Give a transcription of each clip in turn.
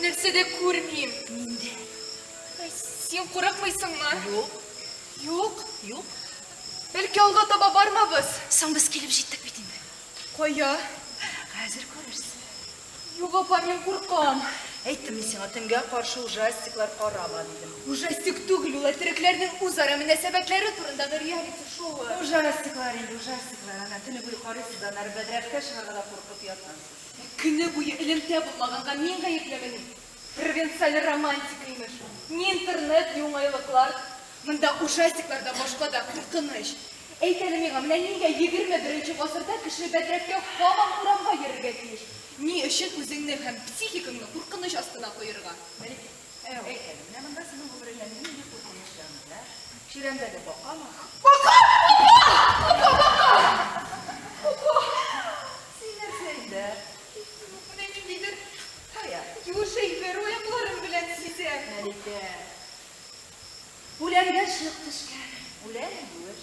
bir nerse de görmeyeyim. Minde. Sen korkmaysın mı? Yok. Yok. Yok. Belki alga taba barmabız. Sen biz kelip jittik bitin mi? Koy ya. Hazır görürüz. Yok apa ben korkam. Ayттım мен сиңа төнгә каршы ужастиклар карама дидем. Ужастик түгел, ул терекләрнең үзара мөнәсәбәтләре турындагы реалити шоу. Ужастиклар инде, ужастиклар. Ана төне буе карыйсыз, аны бәдрәфкә чыгарга да куркып яткансыз. Көне буе элемтә булмаганга мин гаепләмәнем. Провинциаль романтика имеш. Ни интернет, ни уңайлыклар. Монда ужастикларда башка да куркыныч. Әйтәле миңа, менә нигә 21 гасырда кеше бәдрәфкә һаман урамга йөрергә тиеш? Ни өчен үзеңне һәм психикаңны куркыныч астына куерга? Мәлик, әйтәле, менә монда синең гомереңдә нинди куркыныч җанлар? Ширәмдә дә бакама. Син нәрсә инде? Менә ниндидер Кая? юшей геройларым белән сизәм. Мәликә. Үләнгә шык төшкән. Үлән юш.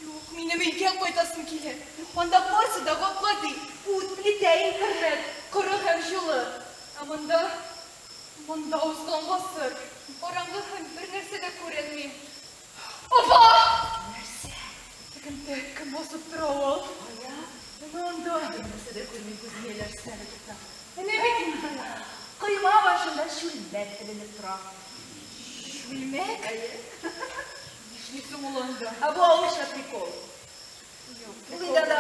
Юк, минем өйгә кайтасым килә. Анда барсы да гапкады. Ут, плитә, интернет, коры һәм җылы. Ә монда узган гасыр. Караңгы һәм бер нәрсә дә күренми. Опа! Нәрсә? Кем басып тора ул? Ая? Монда. Нәрсә дә күрми күзем яларсаны тота. Менә бит инде. Койма башында шүлбәк теленеп тора. Шүлмәк? Нишлисең ул анда? А бу алыша прикол. Буйда да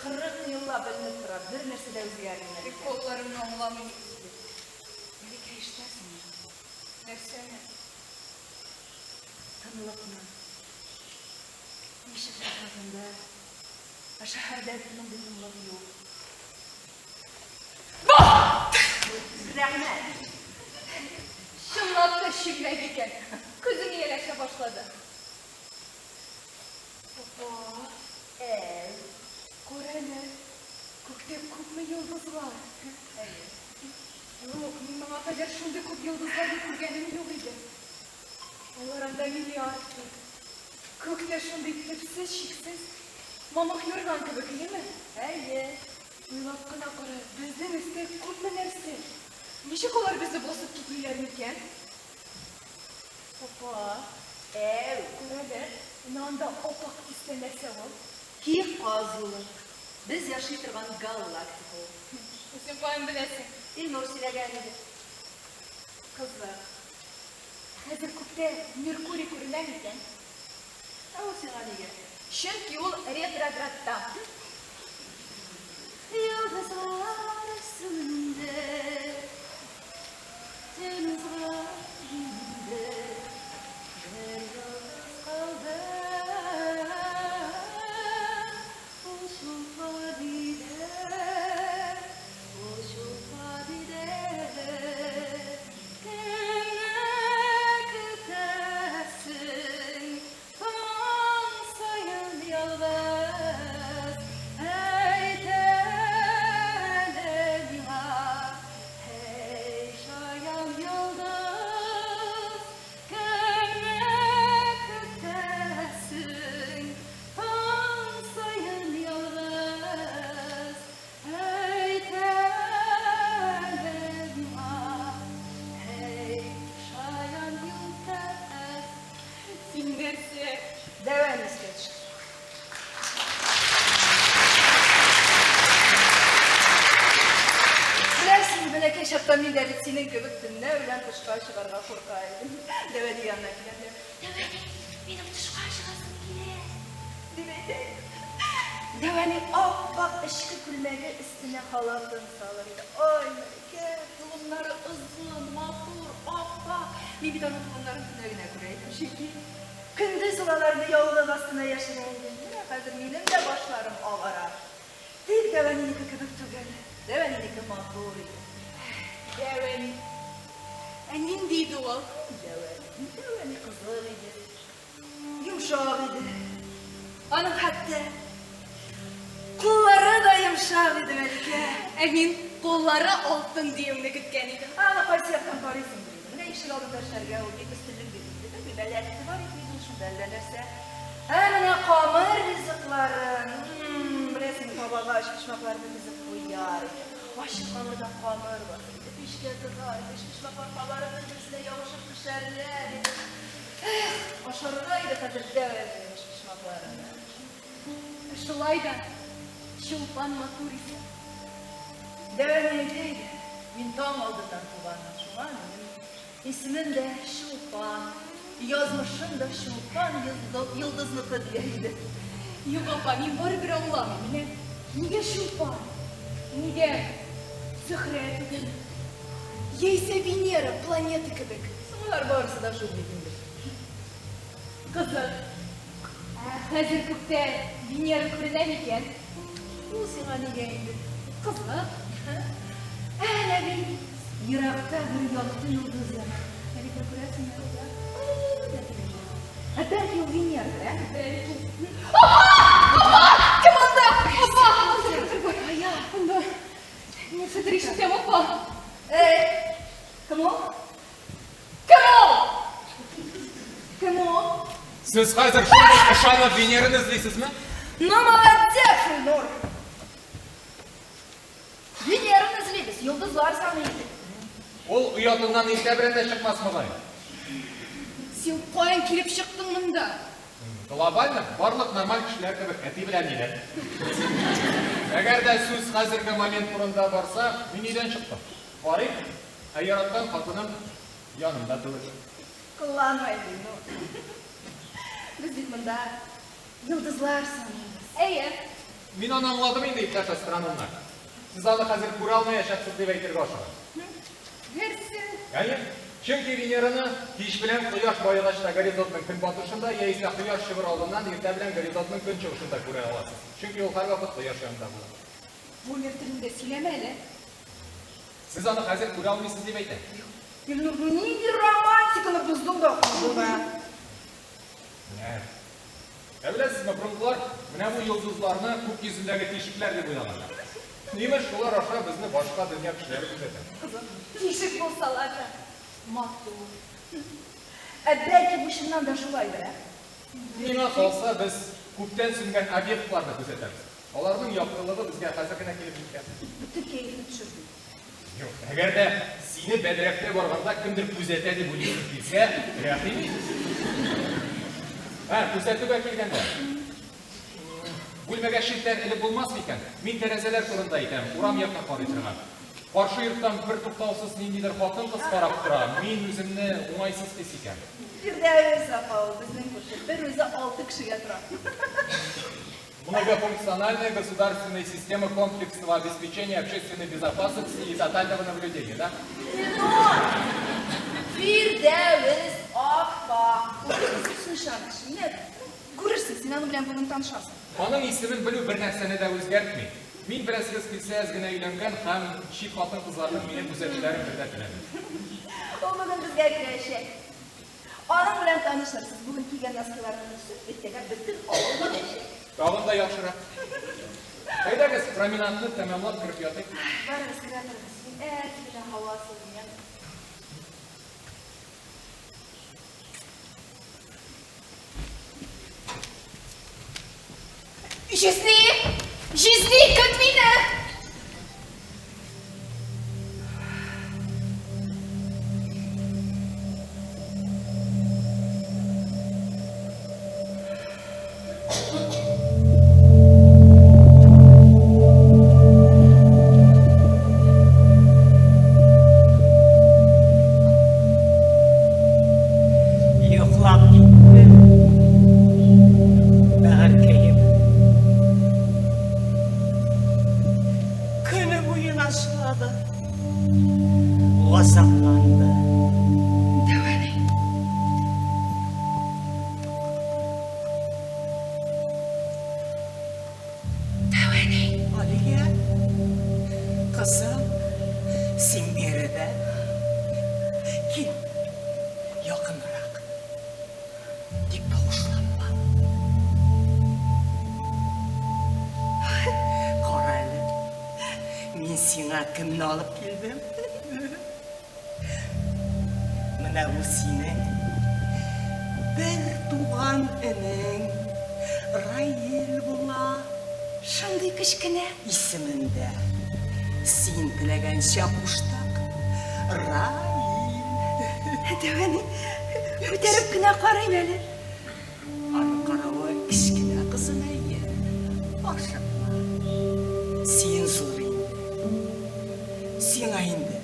40 елла беленеп тора. Бер нәрсә дә үзгәрмәде. Приколларымны аңламыйм. Мәликә иштәсең. Нәрсәне? Тынлыкны. Ничек ятканда? Ә шәһәрдә тынлык юк. Рәхмәт. Чынлап та шүлмәк икән. Күзем ияләшә башлады. Опа! Күрәле. Күктә күпме йолдызлар? Юк, мин моңа кадәр шундый күп йолдызларны күргәнем юк иде. Алар анда миллиард. Күктә шундый төпсез, чиксез мамык юрган кебек, юкмы? Уйлап кына кара, безнең өстә күпме нәрсә. Ничек алар безне басып китмиләр микән? Опа! Күрәле. Анда опак төстә нәрсә ул? Киев казылы. Без яшый торган галактика. Син каян беләсең? Илнур сөйләгән иде. Кызлар. Хәзер күктә Меркурий күренә микән? Ул сиңа нигә? Чөнки ул ретроградта. Йолдызлар өстендә, төнүзләр инде, бер йолдыз калды, ул шулпадиде, кемне көтәсең, таң саен ялгыз, Давай, мискач. Біләсің, бәләкәй шақта мен дә бит синең кебек төнлә белән тышка чыгарга курка идем. Дәвәди янына киләм. Дәвәди, минем тышка чыгасым килә. Дип әйтә. Дәвәни ап-ак эчке күлмәге өстенә халатын салыр иде. Ой, Мәликә, тулымнары озын, матур, ап-ак. Мин бит аның тулымнарын төнлә генә күрә идем. Шики. Көндез улаларны яулык астына яшерә идем. Хәзер минем дә башларым агара. Тик Дәвәнинеке кебек түгел. Дәвәнинеке матур иде. Дәвәни. Ә нинди иде ул? Дәвәни кызыл иде. Йомшак иде. Аның хәтта куллары да йомшак иде, Мәликә. Ә мин куллары алтын диюеңне көткән идем. Аны кайсы яктан карыйсың? Менә ишек алдында эшләргә ул бик өстенлек бирде. Бәләкте бар иде шунда әллә нәрсә. Ә менә камыр ризыкларын, беләсең, табага чишмакларны бизеп куяр иде. başı kamırda kamır var. Pişke tutar, pişmiş makarnaların üstüne yavuşup pişerler. Aşırıydı kadir devemiş pişmaklarını. Şulayda, şulpan maturisi. Deveneydi. Mintam aldıdan kulağına şu an. İsmin de Şulpan. Yazmışın da Şulpan Yıldızlıkı diyeydi. Yok apa, min var bir anlamı. Niye şulpan? Niye Zühre dedim? Yeyse Venera, planeti kıdık. Sınırlar barısı da şu bildiğinde. Kızım, hazır kıpte Venera kırınan iken, Bu sana niye indi? kızım, öyle bir Yırakta bir yaktı yıldızlar. harika kurasın ya. Ha belki o Venera, ha? Kim onda? Apa! Aya. Onda. Не смотри, что я опа. Kamo? Кому? Kamo? Siz hazır Şan'a Venera'nı izleysizmi? Ну, молодец, Nur. Venera'nı izleyiz. Yıldızlar sanıydı. Ol uyatından işte birinde çıkmaz mı lan? Сен қойын келіп шықтың мұнда. Глобально барлық нормаль кişiler gibi eti bilen iler. Eğer de siz hazırki moment burunda varsa, ben iden çıktım. Varayım, yaratkan katının yanımda durur. Kullanmaydı Nur. Biz deyik bunda yıldızlar sanıyız. Әйе, Ben onu anladım indi iptaş astronomlar. Siz alı hazır kuralma yaşatsız diye aytırga oşağım. версия. Yani, çünkü Venera'nı hiç bilen Quyosh boyalashda gorizonтның kun botishida yaisa Quyosh shivir oldindan erta bilan gorizonтның kun chiqishida ko'ra olasiz. Chunki u har vaqt Quyosh yonida bo'ladi. Бумер тілінде сөйлемелі. Siz onu hazır ko'ra olmaysiz deb aytay. Nur, bu neydi romantikini buzdum da kurdu be. Bilasizmi, burunlar mana bu yulduzlarni ko'k yuzidagi teshiklar deb o'ylaganlar. Nima shular aşağı bizni boshqa dunyo kishilari kuzatadi. Тишік болсалар да. Мату. Belki bu şundan da şulaydır ha. Nima qolsa biz ko'kdan singan obyektlarni kuzatamiz. Ularning yoqiligi bizga hozirgina kelib yetgan. Bütün keyfini düşürdü. Yo'q, agarda seni badrakda borganda kimdir kuzatadi deb o'ylaysiz kelsa, rahimiy. Ha, kuzatuvga kelganda. Bo'lmagan shitlar ilib bo'lmasmi ekan? Men derazalar turida aytaman, uram yoqqa qaray turaman. Qarshi yurtdan bir to'xtovsiz nenidir xotin qiz qarab turadi. Men o'zimni o'ng'aysiz his etaman. Bir de öyle sapal bizden koşup. Bir özü 6 kişi yatıran. Многофункциональная государственная система комплексного обеспечения общественной безопасности и тотального наблюдения, да? Firdevs Akbağ. Görürsün şarkışı. Ne? Görürsün. Sen onu bilen bugün tanışarsın. Onun ismini bilib bir narsani da o'zgartmaydi. Men bilasiz kelsa ozgina uylangan ham kishi xotin qizlarning meni kuzatishlari birda tiladi. O bugün bizge güreşecek. Onun bilen tanışırsınız. Bugün kiygen askılarının üstü. Bittiler bütün oğlu güreşecek. Tag'in da yaxshiroq. Qaydagiz promenadni tamomlab kirib yoting. Var eskılarınız. Evet, bir havası olmayan. Жизни, Катмина! Yoklap gittim, berkeyim. Günü boyun aşladı, vasaklandı. Aliye, kızım, sen nerede? Kim? Yakınırak. Dik davuşlanma. Karaylı, men sana kimni alıp geldim? Mana bu senin bir tuğan enin Rayil bula. Şanday kışkına. İsminde Син тілегенше пуштак. Раил. Дәвәне, көтәріп кенә қарайым әле. Аны қарауы кішкене қызын әйе. Ашықма. Сен зор инде. Сен айынды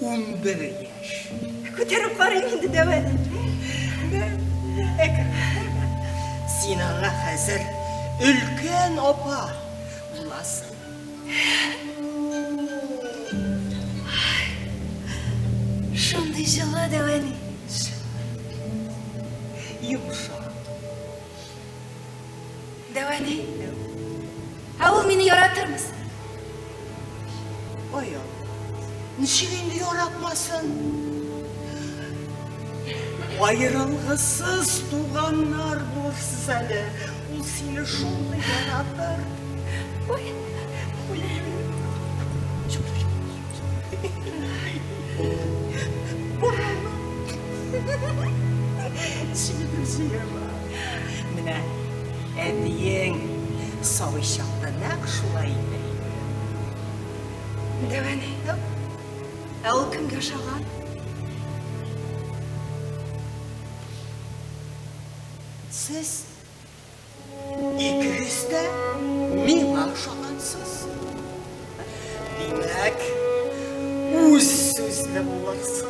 11 яш. Көтәріп қарайым енді дәвәне. Сен аңа қазір үлкен опа боласың. Шондай жылы дәвәне. Йымшақ. Дәвәне, ул мине яратырмыз. Ой, ничек инде яратмасын? Айрылғысыз туғаннар болсыз әлі. Ул сені шондай яратыр. Ой, Сені сүйемін. Міне, әдиең сауы шақта нәқ шулай дейді. дәвәне, ул кемгә ошаган? Сіз икіңіз де миңа ошағансыз. Демек, өз сөзді боларсыз.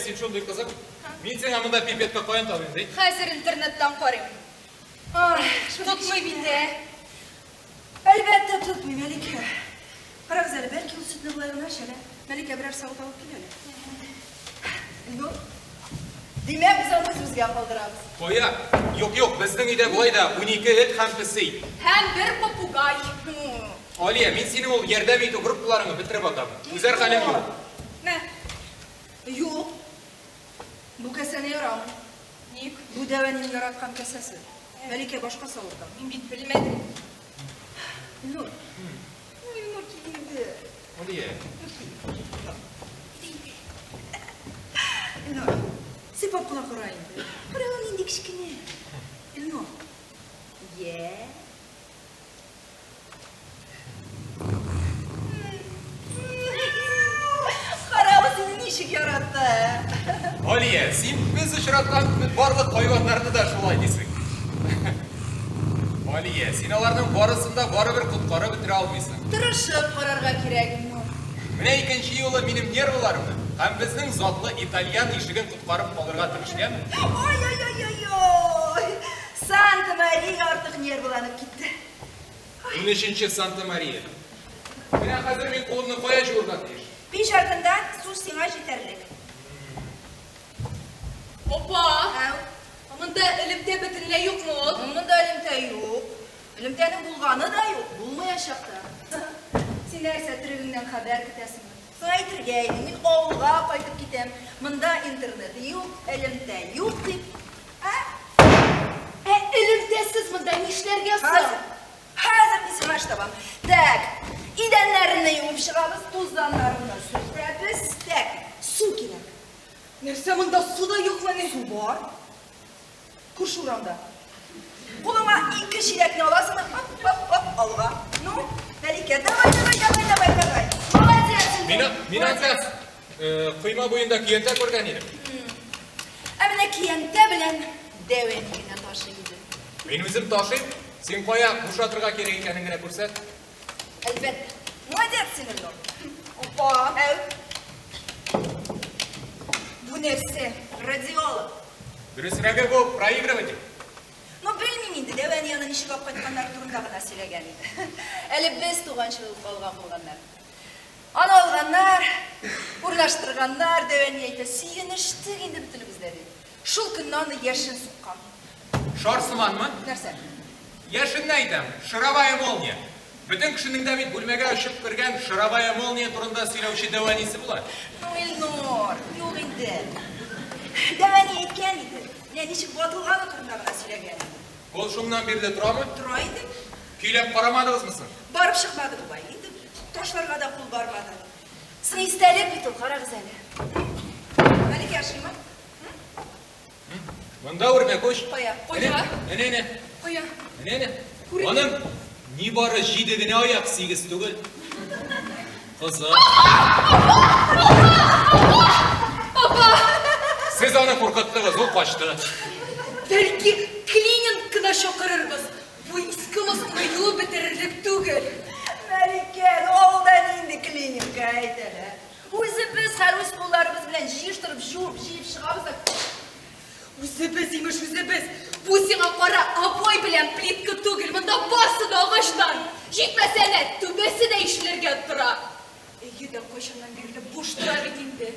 Сен шондай қызық. Мен сен амында пипетка қойын табайын дейді. Хәзер интернеттан қарайым. Тұтмай бите. Әлбәттә тотмыйм, Мәликә. Қараңыз әле, бәлки ул сөтне былай гына шәлә. Мәликә берәр савыт алып кил әле. Ну, демәк без аны үзебезгә калдырабыз. Қоя, юк, біздің үйде бұлай да 12 эт һәм пісей. Һәм бір попугай. Алия, мен сені ол ярдәм итү группаларыңы бітіріп атам. Үзәр хәлем юк. Мә, Юк. Бу кәсәне ярамый. ник? Бу дәвәнең яраткан кәсәсе. Мәликә башка савытта. Мин бит белмәдем. Ну, Илнур килде. Алия. Илнур, сыйпап кына кара инде. Кара ул инде кичкене. Илнур. Кара ул сине ничек яратты? Алия, сен біз ұшыратқан барлық хайуаннарды да шулай дейсің. Алия, сен алардың барысында барыбір құтқарып бітіре алмайсың. Тырышып карарга кирәк, Илнур. Менә икенче юлы минем нервларымны һәм безнең затлы итальян ишеген құтқарып калырга тырышкан. Ой! Санта-Мария артык нервланып китте. 13-нче Санта-Мария. Менә хәзер мин кулымны кая җуырга тиеш? Биш артында су сиңа җитәрлек. Опа! Монда элемтә бөтенләй юкмы ул? Монда элемтә юк. Элемтәнең булганы да юк, булмаячак та. Син нәрсә трегеңнән хәбәр көтәсеңме? Соң әйтергә иде, мин авылга кайтып китәм. Монда интернет юк, элемтә юк дип. Элемтәсез монда нишләргә соң? Хәзер мин сиңа эш табам. Так, İdenlerini yuvup шығабыз, tuzdanlarını süpürәбіз, тәк, су керек. Нәрсе мында суда юк мене. Су бар. Күрш урамда. Қолыңа 2 шелекне аласың, оп, алға. Ну, Мәлике, давай. Молодец. Мен атсас, құйма бойында киенте көрген едім. Әміне киенте білен дәуенігіне ташиды. Мен өзім ташим, сен қоя ұшатырға керек екенін гіне көрсет. Әлбәтте. Молодец сенің ол. Опа, әу. Bu нәрсе? Радиолог. Дұрысырағы бұл проигрыватель. Ну, білмеймін енді, дәуән яны нешік ап қайтқандар турында ғана сөйлеген еді. Әлі біз туған шығып алған болғандар. Ана алғандар, ұрлаштырғандар, дәуән ейті сүйініштік енді бітілімізді дейді. Шул күннаны ешін сұққан. Шарсыман ма? Нәрсе? Ешін айтам, шыравая молния. Бүтін кішінің дәмет бөлмеге ұшып кірген шыравая молния турында сөйлеуші дәуәнесі бұлар. Ну, Илнор, yok енді. Дәуән еткен еді. Нешік батылғаны турында ғана сөйлеген еді. Ол шумнан берді тұра ма? Тұра еді. Күйлеп қарамадыңыз мұсың? Барып шықмады бұлай еді. Ташларға да құл бармады. Сың істәлеп бітіл, қарағыз әлі. Мәліке ашын ма? Мұнда өрме көш. Қоя. Әне. Оның не бары жидігіне аяқ сегіз түгіл. Қызы. Папа! Сіз аны қорқыттыңыз, ол қашты. Бәлки клининг кына шақырырбыз. Бұл искымызды юл бітірірлік түгел. Мәліке, олдан енді клиникка айтады. Өзі біз қаруыз қоларымыз білән жиыштырып, жиып шығабыз. Үзі біз. Бұл сиңа қара апой білән плитка түгел. Мұнда басы да ағаштан. Жетмәсәне, түбесі де ішілерге тұра. Егі де қошанан берілі бұш тұра бетінде.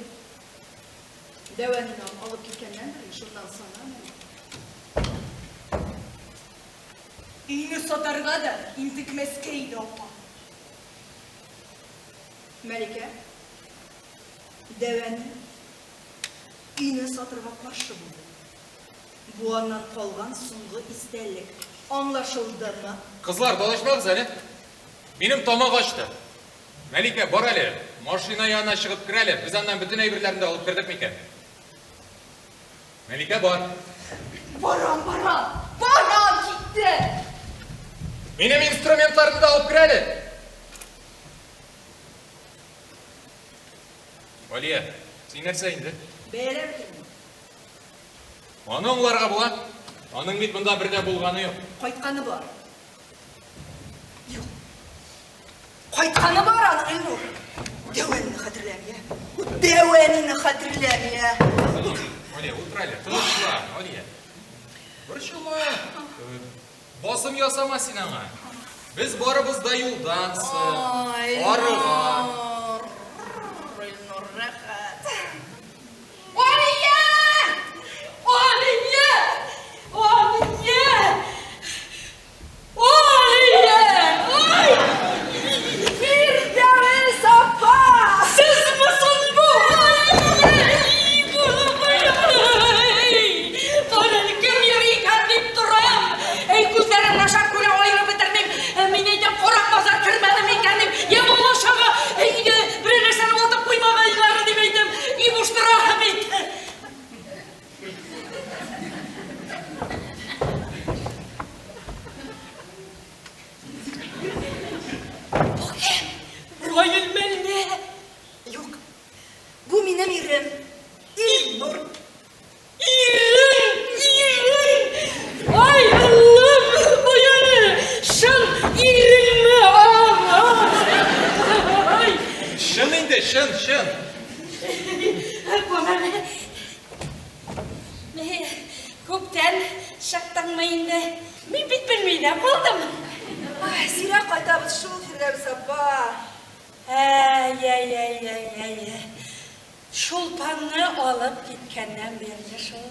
Дәуәнін алып кеткеннен бірі, жылдан сана. Үйіні сатарға да интікмеске еді опа. Мәліке, дәуәнін үйіні сатырға қаршы болды. Bu andan қалған соңғы істәлік. Аңлашылды ма? Қызлар, далашмағыз әлі? Менің тома қашты. Мәлике, бар әлі. Машина янына шығып кір әлі. Біз андан бүтін әйбірлерінде алып кірдік мекен. Мәлике, бар. Барам кетті. Менің инструментларымды алып кір әлі. Валия, сен нәрсе енді? Бәлі бітірмін. Аны оңларға бұла. Аның бет бұнда бірден болғаны yok. Қайтқаны бар. Yok. Қайтқаны бар аның Илнур. Дәуәнini хатırlamaya. Дәуәнini хатırlamaya. Валия, отыра әлі. Тыныштыла, Валия. Бұршыма. Басым ясама сен аңа. Біз барыбыз да юлдансың. Арыға. Илнур, рахат. Şın. Көптен шақтанмайынды. Мен бит білмейді, қалдым. Сирек қайтабыз шул Фирдәвс апа. Шолпанны алып кеткеннен берді шол.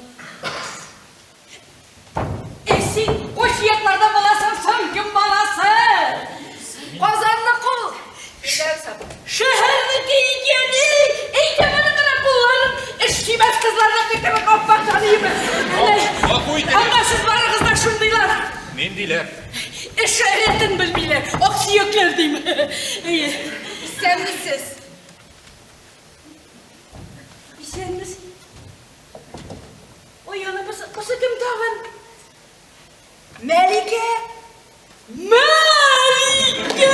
Сен қошиятларда боласың, сон кім баласы? Қазанны құл. Фирдәвс апа. Шəhərli deyikəni, eйтəməni qana qullarım, eşkimət qızlarına qıqını qapmaq tanıyım. Anlaşız barı qızlar şundaylar. Nendiler? işaretin bilmeler. Aksiyaklar değil mi? Sen misiniz? Sen misin? O yana basakım tağın. Melike! Melike!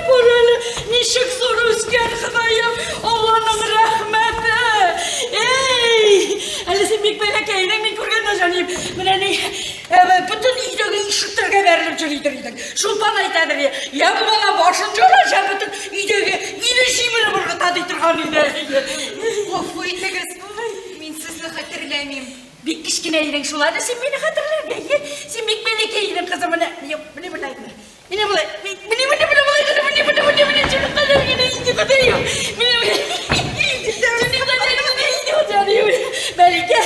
Koralı, nişik zor özgen Xudayım, Allah'ın rahmeti. Ey! Hele sen bek böyle keyden ben görgenden janayım. Bütün iydeki işitlerge verilip çürüydürüydük. Şulpan aytadır ya bu bana başınca olacak bütün iydeki ilişimini bırgıtadı тұрғанıydı. Of, öйтігіз. Мен сізді hatırlamayayım. Bek kişkineyden şularda sen beni hatırlar. Sen bek böyle keyden kızım. Beni bulayım. Beni bulay. Çocuk kadar yine indi kutuyor. Beni bulay. Çocuk kadar yine indi kutuyor. Melike.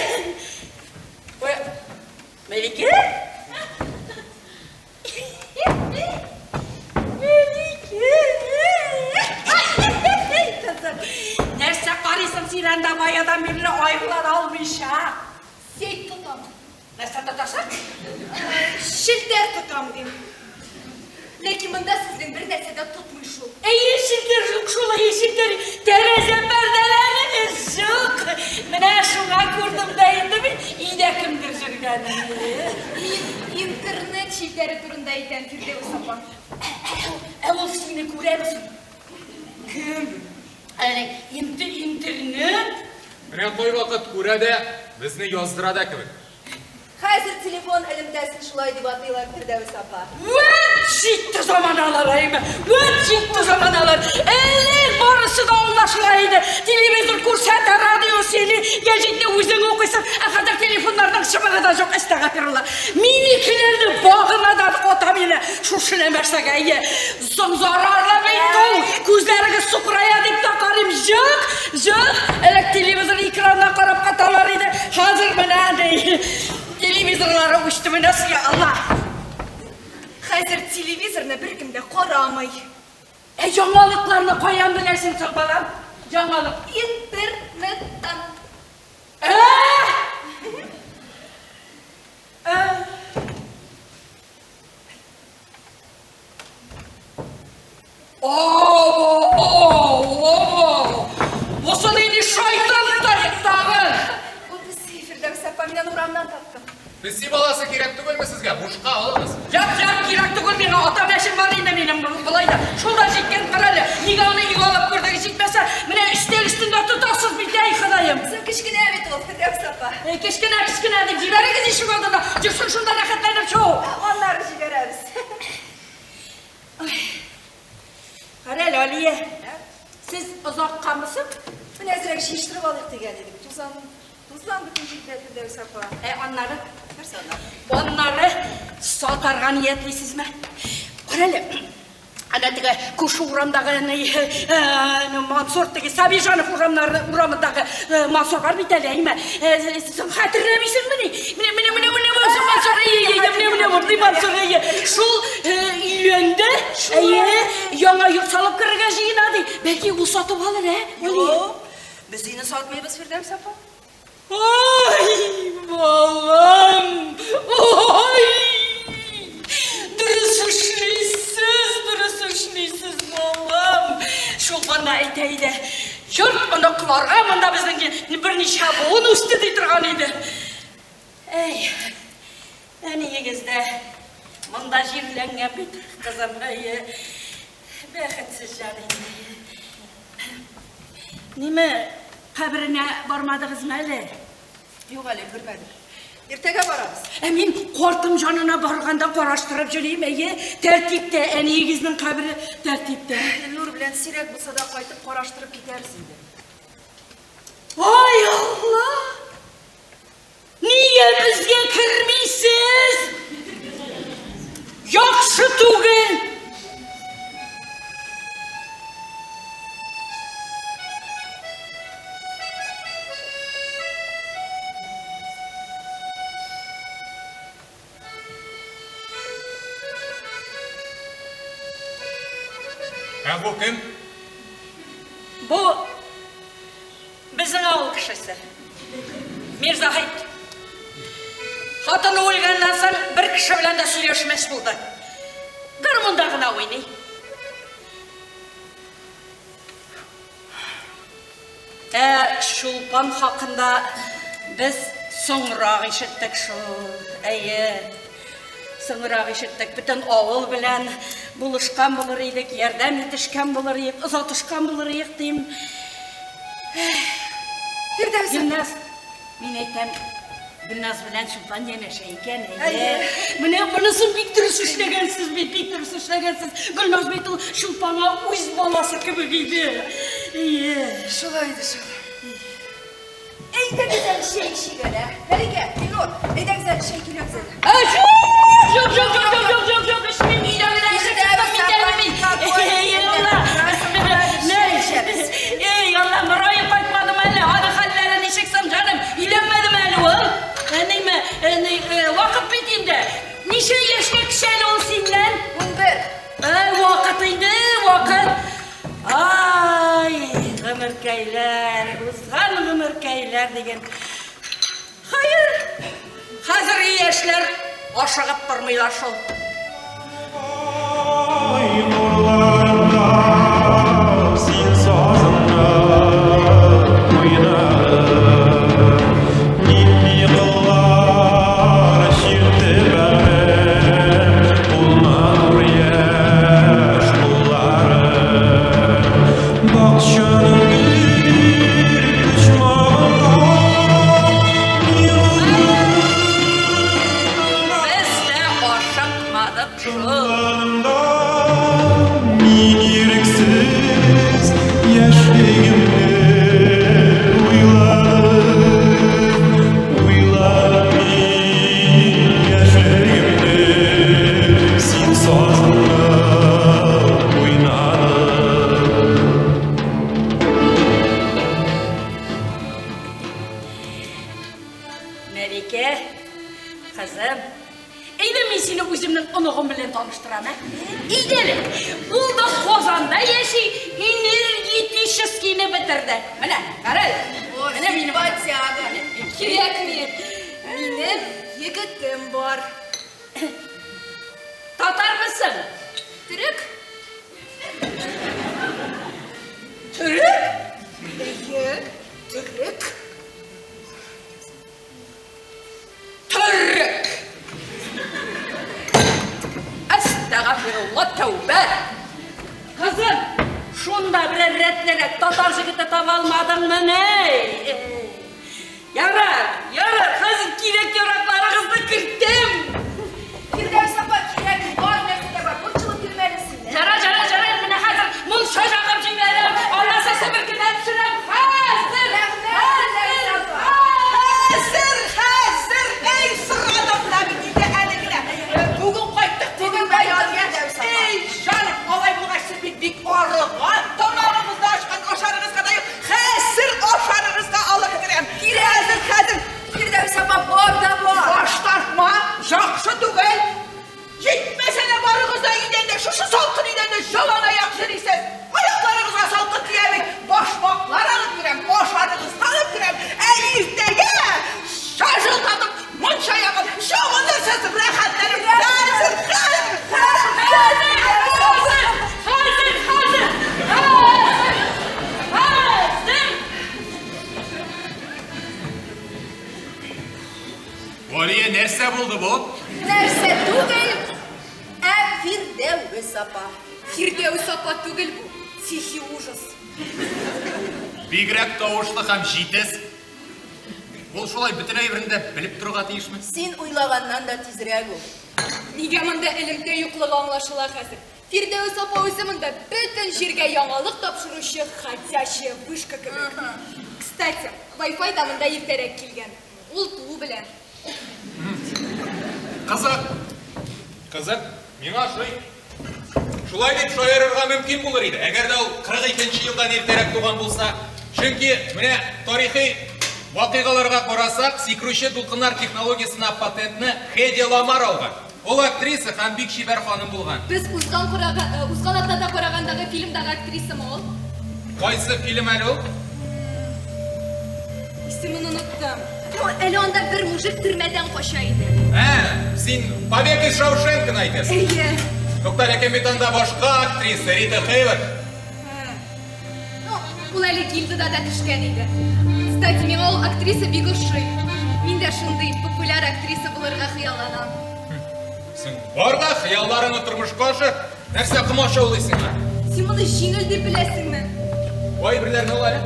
Melike. Nerse karıysın sirende bayadan birine ayıklar almış ha. Seyit tutam. Nerse tutarsan? Şilter tutam diyeyim. Lekin bunda sizin bir nesede tutmuş ol. Yeşildir yok şula yeşildir. Tereze perdeleriniz yok. Mene şuna kurdum dayındı bir iyide kimdir sürgenim. İnternet şilteri turunda iten Firdevs apa. Evul seni göre misin? Kim? Yani internet. Mine koy vakit kurada bizni yozdırada kibik. Hazır telefon elimdesin şulay dip atıyorlar Firdevs apa. Ciddi zaman alayım. Ciddi zaman alır. Eller barısı da anlaşılaydı. Televizyon kursatı, radyo seni. Gecikte uzun okuysun. Akadar telefonlardan çıkmağa da çok estağfirullah. Miniklerini bağına da otamine. Şu şilemersek iyi. Zararla beytol. Gözlerine sukraya dip takarım. Yok. Elek televizyon ekranına karab katalarıydı. Hazır mı ne? Televizorlara uçtu mu nasıl ya Allah? Hazır televizoruna bir kimde qaramay. Жаңалықларны қоям білесің сұрбалам? Жаңалық. İnternetten. Осы нейді шайтанды да еттағын. Bu bizi Firdevs apa menen uramdan taptım. Bizi balası керек түгел ме сізге? Бушқа алыңыз. Жап, керек түгіл менің ата мәшім бар енді менің бұлайда. Шолда жеткен қаралы. Неге оны үйге алып көрдігі жетмесе, міне үстел үстінде тұтасыз білдей Құдайым. Sen kışkine evet ol Firdevs apa. Кішкене деп жіберіңіз ішік алдында. Жүрсін шunda рахаттанып шоу. Onları jibereriz. Қаралы Алия, сіз ұзаққа мısın? Ben ezrek şiştirip alıp da geldim. Tuzlan bütün jikler Firdevs apa. Onları Verse onlar. Onları satarga niyetlisiz mi? Қаралы, anadығы көші ұрамдағы Мансұрттығы, Сабижанов ұрамындағы Мансұр бар бейтәлі, әйме? Сен қатырнамайсың міне? Міне Мансұр әйе. Шул үйленді, яңа yurt салып кіріге жиынады. Бәлки ұл сатып алыр, Yok. Biz yine satmayız Firdevs apa. Ay balam, ay! Dürüst suçluysuz balam. Şu bana aytaydı. Yurt bana kılarga mında bizden bir neşe boğun üstü deytirgan idi. Ey, beni yegizde mında jirlengen bit kızım ayı. Бәхетсіз жаным. Неме қабіріне бармадыңыз ма әлі? Yok Ali görmedim. Ertege vararız. Мен қортым жанына барғанда қараштырып жүрейім, тәртіпте, әнегіздің қабірі тәртіпте. Nur bilen sirek bulsa da kaytıp koraştırıp gideriz şimdi. Ay Allah! Niye bizге кірмейсіз? Жақсы түгел! Bu kim? Bu Біздің ауыл кішісі. Мирзахит. Хатын өлгеннен соң бір кіші білен де сөйлесмес болды. Гармонда ғана ойнай. Шулпан хақында біз соңырақ ишеттік шул. Соңырақ ишеттік. Бүтін ауыл білән buluşkan bulur idik, yerden yetişken bulur idik, uzatışkan bulur idik diyeyim. Gülnaz, ben aytam, Gülnaz bilen Şulpan yine şey iken. Bunusunu pek dürüst işlegensiz, pek dürüst işlegensiz. Gülnaz betul Şulpan'a uyuz balası gibi giydi. Şulaydı şulay. Ey de güzel şey işi göre. Melike, Binur, ey de güzel şey ki güzel. Yok, işimin ilanı Ey Allah, mırayı bakmadım hele, hadi hallerine neşeksem canım, ilenmedim hele oğlum. Vakit bittiğinde, neşe yaşlı kişiyle olsun lan? 11. Vakitiydi, vakit. Ay, gımırkaylar, uzgan gımırkaylar degen. Hayır, hazır iyi yaşlar, aşağıp durmaylar şol. Tatar mısın? Türk. Türk? Türk. Türk! Estağfirullah tövbe! Kızım, şunda bir redderek Tatar jigiti tabi almadın mı ne? Yarar, kızım kirek yoraklarınızı kırttım. Firdevs apa kirek var nerede var? Burçuluk bilmelisin. Jara, mine hazır. Mun şaşakım cimlerim. Allah sesi bir gün hepsinem. Hazır. Ey sıradımla bir gide elimine. Bugün kayıttık. Bugün kayıttık. Ey canım. Olay bu kaçsın bir organ. Tonlarımızda aşkın aşarınız kadar. Hazır aşarınızda alırım. Hazır. Firdevs apa borda bor. Başlatma. Жақсы түгел. Жетмесene barınızda gidende, şu salkın gidende жалана yaxşı değilsiniz. Ayaklarınıza salkın diyemek, başmaklar alıp girem, boşarınızda alıp girem. Ertege, şaşıldadım, munça yakın, şoğunlursuz rahatlarım. Oliye nerse buldu bu? Nerse түгел, Firdevs apa. Firdevs apa түгел bu. Тихий ужас. Бигрәк тавышлы һәм җитез. Ул шулай бөтен әйберне белеп торырга тиешме? Син уйлаганнан да тизрәк ул. Нигә монда элемтә юклыгы аңлашыла хәзер? Firdevs apa үзе монда бөтен җиргә яңалык тапшыручы ходячая вышка кебек. Кстати, Wi-Fi да монда иртәрәк килгән. Ул туу белән. Кызык, миңа шулай дип шаярырга мөмкин булыр иде. Әгәр дә ул 42нче елдан иртәрәк туган булса, чөнки менә тарихи вакыйгаларга карасак, сикрүче дулкыннар технологиясына патентны Хеди Ламар алган. Ул актриса һәм бик шибәр ханым булган. Без узган атнада карагандагы фильмдагы актрисамы ул. Кайсы фильм әле ул? исемен оныттым. Әлі онда бір мужик түрмәдән качайды. Син «Побег из Шаушенканы» айтасың. Әйе. Тоқтар Акемитанда башқа актриса Рита Хейлер. Ул әле гильдада да төшкән иде. Кстати, миңа ул актриса бик ошый. Мин дә шундый популяр актриса булырга хыялланам. Син барда хыялларыңны тормышка ашыр, нәрсә кымаша уйлыйсың? Син моны җиңел дип беләсеңме? Ой, берләрне ул әле.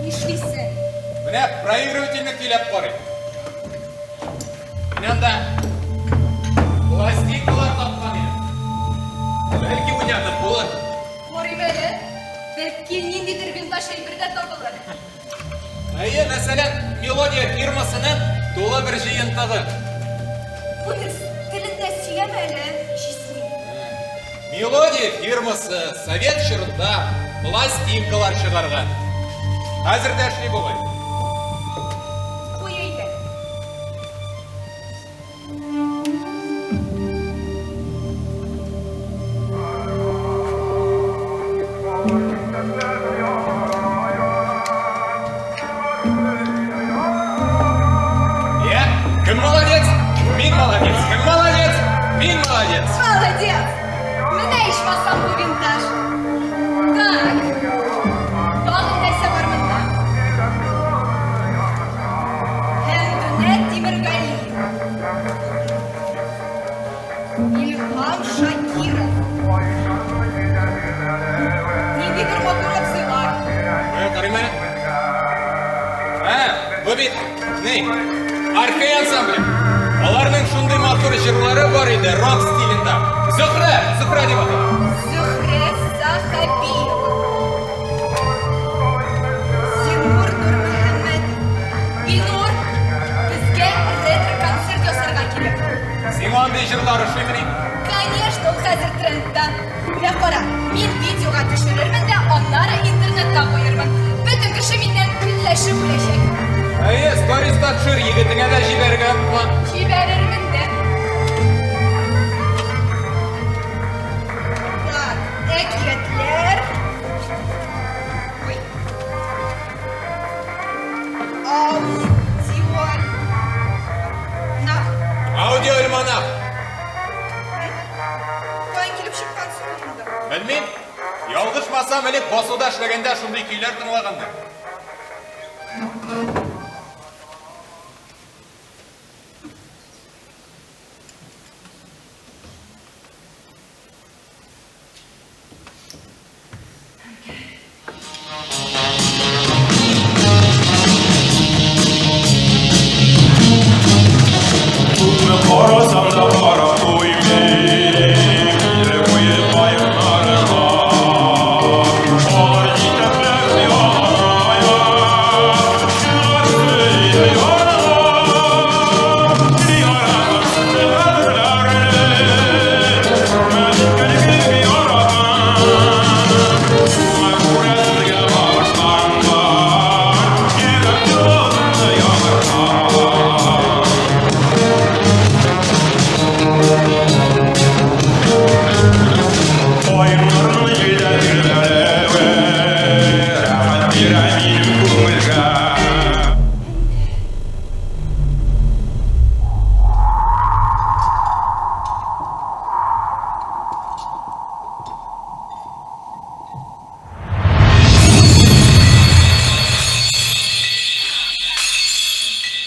Нишлисең? Менә проигрывательны көйләп карый. Мин анда пластинкалар тапкан идем. Бәлки уйнатып булыр. Карыйм әле. Бәлки ниндидер винтаж әйбердә табылыр. Әйе, мәсәлән, мелодия фирмасының тулы бер җыентыгы. Бүнес телендә сөйләмә әле. Чисми. Мелодия фирмасы совет чорында пластинкалар чыгарган. Хәзер дә эшли бугай. Куй әйдә. Кем молодец? Мин молодец. Кем молодец? Мин молодец. Молодец! Менә ичмасам бу винтаж. Так. Тагын нәрсә бар монда? Хәмдүнә Тимергали. Илһам Шакиров. Ниндидер матур абзыйлар. Карыйм әле. Бу бит Орфей ансамбле. Аларның шундый матур җырлары бар иде, рок стилендә. Зөһрә дип атала. Зөһрә Сахабиева. Зиннур Нурмөхәммәд. Илнур, безгә ретро-концерт ясарга кирәк. Сиңа андый җырлар ошыймыни? Конечно, ул хәзер трендта. Менә кара, мин видеога төшерермен дә, аннары интернетка куермын. Бөтен кеше миннән көнләшеп үләчәк. Әйе, сториста төшер, егетеңә дә җибәргә унтма. Җибәрермен дә. Так, әкиятләр. Ой. Аудиоальманах. Каян килеп чыккан соң инде? Белмим. Ялгышмасам, элек басуда эшләгәндә шундый көйләр тыңлаганды.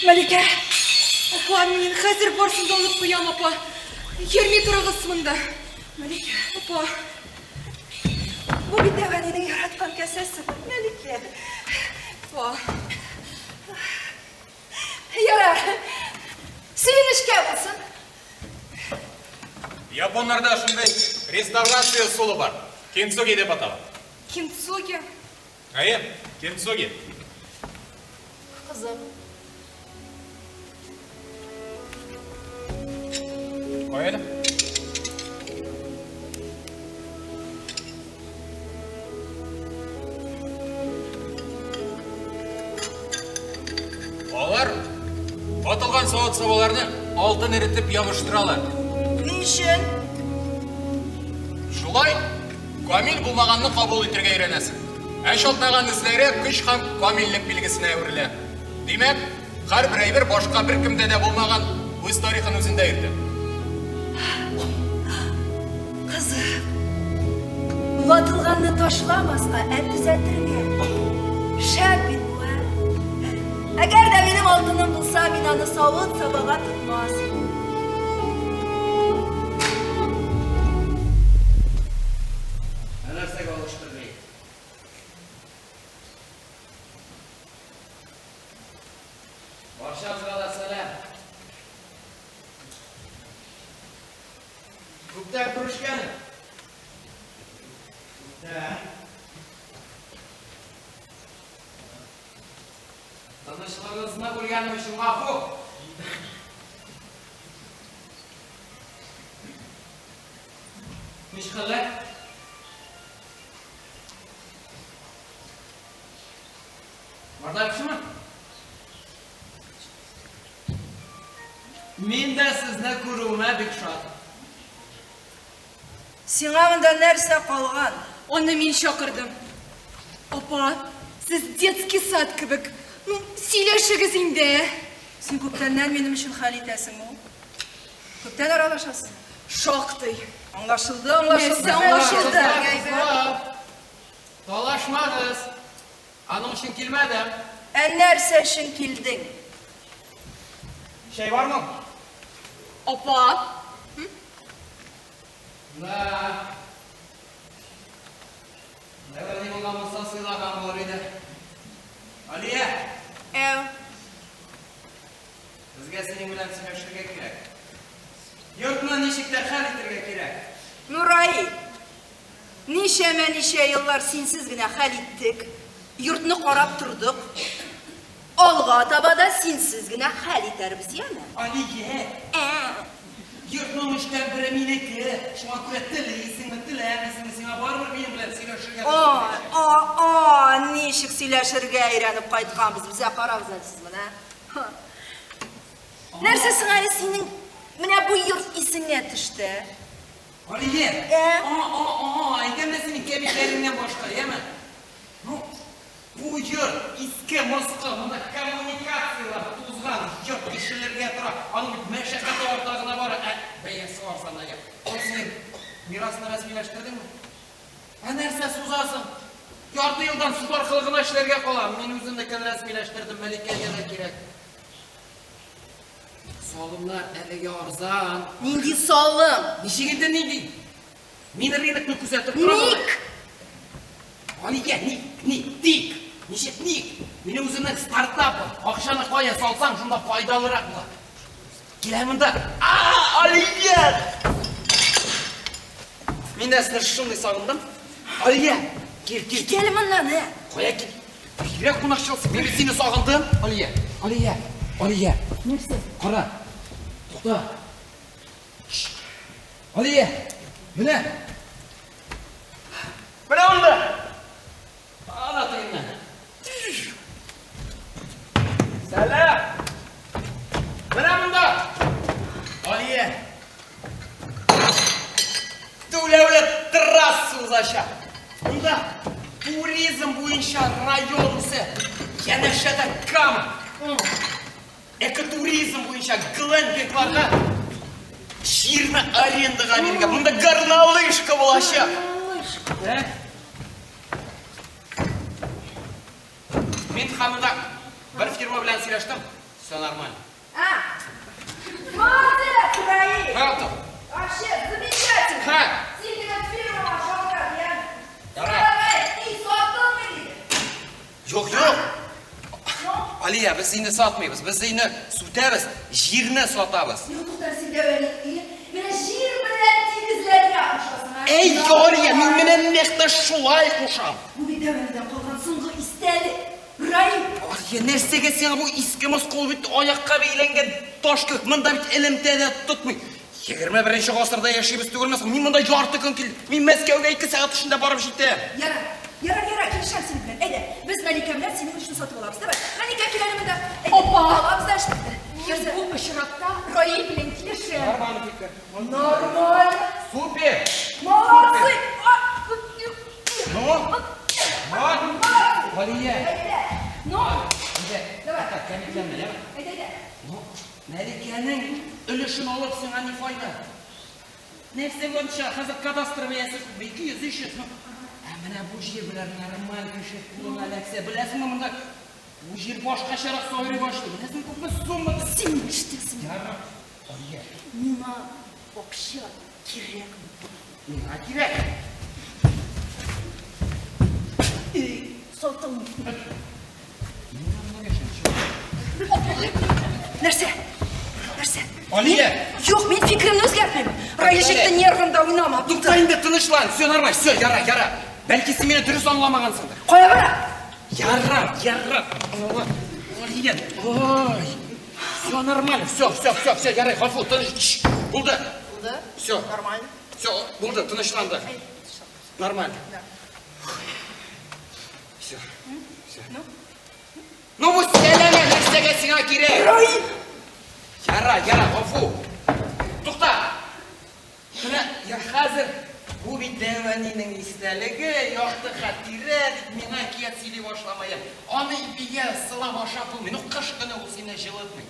Мәликә, апа, мин хәзер барсын да алып куям, апа. Йөрми торыгыз монда. Мәликә, апа. Бу бит әвәлинең яраткан кәсәсе, Мәликә. Апа. Ярар. Сөенешкә булсын. Японнарда шундай реставрация усулы бар. Кинцуги деп атала. Кинцуги. Әйе, кинцуги. Кызым. Кой әле? Алар атылган савыт сабаларны алтын эретеп ябыштыралар. Ни өчен? Шулай камил булмаганны кабул итәргә өйрәнәсең. Әшотнаған ізлері күш һәм камиллік білгісіне әуірлі. Демек, қар бір әйбір башқа бір кімде де болмаған өз тарихын өзінде ерді. Қызым, ұлатылғанды ташыламасқа әтізәтірге. Шәпін бұға. Әгер де менің алтыным бұлса, мен аны сауын сабаға тұтмас. Нәрсеге алыштырмай. Баршаңызға да сәлем. Көптен көрішкен. Tanışlarınızına görgenmişim Gafu. Müşküller. Varda bir şey mi? Men de sizni ko'ruvime bek şadım. Сиңағында нәрсе қалған? Оны мен шақырдым. Апа, сіз детский сад кібік. Ну, сөйлешігіз енді. Сен көптеннен менің үшін хәл етесің мо? Көптен аралашасың? Шақты. Аңлашылды, аңлашылды. Нәрсе аңлашылды. Dolaşmağız. Anın için kilmedim. Нәрсе үшін келдің? Şey var mı? Апа, Ne var ne olmazsa sığlakan var idi. Aliye, Әу, bizge senin bilen söyleşirge gerek. Yurtuna nişikler hal ettirge gerek. Нурай, неше yıllar sensiz gine hal ettik. Yurtunu qarab turduq. Alğa tabada sensiz gine hal eterbiz yana. Aliye, yurtuna müşter bire mineki. Şuna kürettili, isimli emesini var mı benim bilen söyleşirge? Nişik söyleşirge ayranıp qaytqanbız bize qarabız siz buna. Нәрсесің әлі сенің міне bu yurt isine düştü. Aliye, aytemle senin kemiklerinden başka yeme. Bu yurt iske Moskva, bunda kommunikasyyalar tuzgan, yurt kişilerge tura, onun meşakkatı ortağına var, beyesi var sana ya. O senin mirasını resmileştirdin mi? Nerse suzarsın. Yardı yıldan sular kılgına işlerge kolan, men özümdeki resmileştirdim, Melike'ye de gerek. Salımlar elige arzan. Nindi salım? Nişiginde nindi? Meni relikni kuzatib turaman. Nik? Aliye, nik. Nişik nik. Meni o'zimning startapı. Ақшаны qo'ya solsang, shunda foydaliroq bo'ladi. Kelaman da. Aliye! Men de sizni shunday sog'indim. Aliye, kel. Kelimin ne? Qo'ya kel. Yurak qo'naqchilsin. Men seni sog'indim. Aliye. Nersi? Qara. To'xta. Aliye. Mana unda. Anlatayım ben. Selam. Mana bunda. Aliye. Devlet terrası aşağı. Bunda turizm bo'yicha rayonisi yana Shatakam. Ekoturizm bo'yicha Glenbeklarga yerni arendaga bergan. Bunda gornalishka bo'lashaq. Men hamda bir firma bilan сөйлештім. Все нормально. Молодец, Раи! Правда? Вообще замечательно! Ха! Сильная фирма, жалко, я... Давай. И сотом или? Yo'q. Aliya, biz seni sotmaymiz. Biz seni sotamiz, yerni sotamiz. Yo'qlar senga o'ylaydi. Meni yer bilan tegizlarga qo'shasan. Ey Yoriya, men bilan nexta shulay qo'sham. Bu videodan qolgan so'nggi istali. Rayi. Aliya, narsaga sen bu eski Moskva bitti oyoqqa beylangan toshko'k. Menda bit ilmda tutmay. 21-asrda yashaymiz tug'ilmas. Men bunda yorti kun keldim. Men Moskvaga 2 soat ichida borib jetdim. Yara, kelisham seni bilan. Ayda, biz Malika bilan sening uchun sotib olamiz, deb. Malika kelanimda. Opa! Olamiz da işte. Bu ışırakta Rayi bilen kelişim. Normal. Super. Молодцы! Ну? Aliye. No, Давай. Так, кәмекленme, ya. ayda. Ну, Мәликенің үлішін алып сіңа не файда? Нәпсі бойынша қазір кадастр бәйесі 200-300. Міне бұл жер білер нормаль көшет бұлына ләксе. Білесің ме мұнда? Бұл жер башқа шарақ сойры башты. Білесің көпі суммы? Сен іштесің. Яры. Алия. Мина вообще керек. Мина керек. Сотым. Нәрсе? Алия! Жоқ, мен фикірімді өзгертпеймін. Райышекті нервімді ойнама. Тоқтайында тынышлан, все нормально, все, яра. Бәлки сен мені дұрыс аңламағансыңдар. Қоя бара. Яра. Алия, ой. Все нормально, все, яра, ғафу, тыныш. Болды. Все. Нормально. Все, болды, тынышланды. Нормально. Все. Ну, бұл сәлеме нәрсеге сіңа керек. Яра, ғафу. Тоқта. Я қазір бұл бейдәуәнінің істәлігі, яқты қатирі, мена кият силі башламайын. Аны ипеге сылам ашапыл, мен қыш күні бұл сені жылытмай.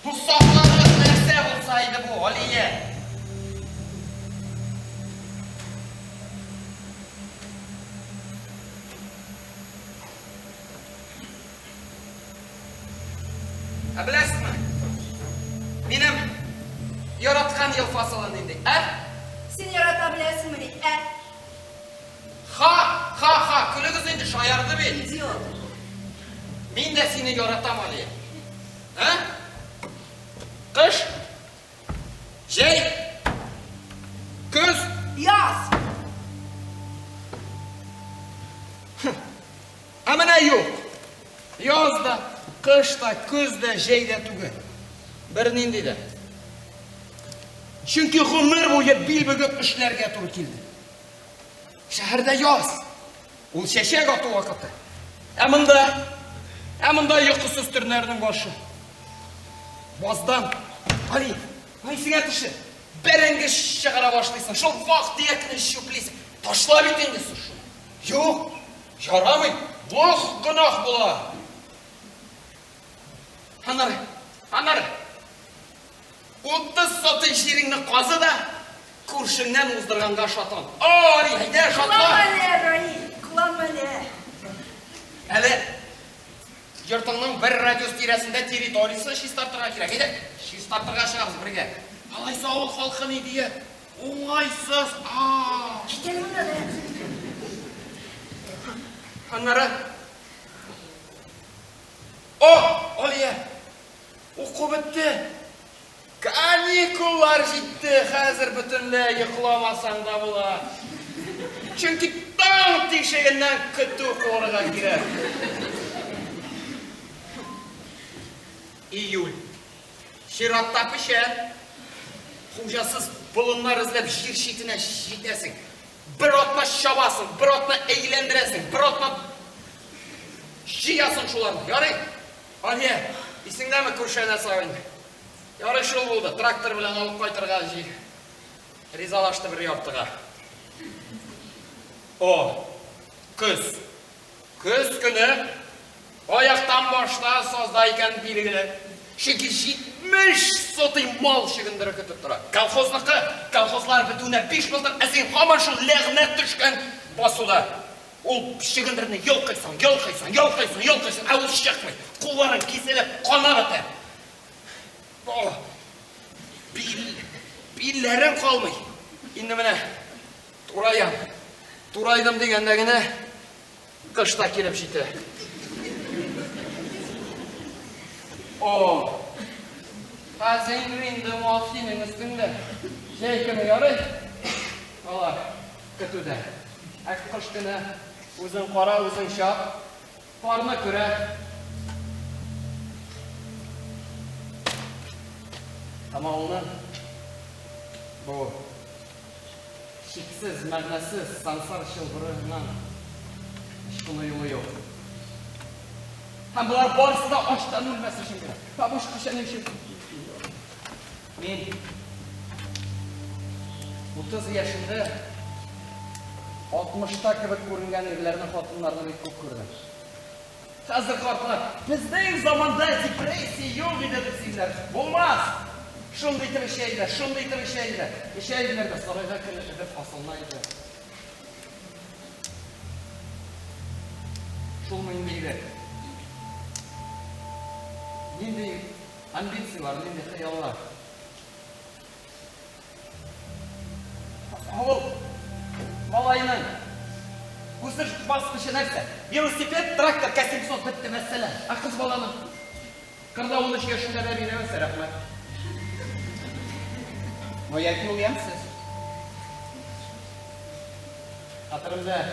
Бұл сақларыңыз нәрсе болсайды бұл, Алия. Білесің ме? Менің яратқан ел фасылын енді, Сен ярата білесің мені, Ха, күлігіз енді шаярды бел. Идиот. Мен де сені яратам, Алия. Қыш, жай, күз. Яз. Амына yok. Yazda, kışta, күзде, жейде түгі. Бірінен дейді. Çünkü ғұмыр бойы бел бүгіп ішлерге тұры келді. Шәһәрдә яз. Ул шәшек ату вақыты. Әмінда йоқысыз түрнәрінің башы. Баздан, Али, сіңе түші. Бәрінгі шығара башлайсың. Шол вақты екіні шөплейсің. Ташла бетенде сұшы. Жоқ, жарамай. Бұқ ғынақ бұла. Анар. 30 соты жеріңні қазы да, көршіңнен ұздырғанға шатан. Али, әйде шатла. Құлан мәне. Әлі, жұртыңның бір радиос тиресінде территориясы шистартырға керек. Әйде, шистартырға шығамыз бірге. Алайса ауыл халқын идея. Оңайсыз. Кетелім мұнда. Анары. Алия, оқу бітті. Каникуллар жетті, қазір бүтінлі ұйқыламасаң да бұла. Çünkü таң текшегінен күтті қорыға керек. Июль. Ширатта пішен. Қужасыз бұлынлар ізлеп жер шетіне жетесің. Bir отна шабасың, bir отна eğlendirесің, bir отна жиясың шуларды. Ярай? Алия, исіңді ме көршәне сағын? Ярай шул болды, трактор білен алып қайтырға жи. Ризалашты бір яптыға. Күз. Күз күні аяқтан башта создайкен белгілі. Шекі 70 соты мал шығындыры күтіп тұра. Колхозлар бітуіне 5 жылдан әсен қамашыл ләғінет түшкен басуда. Ол шығындырыны елқайсан, әуіл шақмай. Қоларын кеселіп, қана бітер. Биллерін қалмай. Енді міне, турайдым дегендегіне қышта келіп жейті. Қазен ринді муафтинің үстіңді. Жай күні ярай. Ала, күтуді. Әк қыш күні өзің қара, өзің шап. Парына күрі. Тамауының бұл шексіз, мәгнәсіз, сансар шылбырынан ешкіні юлы yok. Hem bunlar barısı da açtan ölmesi için gerek. Babuş kışanın için. Men 30 yaşında 60'ta kibir ko'ringan erlarni xotinlarni bir ko'p ko'rdim. Hazır kartlar. Bizden zamanda depresiya yok idi desinler. Olmaz. Şunday bir şeyler, şunday bir şeyler. Şeyler de sarayda kılıcıdır fasıllaydı. Şulmayın deyler. Nindi ambitsiya var, nindi hayallar. Oğul, malayının Kusur basmışı nerse, velosiped, traktor, kasimson bitti mesele. Kız balanın. Kırda onu yaşında da bir evse rahmet. No yakın olayım siz. Hatırımda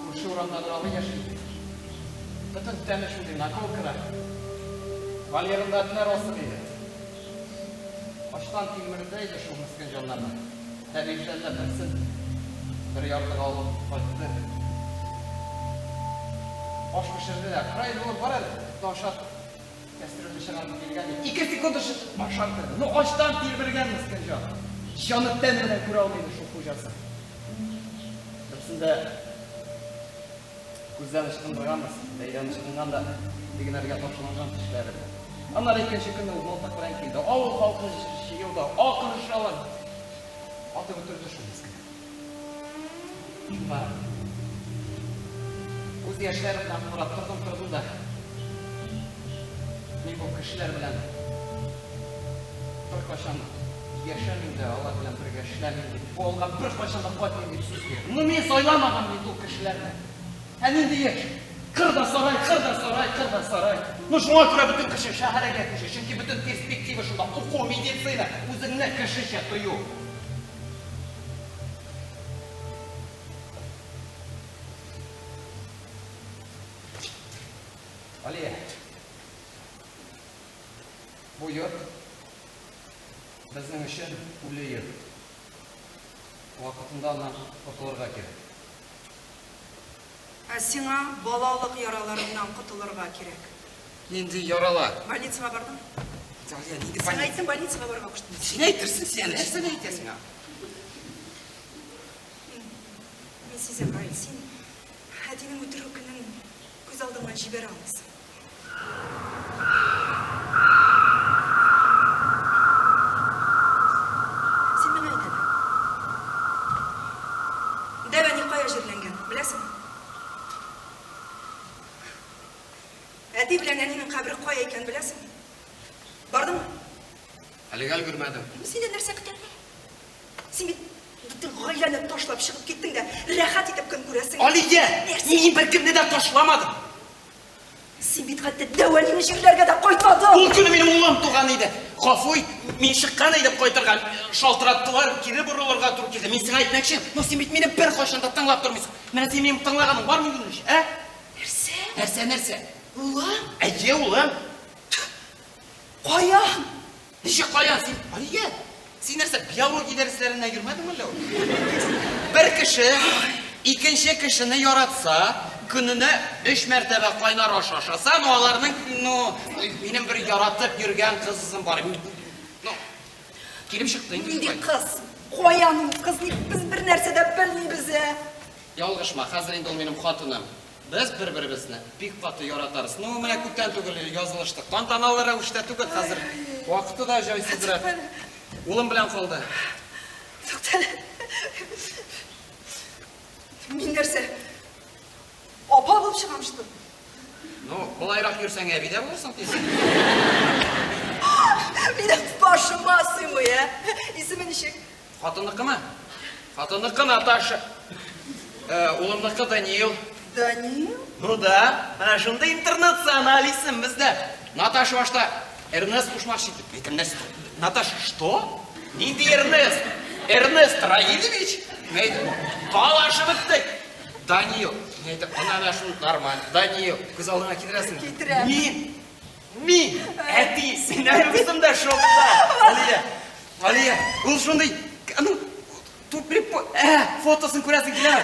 kurşu oranla duralı yaşayın. Bütün tane şunday nakol kıra. Valyarında atlar olsun idi. Baştan tilmirdeydi şu mıskin canlarına. Tabi işlerinde bilsin. Bir yardım alıp baktı. Baş pişirdi de, kıraydı olur baradı. Daşat kestirilmiş şakanlık gelgeni. 2 sekund ışık başartırdı. No açtan tilmirgen mıskin can. Canı tenine kura almaydı şu kocası. Hepsinde güzel ışıkın duramazsın. Deyden ışıkından da diginlerge toşlanacağım kişileri. Onlar ikinci günde uzun takıran kildi. Avul halkı şiirde, akırış alan. Atı götürdü şu mıskin. Şunlar. Uz yaşlarımdan kırdım da. Ne bu kişiler bilen. Bir başan yaşamayayım da Allah bilen bir yaşlamayayım. Bu olgan bir başan da koymayayım diye söz veriyorum. Bunu men soylamagam men bu kişilerle. Hemen diye. Kırda saray, kırda saray, kırda saray. Nu şuna göre bütün kişi şehre getmişi. Çünkü bütün perspektivi şunda. Oku meditsina. Uzunne kişi şatıyor. Aliye, bu yurt bizning için ulu yurt. Vaqtında alınan kurtulurga kerak. Сиңа балалык яраларыңнан кутулырга керек. Endi yaralar. Больницага бардың? Aliye, neydi Сен айттың больницага барга куштың. Sen aytırsın sen, nereden aytasın ya? Мен сезем, Раил, сен әденің өтірік күнін көз алдыңнан жібере алмайсың. Сен мені айтады. Дәвәни қая жерленген, білесің? Әди білән әненің қабірі қая екен, білесің? Бардың мы? Әлі görmedim. Сенден нәрсе күтемін? Сен bütün ғайланы ташлап шығып кеттің де, рәхат етіп күн көресің. Aliye, мен bir gün neden taşlamadım? Сен бит қатты дәуәліні жерлерге де қойтмадың. Бұл күні менің ұлым туған еді. Ғафуй, мен шыққан едім қойдырған. Шалтыраттылар, кері бұрыларға тұрып келді. Мен сен айтмақшы, но сен бит мені бір қошанда тыңлап тұрмайсың. Мен сен менің тыңлағаным бар ма күнінші, ә? Нәрсе? Нәрсе? Ұлым? Әйе, ұлым. Қоян? Неше қоян сен? Алия, сен нәрсе биология дәрістеріне жүрмедің мүлі? Bir kişi, ikinci kişini yaratsa, gününe 3 mertebe kaynar aş aşasa, onların benim bir yaratıp yürüyen kızım var. Kelip çıktı. Нендей қыз? Қояның қыз, біз бір нәрсе де білмейміз. Yalgışma, hazır indi ol benim hatunum. Biz bir-birimizni pek katı yaratarız. Mene kütten tügül yazılıştık. Tantanalara uçta tügül hazır. Vakti da joysizdir. Ulum bilen kaldı. Тоқтал. Мен нәрсе? Апа болып шығамышты. Бұлайрақ жүрсең әбиде болырсың дейсің. Менің башыма сыймай, ә? Есімі нешек? Қатыныкі ма? Қатыныкі Наташа. Улымдықы Даниил. Даниил? Ну да, шында интернационал есім бізді. Наташа башта Эрнест Пушмашин. Наташа, что? Нинди Эрнест? Эрнест Раилевич? Талашы біттік. Даниил. Она шын нормально. Даниил. Көз алдыңа кетіресің. Кетірем. Мен. Әти, сен әрімізімді шоқта. Алия, ол шындай. Фотосын көресің келемі?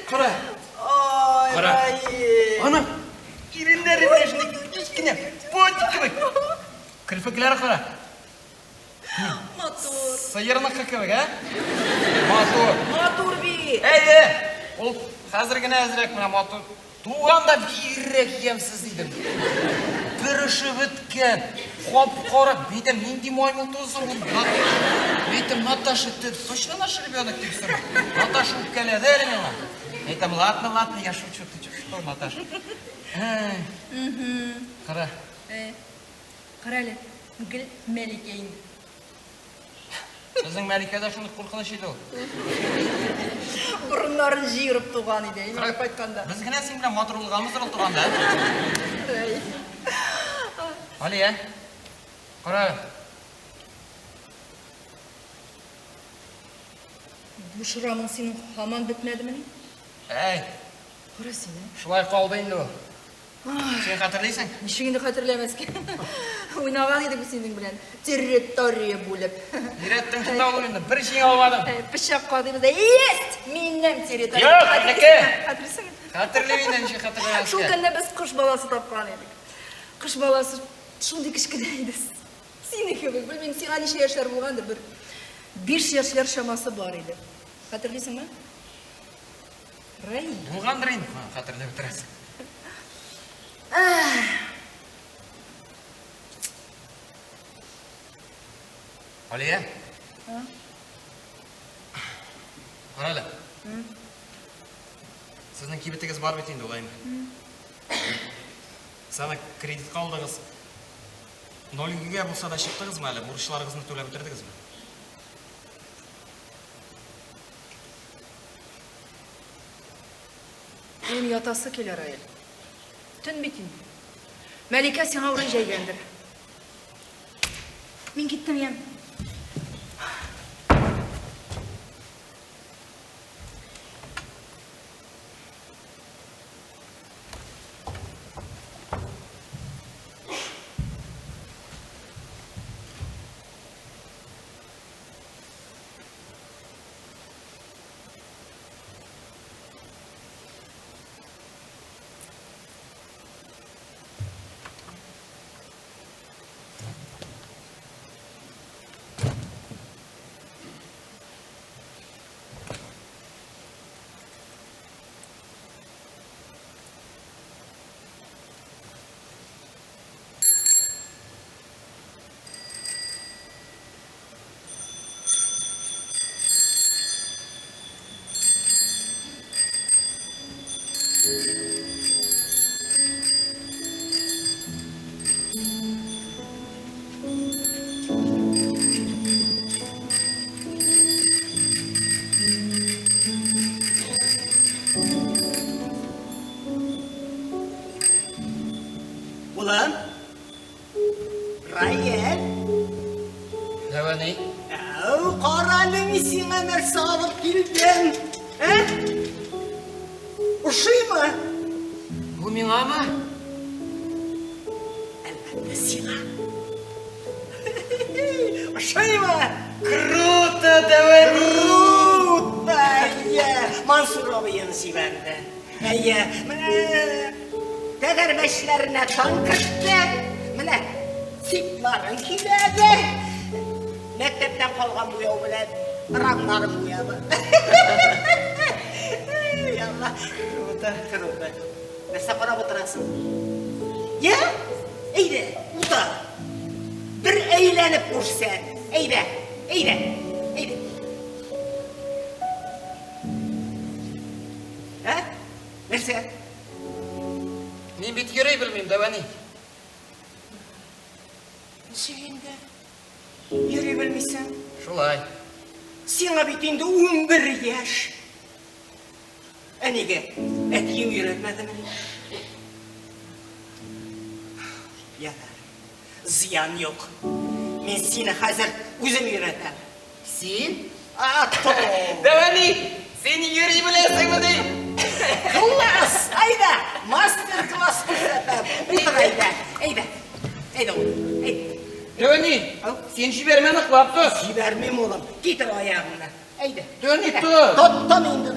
Қара. Ой, Раил. Ана, иріндері бешінде кішкене. Потиківік. Кірпіклері қара. Мотор. Сыйырны қықывік, ә? Мотор. Мотор бей. Ол қазіргіне әзірек мына мотор Туғанда бейірек емсіз едім. Түріші біткен, қоп-қорап, бейтім ненде моймыл тозыр ғой. Бейтім Наташа, ты точно наш ребенок дейсің? Наташа үпкеледі әлі мені. Бейтім, ладно, я шучу, ты что, Наташа? Қара. Қарайлы, гіл Мәликейін. Біздің Мәликеде шындық қорқыныш еді ол. Бұрындарын жиырып туған еді, емеп айтқанда. Біз кіне сен білен матырлығамыз ұрыл тұрғанда. Али, қара. Бұшырамың сенің хаман бітмеді мені? Әй, Қара сені. шылай қалды енді ол. Сен қатырлайсың? Нешігінді қатырлаймаске. Ойнаған едік сенің білен. Территория бөліп. Үйреттің қытаулы енді, бір шең алмадым. Пішақ қадымызда, есть! Меннен территория. Yok, неке! Қатырсың? Қатырлайын неше қатырлайын. Шул кәнде біз қыш баласы тапқан едік. Қыш баласы шундай кішкене еді. Сені көбік, білмеймін, сен неше яшар болғанды, бір 5 яшар шамасы бар еді. Қатырлайсың ма? Рай. Бұлғандыр енді, қатырлай отырасың. Алия? Қаралы. Сіздің кебетігіз бар бет енді олайын. Сәні кредит қалдыңыз. 0-ге болса да шықтыңыз ма әлі? Бұрышыларыңызны төлеп өтірдіңіз ме? Мен ятасы келер айыл. Түн бетін. Мәлика сен аурын жайгендір. Мен кеттім ем. Ulan, Ryan, Дәуәни? Қараның сеңа нәрсе алып келдім. Ұшый ма? Бұл меңа ма? Әлбәтті сеңа. Ұшый ма? Круто, Дәуәни! Круто! Мансур абайын сибәнді. Міне, тәгәрбәшләріне таң кіртті. Міне, сипларын келеді. Мәктептен қалған бұяу білән, раңнарын бұябы. Ялла, круто. Нәрсе қарап отырасың? Я? Әйді, ұта. Bir eğlenip көрсен. Әйді. Нәрсе? Мен бет керей білмеймін, Дәуәни. Нешегенде? Ері білмейсің? Шулай. Сен бетінде 11 яш. Әнеге, әтейім үйретмеді мені. Ятар, зиян yok. Мен сені қазір өзім үйретем. Сен? Атто! Дәуәни, сен үйрей білесің ме dey? Класс! Айда! Мастер-класс көрсетем. Отыр айда. Айда ол. Дәуәни, сен жібермені құлап тұр. Жібермем олым. Кетір аяғымды. Айда. Дәуәни, тұр. Тоттым енді.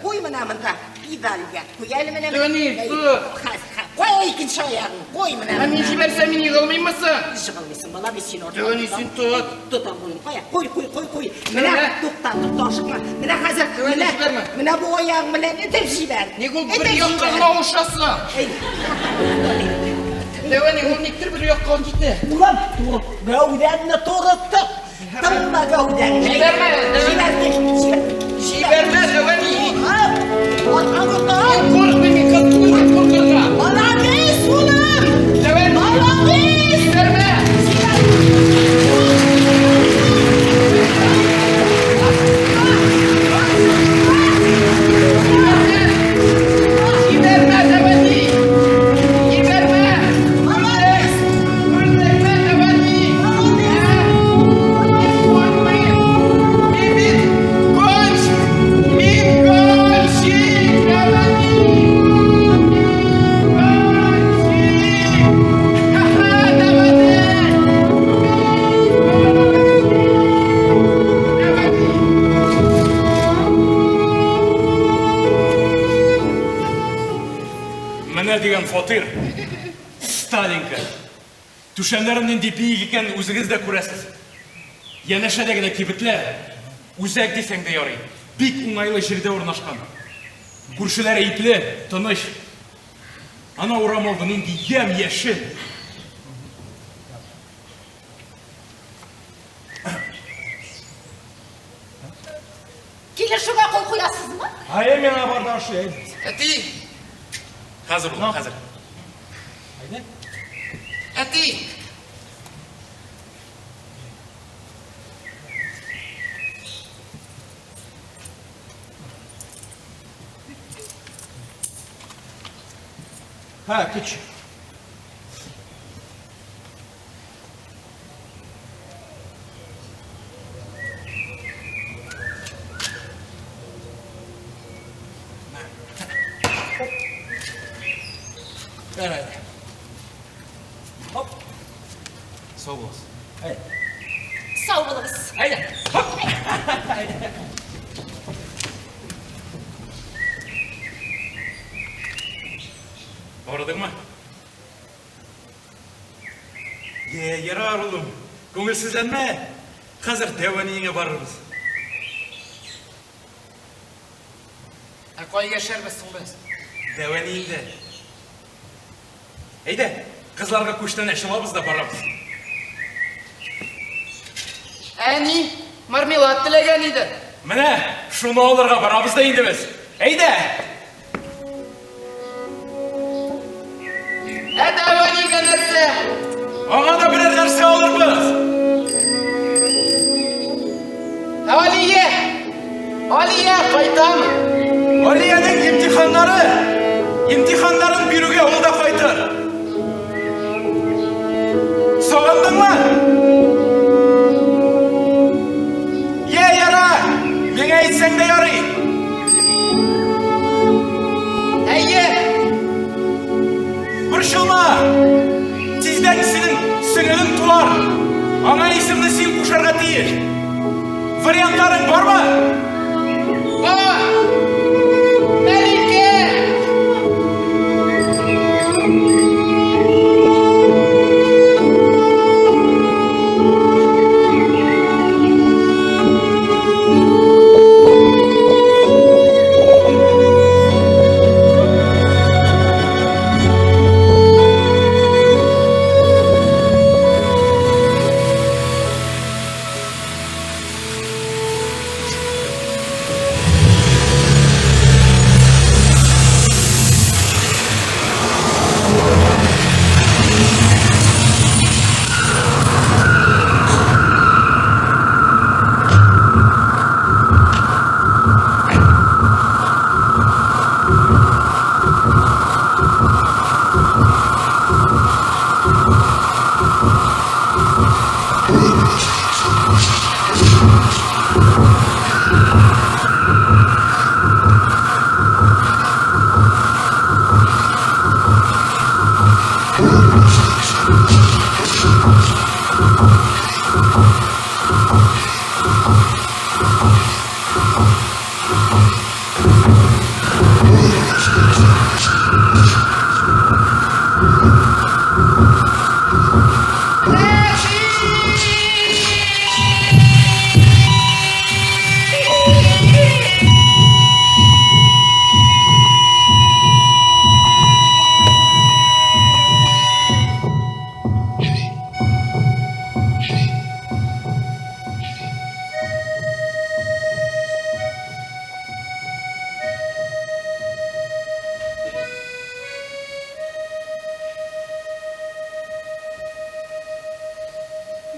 Қой мына мұнда. Педальға. Қой әлі міне. Дәуәни, тұр. Қой ikkinchi oyog'ing. Qo'y mana. Men jibersem meni yig'ilmaymisan? Yig'ilmaysan, bola, biz seni ortaga. Dövenisin tut. Tutam bunu. Qo'y. Mana to'xta, oshiqma. Mana hozir mana bu oyog'ing bilan etib jiber. Nega bir yoqqa o'xshasan? Döveni o'rniktir bir yoqqa ketdi. Ulan, gavdanni to'g'ritdi. Tamma gavdan. Jiberma, jiberma, döveni. Qo'rqmayman, qo'rqirga. Молодец, ulan! Döveni. Молодец! Jiberma. Jiberma, döveni. Jiberma. Молодец! O'rnakma, döveni. Mene degan Fatir, Stalinka. Түшәмнәреннән биек икән үзегез дә күрәсез. Янәшәдә генә кибетләр, үзәк дисәң дә ярый. Бик уңайлы җирдә урнашкан. Күршеләре ипле, тыныч. Ана урам алды нинди ямь-яшел. Килешүгә кул куясызмы? Ая мен абардашы. Әти, Хәзер ул, хәзер. әти. Ha, keç. Evet. Hop. Sağ olasın. Haydi. Сау булыгыз. Haydi. Hop. Aradın mı? Yarar oğlum. Көңілсізденме. Қазір Дәуәнейіңе барырмыз. Қойға шәрбісің біз. Дәуәнейіңді. Әйді, қызларға көштен әшімабыз да барамыз. Әни, мармелад тілеген еді. Міне, шуны алырға барамыз да енді біз. Әйді! Дәуәнейге нәрсе? Аңа да бірер нәрсе алырмыз. Алия! Алия, қайтам! Алияның емтихандарын беруге ол да қайтыр. Соғындың ма? Яра, мен айтсаң да ярый. Әйе! Бұршылма! Тизден сенің сіңілің туар. Аңа есімді сен қушарға тиіш. Варианттарың бар ма? Бар! Мәлике!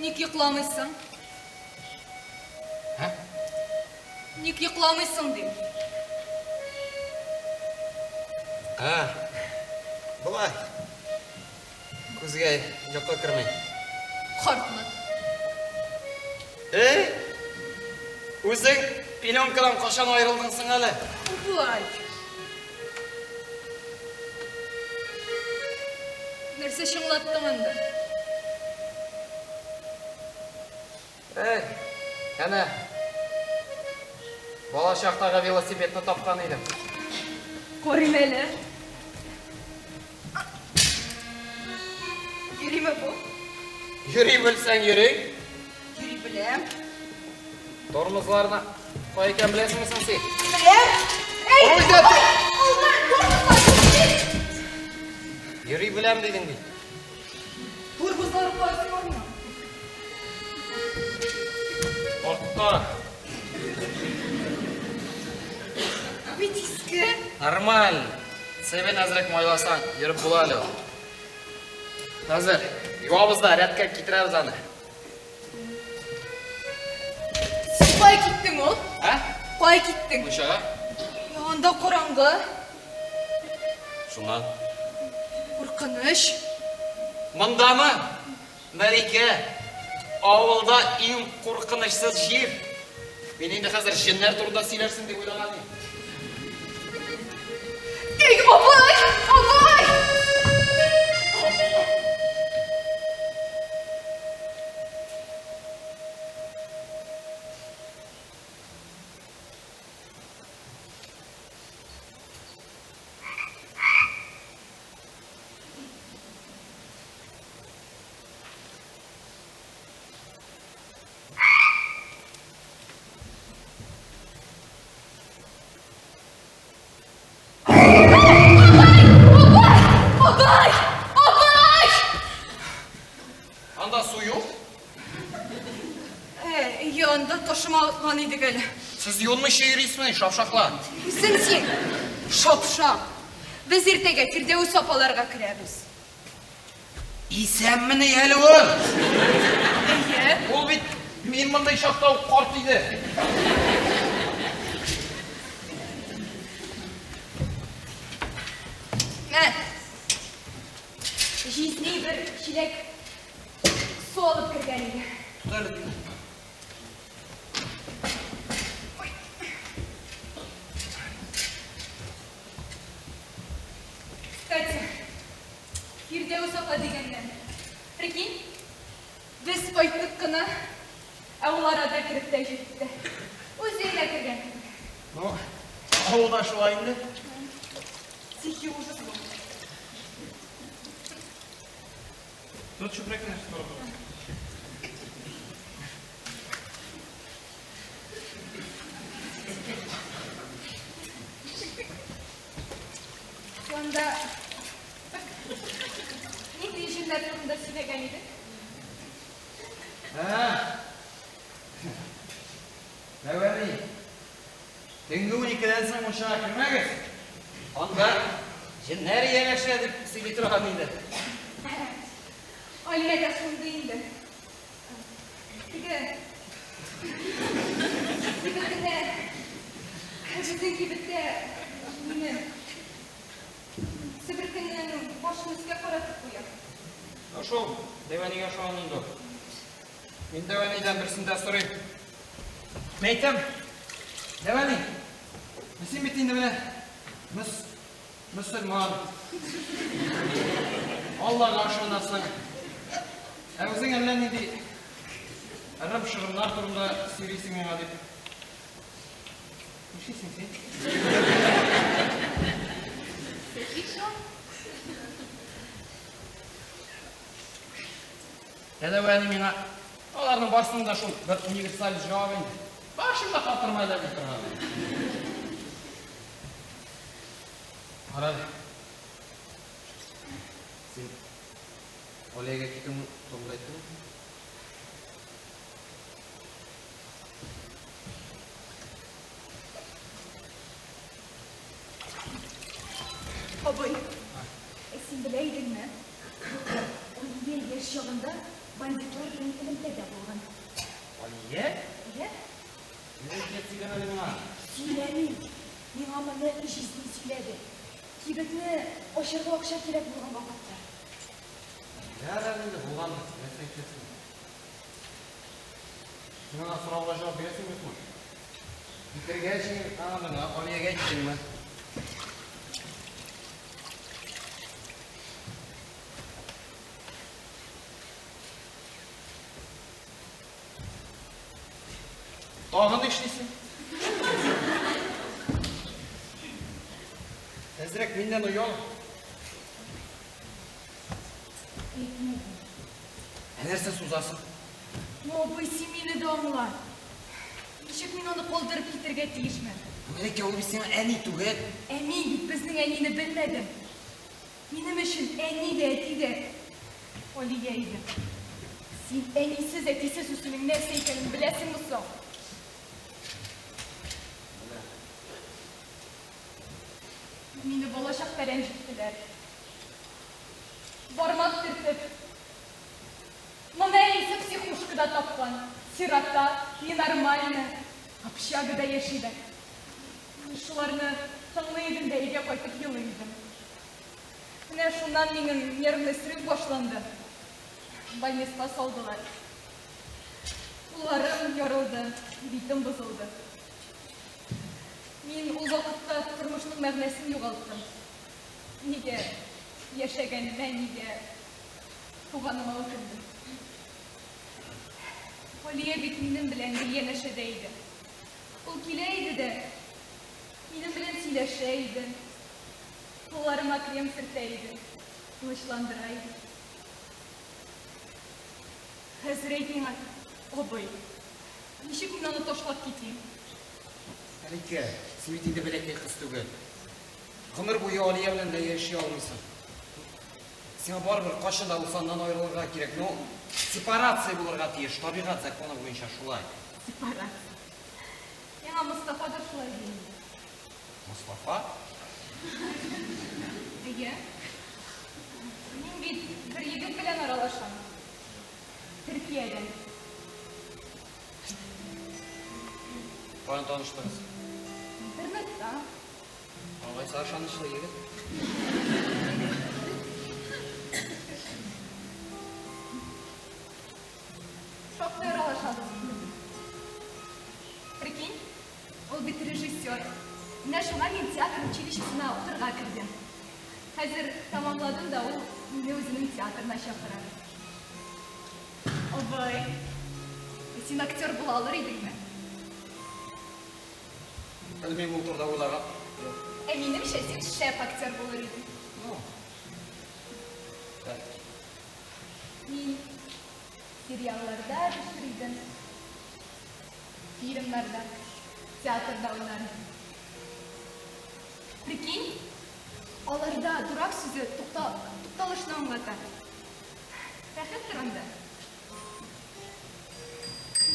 Ник йокламайсың? Ник йокламайсың дейм? Бұлай. Көзге жоққа кірмей. Қартмын. Өзің пеленкадан қашан айырылдыңсың әлі? Бұлай. Нәрсе шыңлаттың анда? Кәне, бала шақтағы велосипедті тапқан едім. Көрейін әлі. Йөрей ме бұл? Йөрей білсәң йөрей. Йөрей білем. Тормозларына қой екен білесіңсің сен? Білем. Ойда тұр! Олар, тормозлар! Йөрей білем дедің бе? Тормозлар қойсың орнына. Ортта. Бетискі. Нормаль. Сәбен әзірек майласаң, еріп бұл әлі. Қазір, юабызда рәтке кетірәбіз аны. Сен қай кеттің ол? Қай кеттің? Мұшаға? Анда қораңғы. Шунан. Қорқыныш. Мұндамы? Мәлике, ауылда ең қорқынышсыз жер. Мен енді қазір жиннер турында сөйлерсің деп ойлаған едім. Ей, абай! Абай! Абай! Абай! Анда су жоқ? Анда тошыма атқан едік әлі. Сіз юнмышы үйрейсің, шапшақла. Сен, шапшақ. Біз ертеге кірдеу сапаларға кіребіз. Исән міне әлі ол? Әйе? Ол бет, мен мұндай шақтау қарт еді. Жизней бір шелек су алып кірген еді. Тұтар. Кстати, кирдеу сапа дегеннен. Прикинь, біз қойттық қына, ауыл арада кіріп те жетті. Өздеріне кірген. Ну, ауылда шулайынды. Тихий ужас был. Тут что прекнешь сторону? Sonda ne değişimler turunda size geldi? Дәуәри, түнгі 12-ден соң ұшаға кірмәгіз. Онда жиннәр еңәші деп сөйлей тұрған еді. Aliye de sundu indi. Kibitine, bizim kibitine, Sibirkinin başımızga qaratıp koyar. Ошол, Дәуәниге шауынды. Мен Дәуәниден бірсінде сұрайым. Мәйтім, Дәуәни, мүсін бетінде біле, мұсылман. Аллаға ашығынасың. Өзің әлі де әрім шығынлар тұрында сөйлейсің мен деп. Нешесің сен? Әді бәні меңа, олардың басында шул бір универсализ жауап енді. Башымда қалтырмайды әбіл тұрған. Қарады. Сен Олега кетің тоғыз айттың ба? Abay, sen bileydin mi? Oliye yaşağında banditler renklerinde de bulgan. Oliye? Öyle? Ne geçtiğin öyle mi? Söylemeyin. Men ama ne iş izni söyledi. Kibetini aşırı akşam gerek bulgan vakitte. Herhalde bulandık. Neyse kesin. Sen ona sorağına cevap veresin mi? Bitirgen şimdi anladın ha? Oliye geçtin mi? Dağında işleysin. Tezrek minden uyuyor. Neresi suzasın? Ne abay semini dağınlar. Nişek men onu koldırıp gitirge tiyişme. Meleke ol bizim en iyi tuğet. Emin git bizning enini bilmedim. Benim için en iyi de eti de Oliye'ydi. Sen en iyisiz etisiz üstünün ne seykenin bilesin misin? Meni bolacakta rencittiler. Barmak tırtıp. Mana ise psихушкада тапқан. Сиротта, ненормально. Общагада yaşaydı. Шуларны тыңлайдым да үйге қайтып елайдым. Міне шунан менің нервный срыв башланды. Больницаға салдылар. Уларым ярылды, битім бұзылды. Мен ол вақытта тұрмыштың мәғнәсін жоғалттым. Неге яшәгәнемә, неге туғаныма өкіндім. Олия бит минем белән янәшәдә иде. Ул килә иде дә, минем белән сөйләшә иде. Кулларыма крем сөртә иде, тынычландыра иде. Хәзер әйт миңа, абый, ничек мин аны ташлап китим? Meleke, simitinde belki kız tuğet. Ömür boyu Aliye bilen de yaşay almışsın. Sen barber kaşında olsandan ayrılırga gerek. No, separasiya bulurga tiyiş. Tabiat zakonu boyunca şulay. Separasiya. Яңа Мустафа да шулай deyildi. Mustafa? Әйе. Мин бит бер егет белән аралашам. Төркиядән. Каян таныштыңыз? Интернетта. Алайса ышанычлы егет. Шактый аралашабыз. Прикинь, ул бит режиссер. Менә шуңа мин театр училищесына укырга кирдем. Хәзер тамамладым да ул мине үзенең театрына чакыра. Абай, син актер була алыр идеңме? Белмим ул турда уйларга. Ә минемчә син шәп актер булыр идең. Мин сериалларда төшердем. Фильмларда, театрда уйнадым. Прикинь, аларда дурак сүзе тукталышны аңлата. Рәхәт торганда.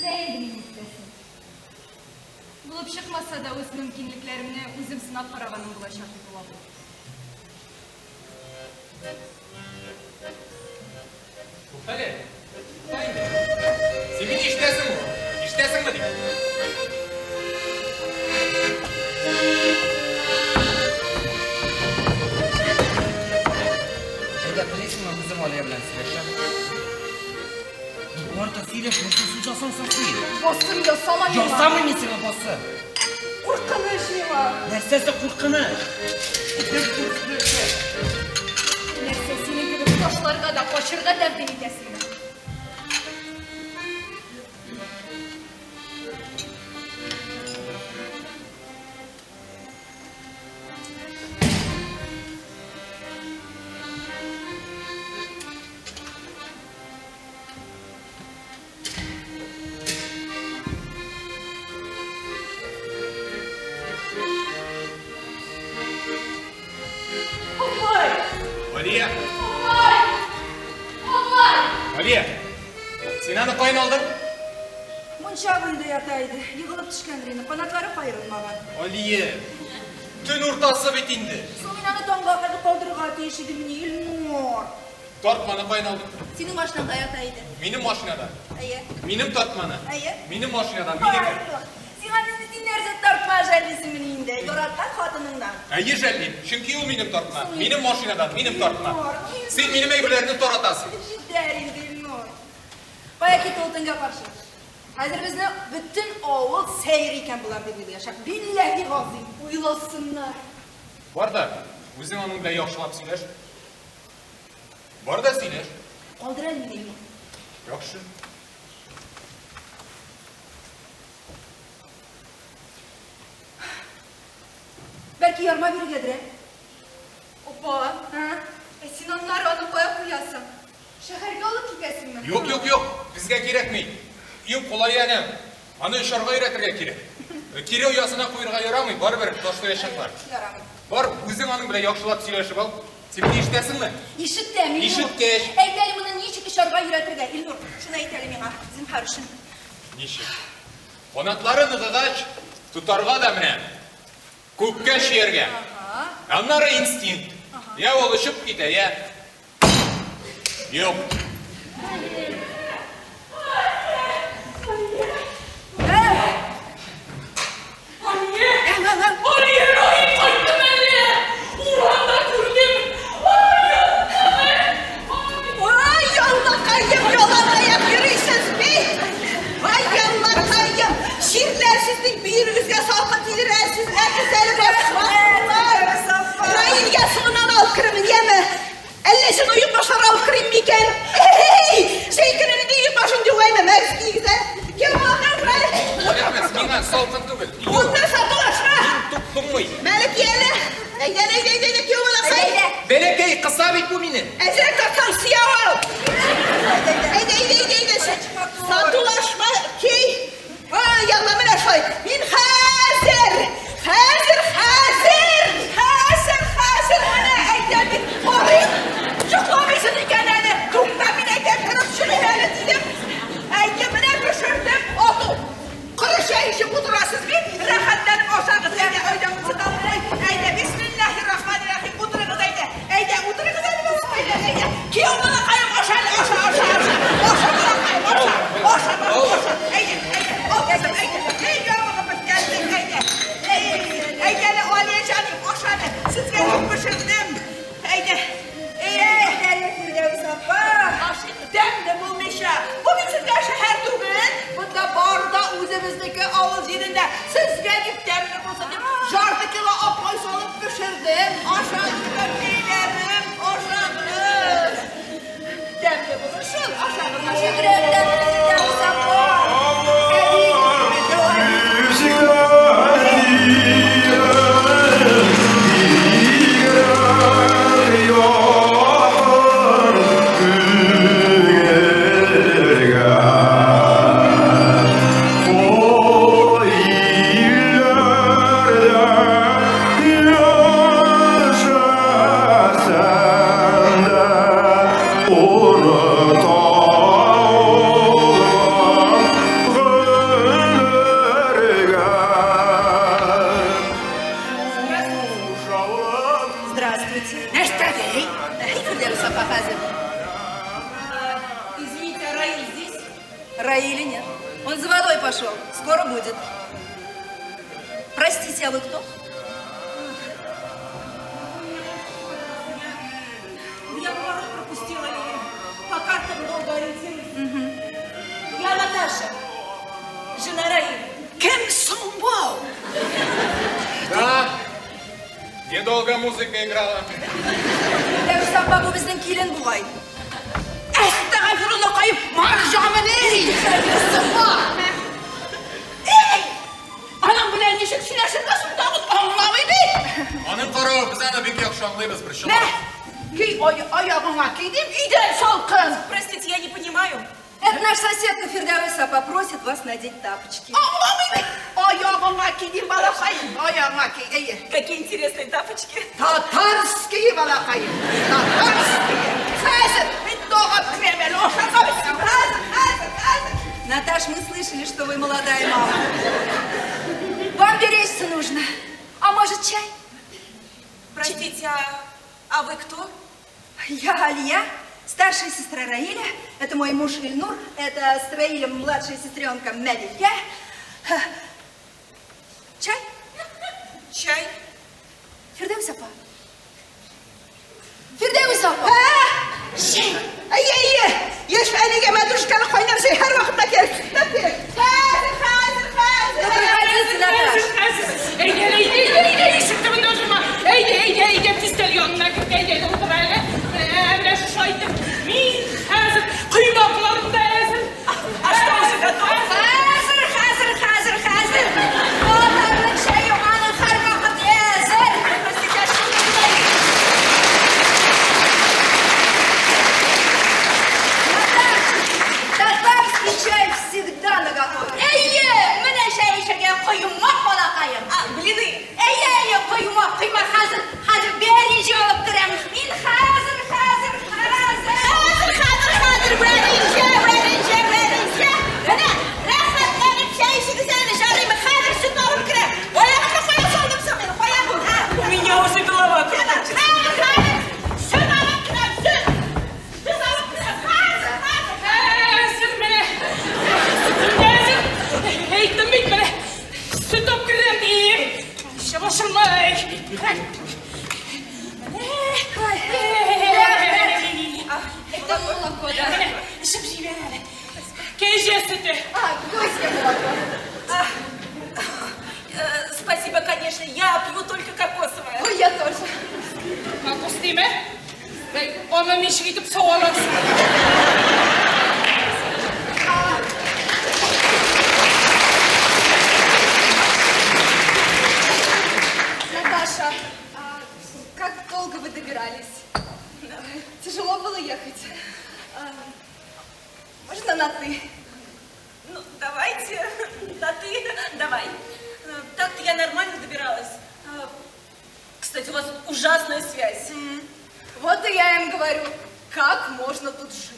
Нәйди мин иттесин. Булып чыкмаса да үз мөмкинлекләремне үзем сынап караганым булачак дип уйлап. Туктале. Сен бит иштәсең бу. Иштәсеңме ди? Әйдә, белесеңме, үзем Алия белән сөйләшәм. Барда сөйләш, нәрсә сузасың саклый. Басым ясама миңа. Ясамый мин сиңа басы. Куркыныч миңа. Нәрсәсе куркыныч? Нәрсә сине кебек ташларга да, качырга да тәкъдим итәсең. Aliye, sen anı koyun aldın? Мұнша күнде ятайды, йығылып түшкендірені, қанаттары қайырылмаған. Aliye, tün ortası bitindi. Соңынан таңға қайғы қалдырға тейшіді міне Илнур. Тартманы koyun aldın. Сенің машинаңда ятайды. Benim maşinadan. Әйе. Benim tartmanı. Әйе. Benim maşinadan. Benim. Сиңа бізді нәрсе тартма жәлісі мінейінде, yoratқан қатыныңдан. Әйе жәллейм, çünkü o benim tartma. Benim maşinadan, benim tartma. Sen benim evlerini toratasın. Жидәрин Илнур. Қая кет олтынға қаршы. Қазір бізді бүтін ауыл сәйір екен бұлар деп yaşak. Billahi ғазим. Uylasınlar. Var da, өзің оның біле яқшылап сөйлеш. Бар да сөйлеш. Қалдыр әлмейді Илнур. Яқшы. Belki yarma biri gelir. Opa, Ha? sen onları onu koya koyasın. Şehirge alıp gidesin mi? Yok, bizge gerekmeydi. En kolay yani. Anı işarga öğretirge kerek. Kere uyasına kuyruğa yaramay, baribir toşta yaşaklar. Yaramı. Бар, өзің оның біле яқшылап сөйлешіп ал. Сен не iştesin mi? İşittim Ilnur. İşitkеш. Eylerim bunu niçin işarga yürütürge Ilnur. Şuna etelim yana. Bizim karışın. Неше? Қонақтары нығығач, тұтарға да міне. Көкке шерге. Аннары инстинкт. Я ол үшіп кете, я. Yok. Aliye Rahim kaçtı beni. Uranda gördüm. Vay yallah kayyım, yola yürüysünüz be. Vay yallah kayyım. Şirlersizlik bir yüzge salkın dilirersiz. Herkesleri başlar. Railge sonundan alkırımı yeme. Ellesin uyup başlar alkırım miken. Hey! Şeykinin deyip başın düğayna mevzgiyize. Gel bakın buraya. Etmez, мен saltın түгіл. Ondan satılaşma. Тұқтың мой. Melik yele. Eyde ki ola say. Бәләкәй қыса бит bu meni. Ezek takan siyah al. Eyde. Satılaşma ki. Yallah mine şoy. Min hazır. Ana eyde bir koruyun. Çıklamışsın ikenene. Kumda min eyde kırıp şunu ilerledim. Eyde mine düşürdüm. Oldu. Kırı şey işi kudurasız bir. Rahatlanıp oşağız. Eyde öyle kuduralım. Eyde bismillahirrahmanirrahim. Kudurunuz eyde. Eyde kudurunuz eyde. Ki onlara kayıp oşağız. Siz gelip demle bozadım. Jardı kilo apoy solup pişirdim. Aşağı köpeklerim, aşağı. Demle bozuşun, aşağı. Извините, а Раиль здесь? Раиля нет. Он за водой пошел. Скоро будет. Простите, а вы кто? Я поворот пропустила и по картам долго ориентируюсь. Я Наташа, жена Раиля. Кем Сомбау? Да. Где долго музыка играла? Дәүр сапа bu bizden келін бұғай. Әстағафирулла қайып, мағақ жағымын ей! Ей! Анам білән нешік сөйләшірді сұқтағыз аңламайды. Анын қарауы біз ана бек яқшаңлаймыз бір Nə? шылар. Key ayağıma keydim, iden salkın. Простите, я не понимаю. Это наша соседка Фирдауса попросит вас надеть тапочки. Anlamayın. Ayağıma keydim balakayım, ayağıma keydim. Какие интересные тапочки. Tatarskiyi balakayım, tatarskiyi. Fəzir, bir doğab kremeli, o şaka Наташ, мы слышали, что вы молодая мама. Вам беречься нужно. А может, чай? Простите, а вы кто? Я Алия, старшая сестра Раиля. Это мой муж Ильнур. Это с Раилем младшая сестренка Мелия. Чай? Чай? Фирдевс апа. Фирдевс апа. Şey, yaş anige matruşkalı koynar şey her vakit gerek. Hazır. Проходите, Наташа. Ey, sıktı bunu hocama. Ey, pistelyonuna kırk, ey, oturayla. Biraz şaydım. Min, hazır, kıymaklarında hazır. Hazır. Onların şey yok, anın her vakit hazır. Татарский чай всегда наготове. Мене şey işe koyunmak bana kayım. Blini. Koymak, kıymak hazır. Hazır, berinci olup duram. Min hazır. Verince. Bana rahat verip şey işi güzelmiş. Arayayım. Hazır süt alıp kire. Oyağımda koya soldum sana. Koyağım. У меня уже голова кружится. Süt alıp kire. Süt alıp kire. Hazır. Hazır beni. Sütüm hazır. Eğitim bitmedi. Süt okuyayım diyeyim. İşe başlamayın. Это молоко, да? Шипшивяне. Кейже sütü. Гостья молоко. Спасибо, конечно. Я пью только кокосовое. Ой, я тоже. Kakos değil mi? Onun işi gidip soğalasın. Наташа, как долго вы добирались? Тяжело было ехать? Можно на «ты»? Ну, давайте, да ты, давай. Так-то я нормально добиралась. Кстати, у вас ужасная связь. Вот и я им говорю, как можно тут жить?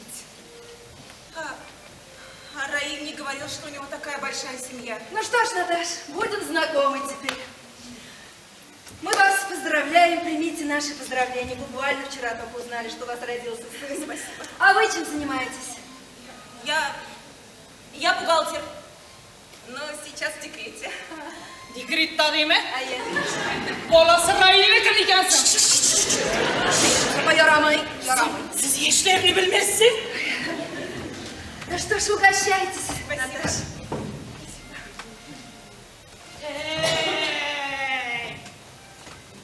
А Раиль не говорил, что у него такая большая семья. Ну что ж, Наташ, будем знакомы теперь. Мы вас поздравляем, примите наши поздравления. Буквально вчера только узнали, что у вас родился сын. Спасибо. А вы чем занимаетесь? Я бухгалтер, но сейчас в декрете. Dikritta değil mi? А я? Olası rayını kırıkansın. Yaramay. Siz işlerini bilmezsin. Ну что ж, угощайтесь, Наташ.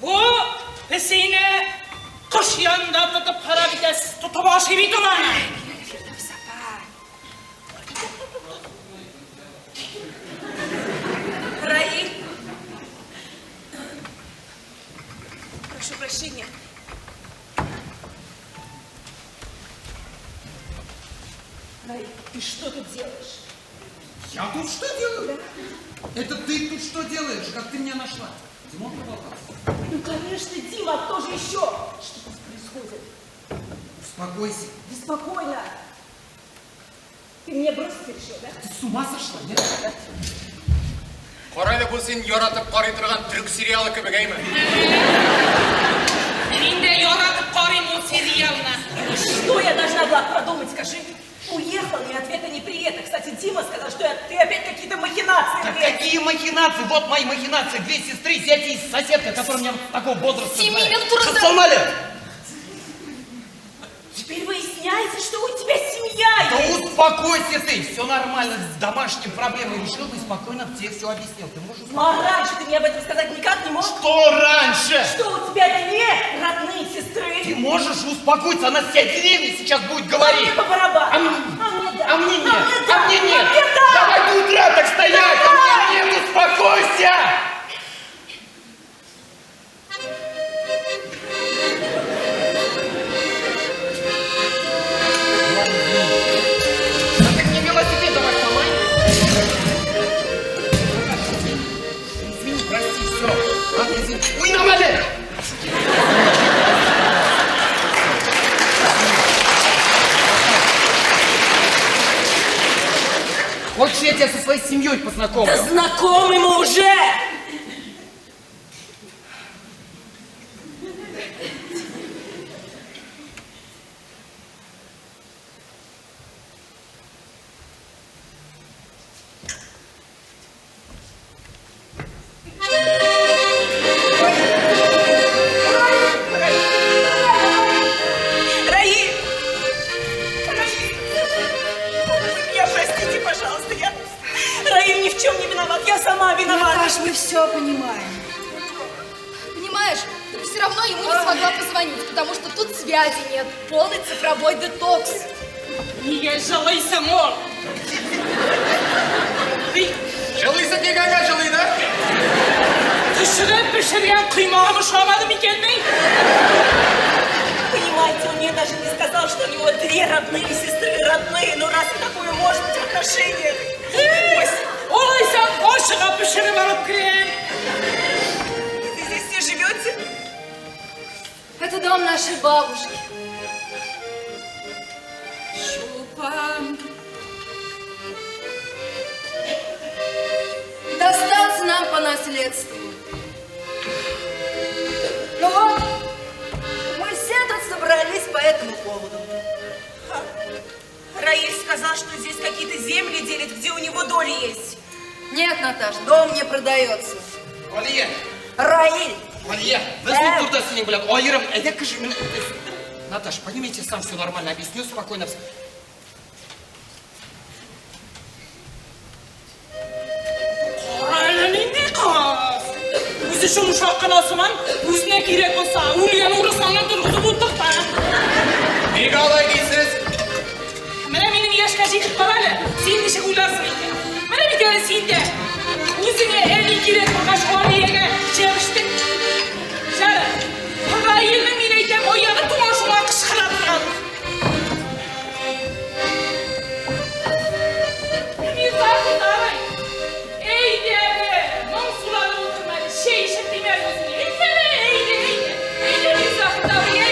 Bu pesine kuş yanında tutup para vites tutup aşı bir duman. Фирдевс апа. Раиль. Прошу прощения. Раиль, ты что тут делаешь? Я тут что делаю? Это ты тут что делаешь? Как ты меня нашла? Димон проболтался. Ну, конечно, Дима, а кто же еще? Что тут происходит? Успокойся. Беспокойно. Ты меня бросить решил, да? Ты с ума сошла, нет? Қарайлы бұл сен яратып қарай тұрған түрік сериалы кебегеймі? Мен де яратып қарайым ол сериалына. Что я должна была продумать, скажи? Уехал, и ответа не при этом. Кстати, Дима сказал, что ты опять какие-то махинации. Так какие махинации? Вот мои махинации. Две сестры, зятя и соседка, которая меня такого возраста знает. Салмали! Теперь выясняется, что у тебя семья Да есть. успокойся ты! Все нормально, с домашними проблемами решил бы спокойно тебе все объяснил. Ты можешь Ну, а раньше ты мне об этом сказать никак не мог? Что раньше? Что у тебя две родные сестры? Ты можешь успокоиться, она вся деревня сейчас будет А говорить. мне по барабану. А мне да. А мне нет. да. А мне нет. А мне да. Давай до утра так стоять. А мне нет. Успокойся. Да ты мне велосипед давай сломай. Извини, прости, все. Ладно, извини. Ой, нормально. Хочешь, я тебя со своей семьей познакомлю? Знакомы мы уже! Раиль! Меня простите, пожалуйста, Раиль ни в чем не виноват, я сама виновата. Наташ, мы все понимаем. Понимаешь, ты все равно ему не смогла позвонить, потому что тут связи нет. Полный цифровой детокс. Не жалуйся, мол! Жылыйсың дегенге жылыйды. Пішіріп пішірген құймағымы шамады ма екен мен? Понимаете, он мне даже не сказал, что у него 2 родные сестры, родные. Ну разве такое может быть отношение? Олайсам қошыға пішіріп алып кірем. Вы здесь все живете? Это дом нашей бабушки. Шупам. Достался нам по наследству. Ну вот, мы все тут собрались по этому поводу. Раиль сказал, что здесь какие-то земли делят, где у него доли есть. Нет, Наташ, дом не продается. Алия, Раиль! Алия, возьми туда с ним, блядь. Айрым, эдак же... Наташ, понимаете, сам все нормально, объясню спокойно. Қарайлы не қас? Өзі жұмышақ қанасымен, өзіне керек болса, өлген ұрысаңа тұрғызып отырқ па. Неге алай дейсіз? Міне менің ешқа жетіп барады, сен неше ойларсың екен. Міне бекері сен де өзіңе әлі керек болғаш Алияға жеміштік. Жары, Раилдің мен айтам, ойағы туған-шуға қышқыра тұрған. Мен зақыт арай. Ey deve, non suları oturmadı, şey işittiğime gözünü. Ey de bir zahta, ey.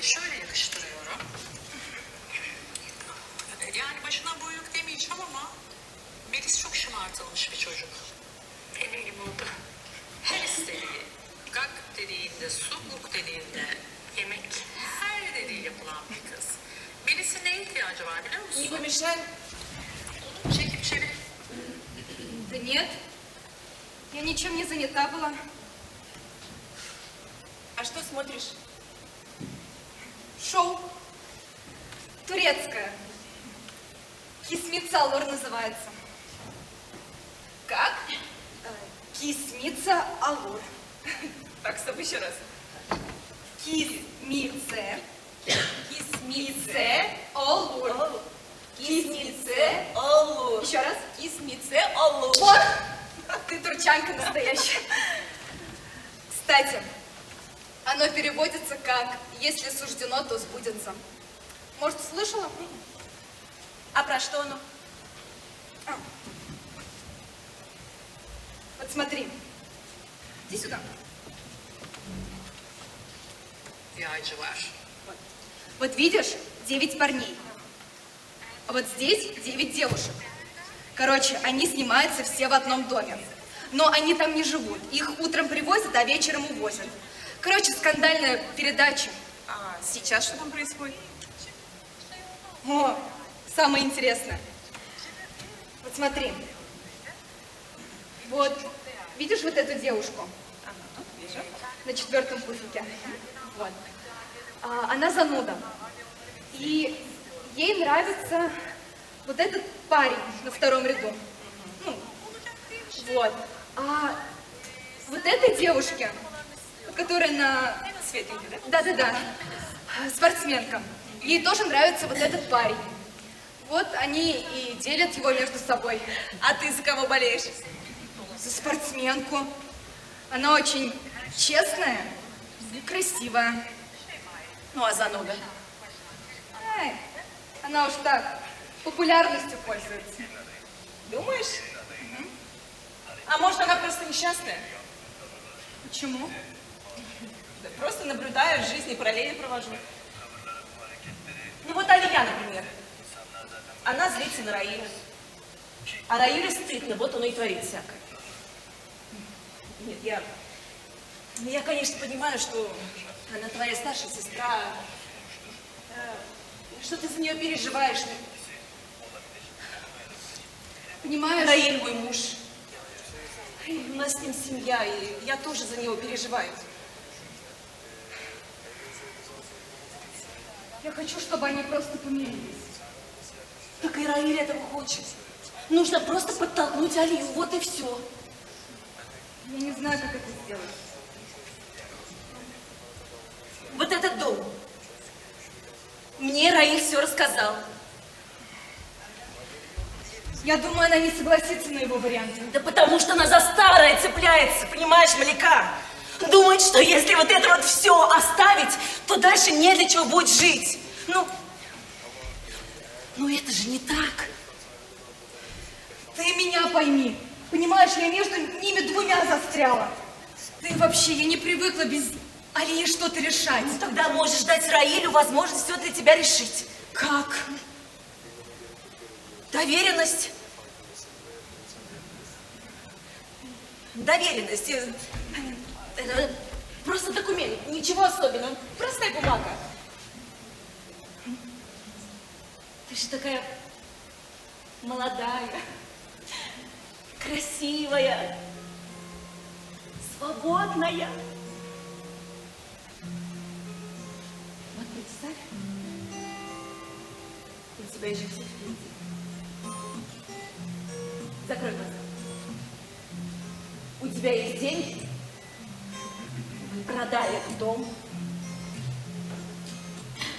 Şöyle yakıştırıyorum. Yani başına buyruk demeyeceğim ama Melis çok şımartılmış bir çocuk. Deneyim oldu. Her istediği, gak dediğinde, sukluk dediğinde, yemek, her dediği yapılan bir kız. Melis'in neye ihtiyacı var biliyor musun? Не помешай. Onu çekip çevir. Да нет, я ничем не занята была. А что смотришь? Шоу. Турецкое. Кисмица Алор называется. Как? Кисмица Алор. Так, стоп, еще раз. Кисмице. Кисмице. Алор. Кисмице. Аллу. Еще раз. Кисмице. Аллу. Вот. Ты турчанка настоящая. Кстати, оно переводится как «если суждено, то сбудется». Может, слышала? А про что оно? Вот смотри. Иди сюда. İhtiyacı var. Вот видишь, 9 парней. А вот здесь 9 девушек. Короче, они снимаются все в одном доме. Но они там не живут. Их утром привозят, а вечером увозят. Короче, скандальная передача. А сейчас что там происходит? О, самое интересное. Вот смотри. Вот, видишь вот эту девушку? Вижу. На 4-м пуфике. Вот. Она зануда. И ей нравится вот этот парень на 2-м ряду. Ну, вот. А вот этой девушке, которая на... Светленький, да? Да-да-да. Спортсменка. Ей тоже нравится вот этот парень. Вот они и делят его между собой. А ты за кого болеешь? За спортсменку. Она очень честная и красивая. Ну, а зануда? Ай, она уж так популярностью пользуется. Думаешь? А может, она просто несчастная? Почему? Да просто наблюдаю, в жизни параллели провожу. Ну вот Алия, например. Она злится на Раилю. А Раиле стыдно, вот он и творит всякое. Нет, я, конечно, понимаю, что она твоя старшая сестра, что ты за нее переживаешь. Понимаешь? Раиль мой муж. У нас с ним семья, и я тоже за него переживаю. Я хочу, чтобы они просто помирились. Так и Раиль этого хочет. Нужно просто подтолкнуть Алию, вот и все. Я не знаю, как это сделать. Вот этот дом. Мне Раиль все рассказал. Я думаю, она не согласится на его вариант. Да потому что она за старое цепляется, понимаешь, Маляка? Думает, что если вот это вот все оставить, то дальше не для чего будет жить. Ну это же не так. Ты меня пойми. Понимаешь, я между ними двумя застряла. Да и вообще, я не привыкла без Алии что-то решать. Ну тогда можешь дать Раилю возможность все для тебя решить. Как? Доверенность. Доверенность. Это просто документ, ничего особенного. Простая бумага. Ты же такая молодая, красивая, свободная. Вот представь, у тебя еще все впереди. Закрой глаза. У тебя есть деньги? Продай этот дом.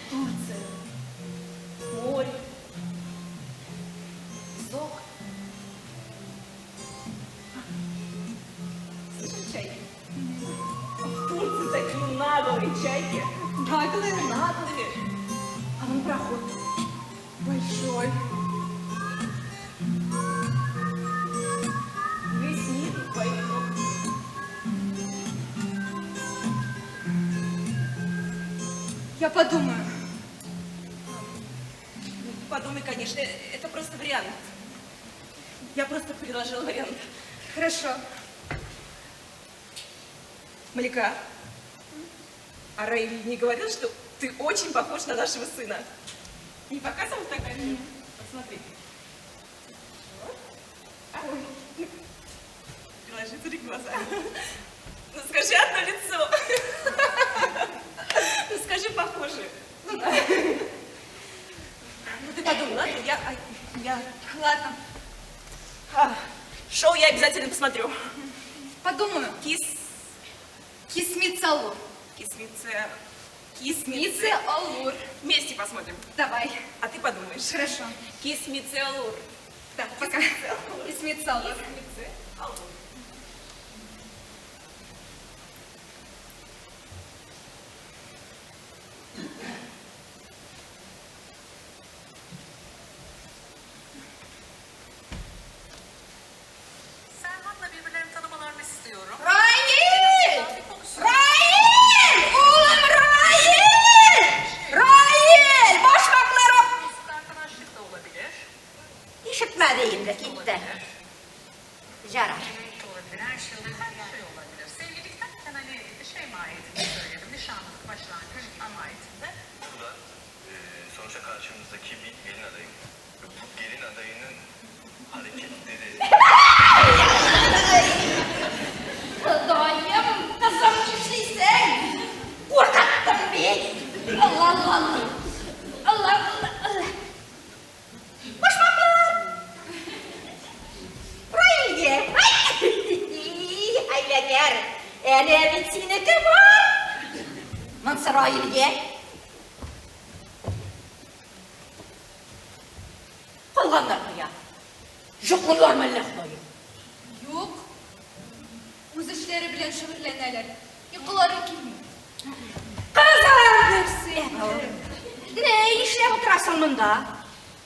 Турция. Море. Песок. Слышишь, чайки? В Турции такие наглые чайки. Наглые? Наглые. А вон проход. Большой. Весь мир у твоих ног. Я подумаю. Ну, ты подумай, конечно, это просто вариант. Я просто предложила вариант. Хорошо. Маляка, а Раиль не говорил, что ты очень похож на нашего сына? Не показывал фотографию? Посмотри. Вот. Ой. Приложи три глаза. Ну скажи одно лицо. Ну скажи похоже. Ну ты подумай, ладно? Ладно, Шоу я обязательно посмотрю. подумаю. Кисмицалур. Кисмице. Алур. Вместе посмотрим. Давай. А ты подумаешь. Хорошо. Кисмицелур. Да, пока. Кисмицалур. Serhat'la birbirlerini tanımalarını istiyorum. Раиль! Bir konuşun. Раиль! Oğlum Раиль! Раиль! Başmaklarım! Basit arkadaşlık da olabilir. İşitmediğim de gitti. Yarar. Evlilik de olabilir. Her şey olabilir. Her şey olabilir. Sevlilikten temeli şey mahiyetinde söyledim. Nişanlık, başlangıç, mahiyetinde. Bu da sonuçta karşımızdaki bir gelin adayı. Ve bu gelin adayının hareketleri... Dayım, kızım güçlüysen. Korkattın beni. Allah Allah Allah. Allah Allah Allah. Başmaklar. Rail'e. Aylager. Ele bittiğine de var. Nasıl Rail'e? Oturganlar kıya. Jokunlar mellek koyu. Yok. Öz işleri bilen şügürleneler. Yıkıları kilmiyor. Kızım dersin. Ne işle oturasın bunda?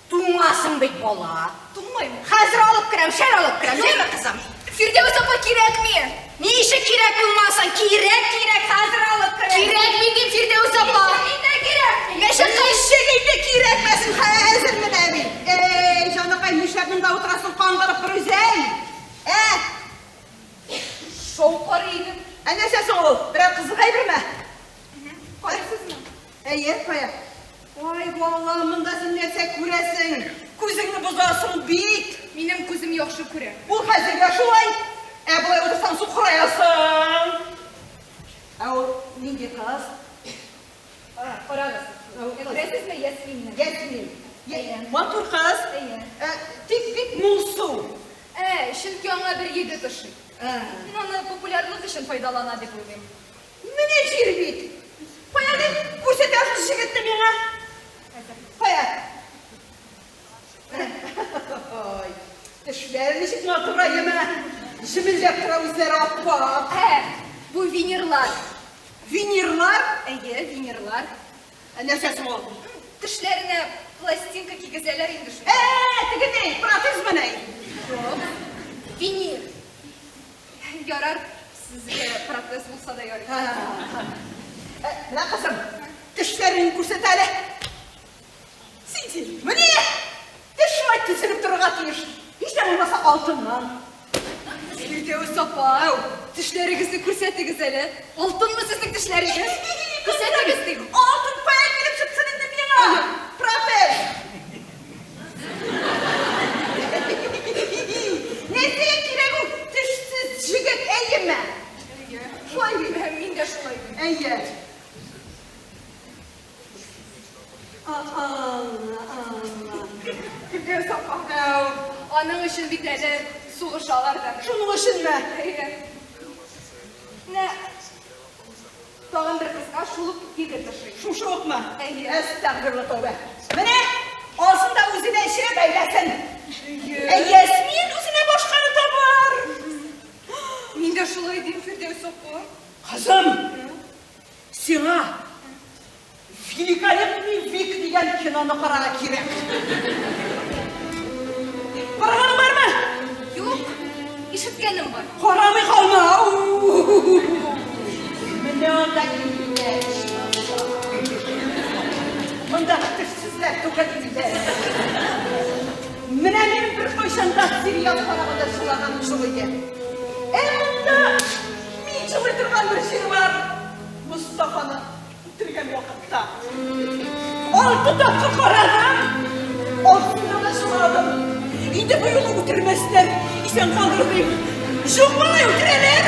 Tuğmasın bit bola. Tuğmayım. Hazır alıp kırem, şer alıp kırem, değil mi kızım? Firdevs apa kirek mi? Ne işe kirek bulmasın? Kirek, hazır alıp kırem. Kirek mi diyeyim Firdevs apa? Ne kirek? Meşe Eşeğinde kirekmesin hazır mı demin? Canakay müşerinin oturasın kandırıp bir üzel. şov karıydı. Ne sesi o? Biraz kızı kaybırma. Koyarsız mı? Yer koyar. Vay Allah'ımındasın ne tek kuresin. Kuzunu bozasın bit. Benim kuzum yok şu kure. Bu hazır yaşılay. Buraya otursan su kurayasın. O ningi kız. Oralısın. Edresiz mi Yasmin'le? Yasmin. Matur kız. Tik tik mulsu. Şimdi ona bir yedi taşı. Onu popülerlik için faydalanadı bulayım. Mene cirbit. Koyalım. Bu sefer şu şirkette bana. Koyalım. Düşlerini çıkma oturayım ha. Şimdice kravizleri appa. Bu vinirlar. Vinirlar. Vinirlar. Ne sesi o? Dişlerine plastinka kigezeler indişin. Tıkı ne? Protez mi ne? Yok. Vinir. Yarar sizge protez bulsa da yarar. Ne kızım? Dişlerini kurset hele. Sinti. Bu ne? Diş var kesilip durgatıymış. Hiç de olmasa altından. Firdevs sapa. Dişlerinizi kursetiniz hele. Altın mı sizin dişleriniz? Kursetiniz diyeyim. Altın paya gelip çıksın indi bana. Protez. Neyse kirek o dişsiz şiget eyyime. Şuay bir. Min de şulayım. Eyye. Allah. Firdevs sapa. Onun için bir tane su ışalar da. Şunun için mi? Ne? Tağın bir kızga şulup yedi taşı. Şuşuk mu? Eyye. Estağfurullah tövbe. Mene olsun da üzüne işine beylesin. Yasmin üzüne başkanı da var. Min de şulaydım Firdevs sapa. Kızım. Sina. Великолепный вик diyen kinonu karara kirek. Karavanın var mı? Yok. İşitkenim var. Koramı kalma. Mene onda gülüyor. Bunda dişsizler tokatizler. Mene benim bir koşanda Siriyan karavada sulanan çılığı. Bunda bir çılığı durgan bir şey var. Mustafa'nın bitirgen vakitte. Altı dakika karadan. Altında da suladım. İndi bu yolu bitirmezler. İşten kaldırmayayım. Şokmana ötüreler.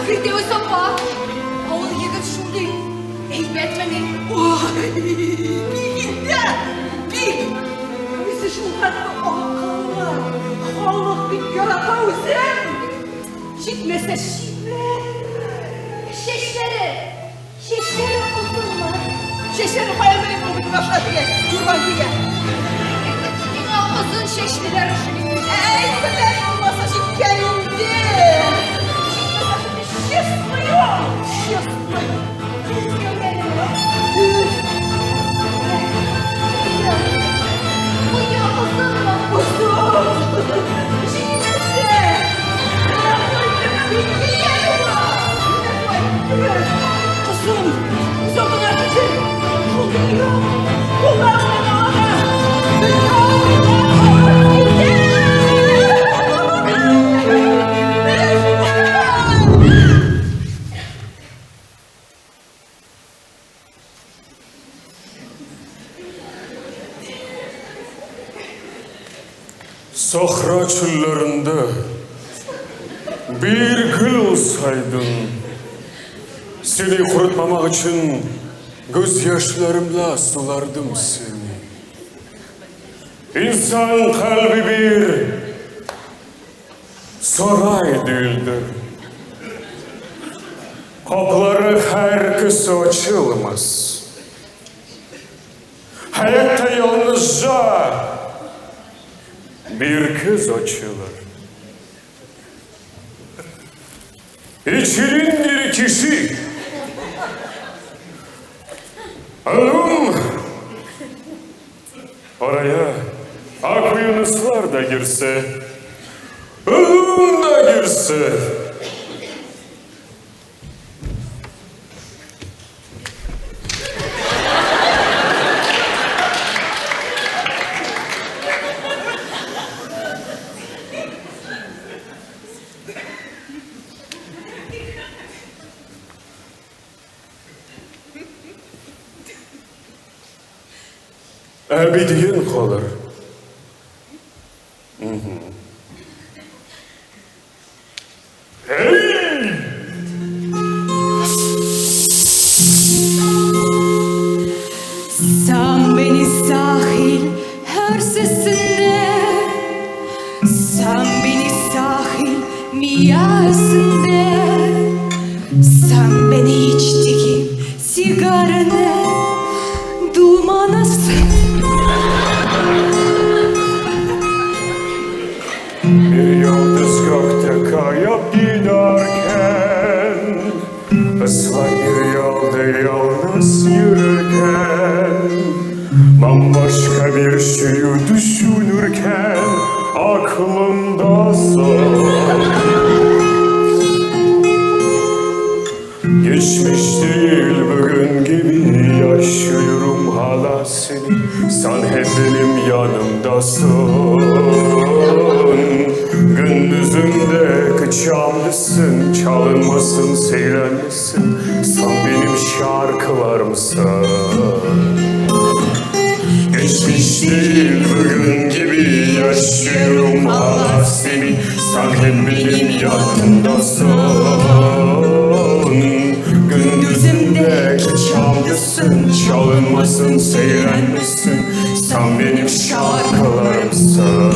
Firdevs sapa. Oğul yigit şulay. Eybet beni. Oy, bilginde. Bil. Bizi şu hatta akıllı. Hallık bir yarata özüm. Şitmese şitler. Şeşleri. Şeşleri uzun mu? Şeşleri payalmayı bulduk başla diye. Curban diye. Yine uzun şeşliler ışık. Kadar olmasa şit gelindi. Şişmiyor. Şişmiyor. Bu ya uzun mu? Uzun. Şişmesi. Kızım, uzaklar bitir. Kuluyor. Kulağına Sahra çöllerinde bir gül olsaydın, seni kurutmamak için gözyaşlarımla sulardım seni. İnsan kalbi bir saray değildir. Kapıları herkese açılmaz. Hayatta yalnızca bir kız açılır. İçinin bir kişi. Hanım, oraya ak yunuslar da girse, ölüm da girse, ebediyen kalır. Hey! Sen beni sahil her sesinde, sen beni sahil miyasında, sen beni içtiğim sigaranı dumanasın. Bir yıldız gökte kayıp giderken, ıslak bir yolda yalnız yürürken, bambaşka bir şeyi düşünürken aklımdasın. Geçmiş değil bugün gibi yaşıyorum hala seni. Sen hep benim yanımdasın. Gündüzümde kıçamdasın, çalınmasın, seylenmesin. Sen benim şarkılarımsın. Geçmiş değil bugün gibi yaşıyorum hala seni. Sen hep benim yanımdasın. Gündüzümde çalgısın, çalınmasın, seyrenmesin. Sen benim şarkılarımsın.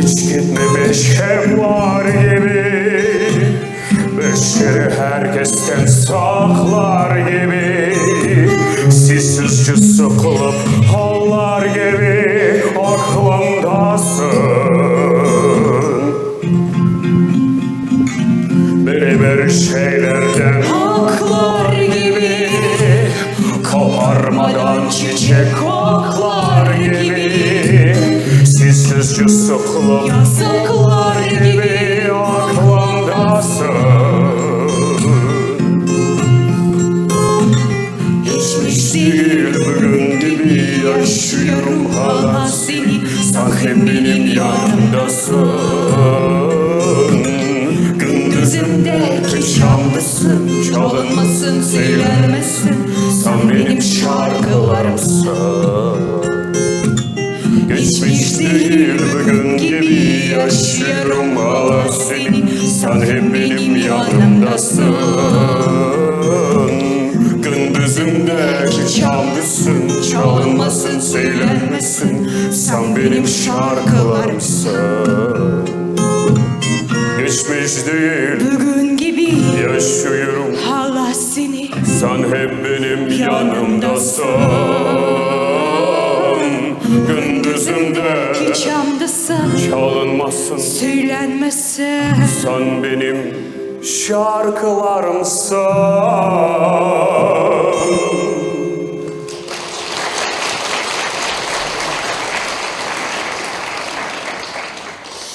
Hiç gitmemiş hem var gibi, beşeri herkesten saklar gibi, sessizce sıkılıp hallar gibi aklımdasın. Beraber şeylerden haklar gibi, koparmadan çiçek koklar gibi, sessizce sıkılıp yasaklar gibi aklımdasın. Geçmiş değil bugün gibi yaşıyorum hala seni. Sen hep benim yanımdasın. Gündüzümde kışamdasın, çalınmasın, seylenmesin. Sen benim şarkılarımsın. Geçmiş değil bugün gibi yaşıyorum hala seni. Sen hep benim yanımdasın. Gündüzümde çalgısın, çalınmasın, seylenmesin. Sen benim şarkılarımsın. Geçmiş değil Bugün gibi yaşıyorum hala seni. sen hep benim yanımdasın. Gündüzümde Camdasın, çalınmasın, söylenmesin. sen benim şarkılarımsın.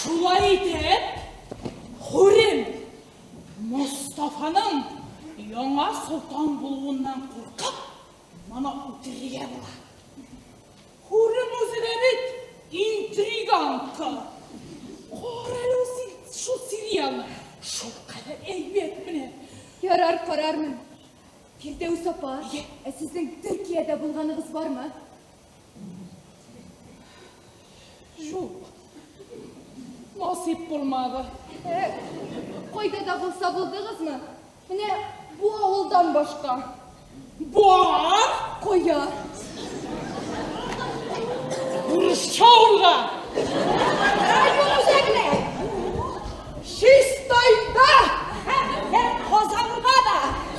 Şulay etip, Hürrem Mustafa'nın Яңа Sultan buluğundan korkıp bana ötürüye bular. Hürrem özüne bit intrigantı. Korelüsü şu Siriyalı, şu kadar elbet mine. Yarar kararmın. Firdevs apa, sizin Türkiye'de bulganınız var mı? Yok. Nasip bulmadı. Koyda da bulsa buldunuz mu? Ne bu oğuldan başka? Бар! Қоя. Шауырға! Şistayda. Hem Kozan'da da.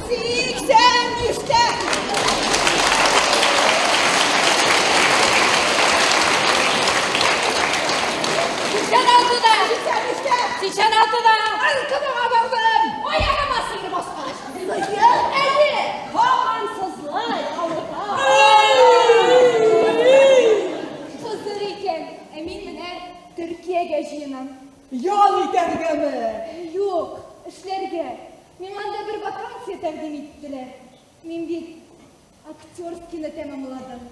83'te. Sen altıda! 83'te. Sen altıda! Arkama vardım. O yaramasın başka! Eli. Havansızlar! Қызыр екен. Әмин міне Түркияға жиынам. Yol iterge mi? Жоқ, ішлерге. Мен анда бір вакансия тәқдим еттілер. Мен бит актерскийні тәмамладым.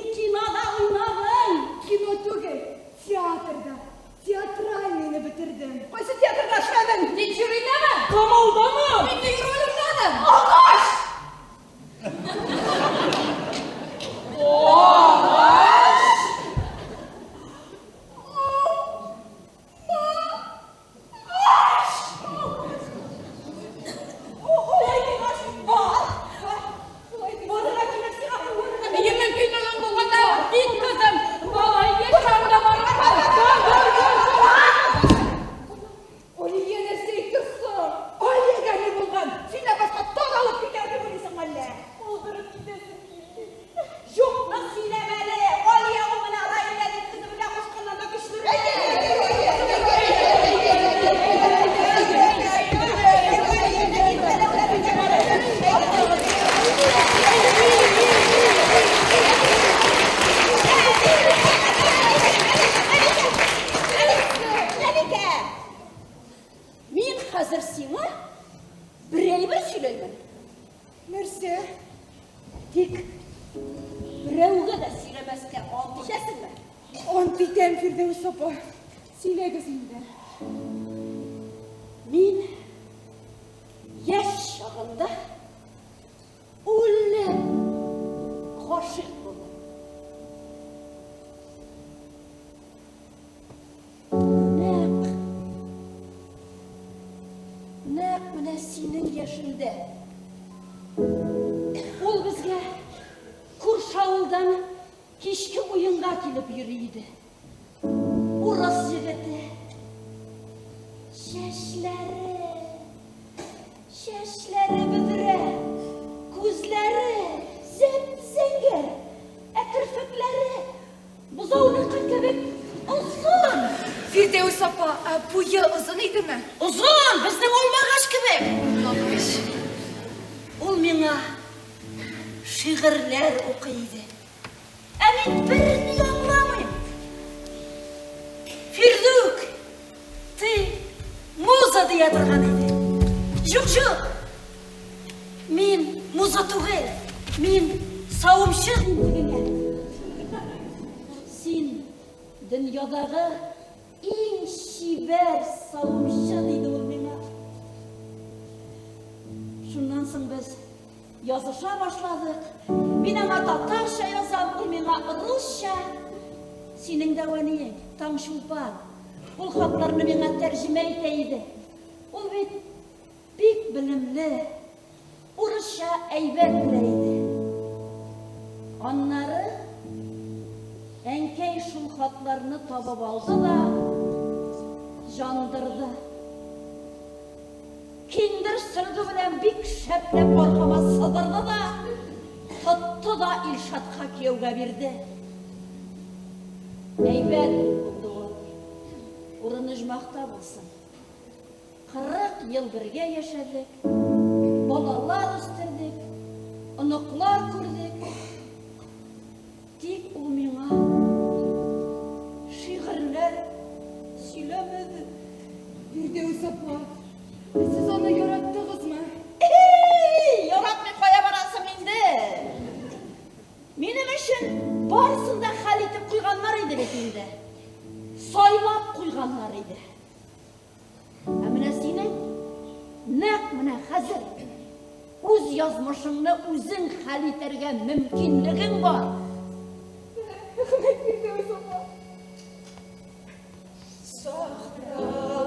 Kinoda oynadın! Кино түгіл, театрда. Театральныйны бітірдім. Qaysi teatrda işledin? Nechirida mı? Qamalda mı? Менің ролімданым. Ağaç. Yemin kinodan bulganda git kızım. Vallahi yaşamda barlar. Олия нәрсе айтырсың. Olayga ne bulgan? Sine başka ton alıp giderdi bunu sanmalle. Олдырып кетесің келді. Yok nasıl ilemeli? Olaya umuna arayınları kızı bile başkanlarına güçlü. Мен қазір сені біреуге сөйлеймін. Нәрсе? Тек біреуге де сөйлемеске ант ішесің бе? Ант етем Фирдеус апа. Сөйлегіз енді. Мен еш шағында өлі ғашық болдым. Нәқ міне сенің ешінде. Ол бізге Күршауылдан кешкі ойынға келіп үйрейді. Орыс жігіті. Шешлері бүдіре, көзлері зәп-зәңгер, әкірфіклері бұзауны қайтабек ұзын. Фирдеус апа, бұйы ұзын еді ме? Ұзын, біздің олмағаш кебек. Ол меңа шиғырлер оқиды. Әмен бірін аңламайым. Фирдук, ты муза дей атырған еді. Жоқ. Мен муза түгел, мен сауымшы дегенге. Сен дүниядағы ең шебер сауымшы дейді ол меңа. Шуннан соң біз yazışa başladık. Мен аңа татарша язам, ол меңа русша. Сенің де өниең, Таңшулпан. Ол хаттарны меңа тәржімә итейді. Ол бит бик білімлі, орысша әйбәт білейді. Аннары әнкәй шул хатларны табып алды да жандырды. Киндер сырғы білән бик шәпләп арқама сыдырды да, тұтты да Илшатқа күйеуге берді. Әйбәт болды ол. Урыны жұмақта болсын. 40 ел бірге яшадық, балалар өстірдік, ұнықлар көрдік. Тек ол меңа шиғырлар сөйлемеді. Фирдеус апа, сіз оны яраттыңыз ма? Яратмай қоя барасың енді. Менің үшін барысында хал етіп қойғанлар еді бетінде. Сайлап қойғанлар еді. Әміне сенің нәқ міне қазір өз язмышыңны өзің хал етерге мүмкіндігің бар. Рахмет, Фирдеус апа. Сахра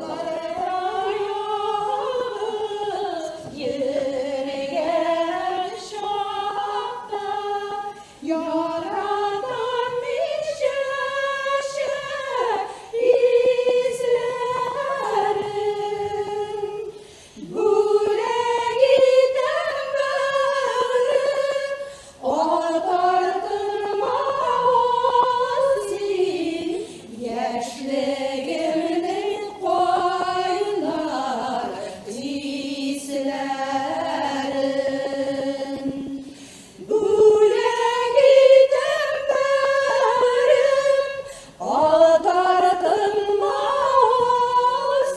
Яшьлегемнең кайнар исләрен бүләк итәм бәрем атартынма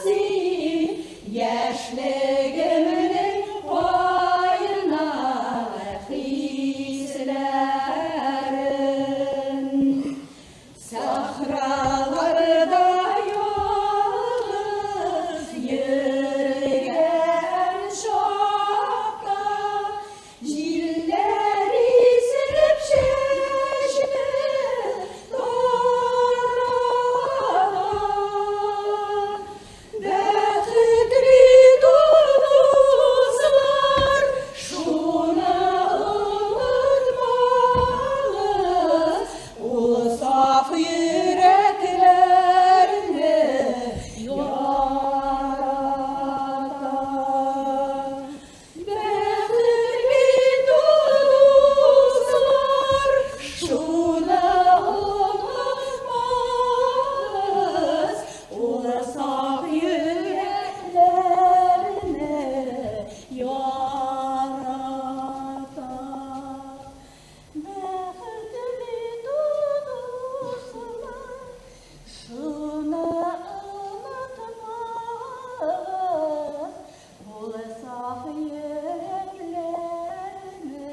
син яшьлегемнең кайнар исләрен Сахраларда ялгыз йөргән чакта җилләр исеп чәчне тарата. Бәхетле дуслар, шуны онытмагыз, ул саф йөрәкләрне ярата. Бәхетле дуслар, шуны онытмагыз, ул саф йөрәкләрне ярата. Бәхетле дуслар, шуны онытмагыз, ул саф йөрәкләрне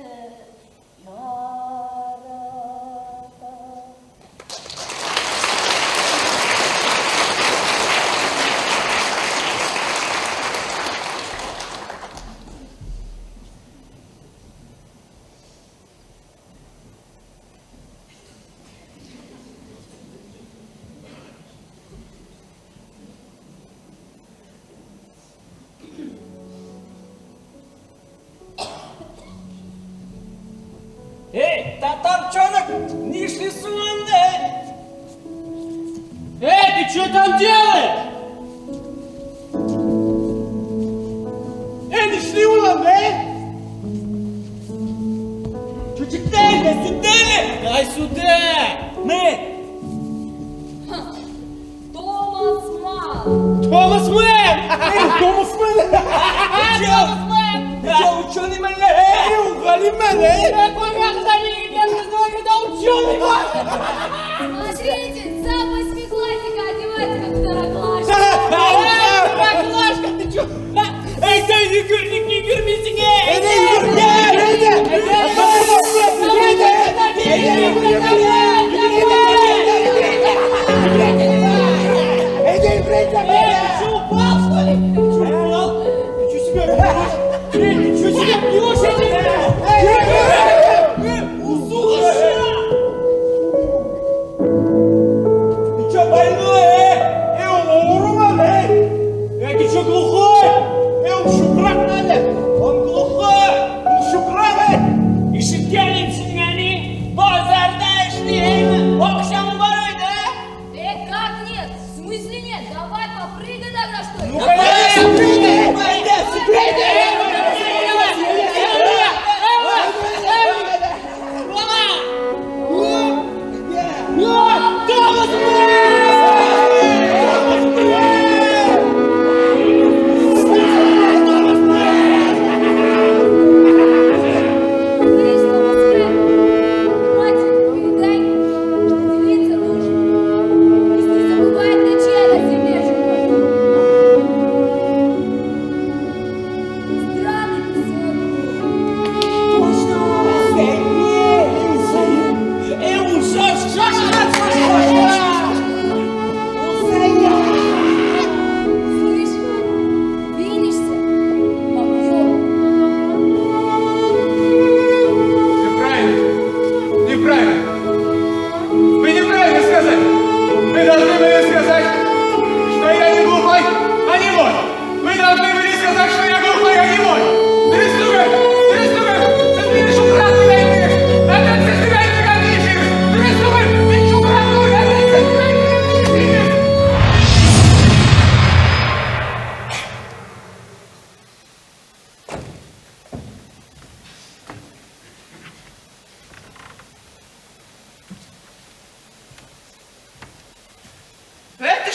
ярата. Эй, татарчонок, не шли сунды! Эй, ты что там делаешь? Эй, не шли улам, Чучиктей, да сидели! Дай сюда! Мы! Томас Ман. Томас Мэн! Эй, Томас Мэн! Ты чё, ученый мэн, эй, угали мэн, Какой мягкий, я не знаю, когда ученый Ман. Смотрите, сам восьмиклассник одевается как второклассник. Второклашка, ты чё? Эй, ты не гермите, глухой! Он шукрак надо! Он глухой! Он шукрак! Ишитіп келіпсің әне, базарда ішлеймін, оқшам бар ойда? Как нет? В смысле нет? Давай попрыгай тогда, что ли? Ну, конечно, прыгай!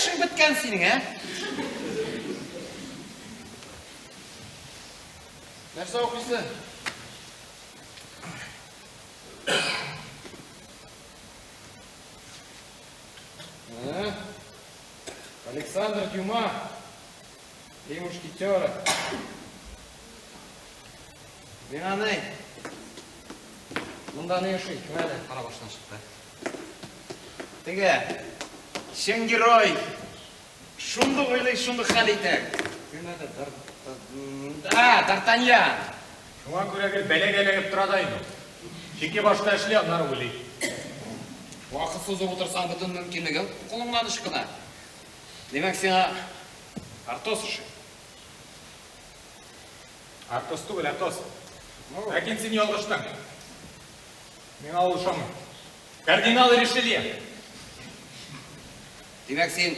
ішің біткен сенің, Нәрсе оқисың? Александр Дюма, «Три мушкетера». Мен анай, мұнда не үшін кім әлі қара баштан шықты? Теге, шен герой, шунды ойлай, шунды хал етек. Кім әлі? Д'Артаньян. Шуңа көре кел бәле-кәлегіп тұрадайын. Жеке башта әшіле анары ойлай. Уақыт созып отырсаң бұтын мүмкіндігі қолыңнан ұшқына. Демек сені Артос үшін. Артос түгіл, Артос. Әкен сен ялғыштың. Мен алышамын. Кардинал Ришелье. Демек сен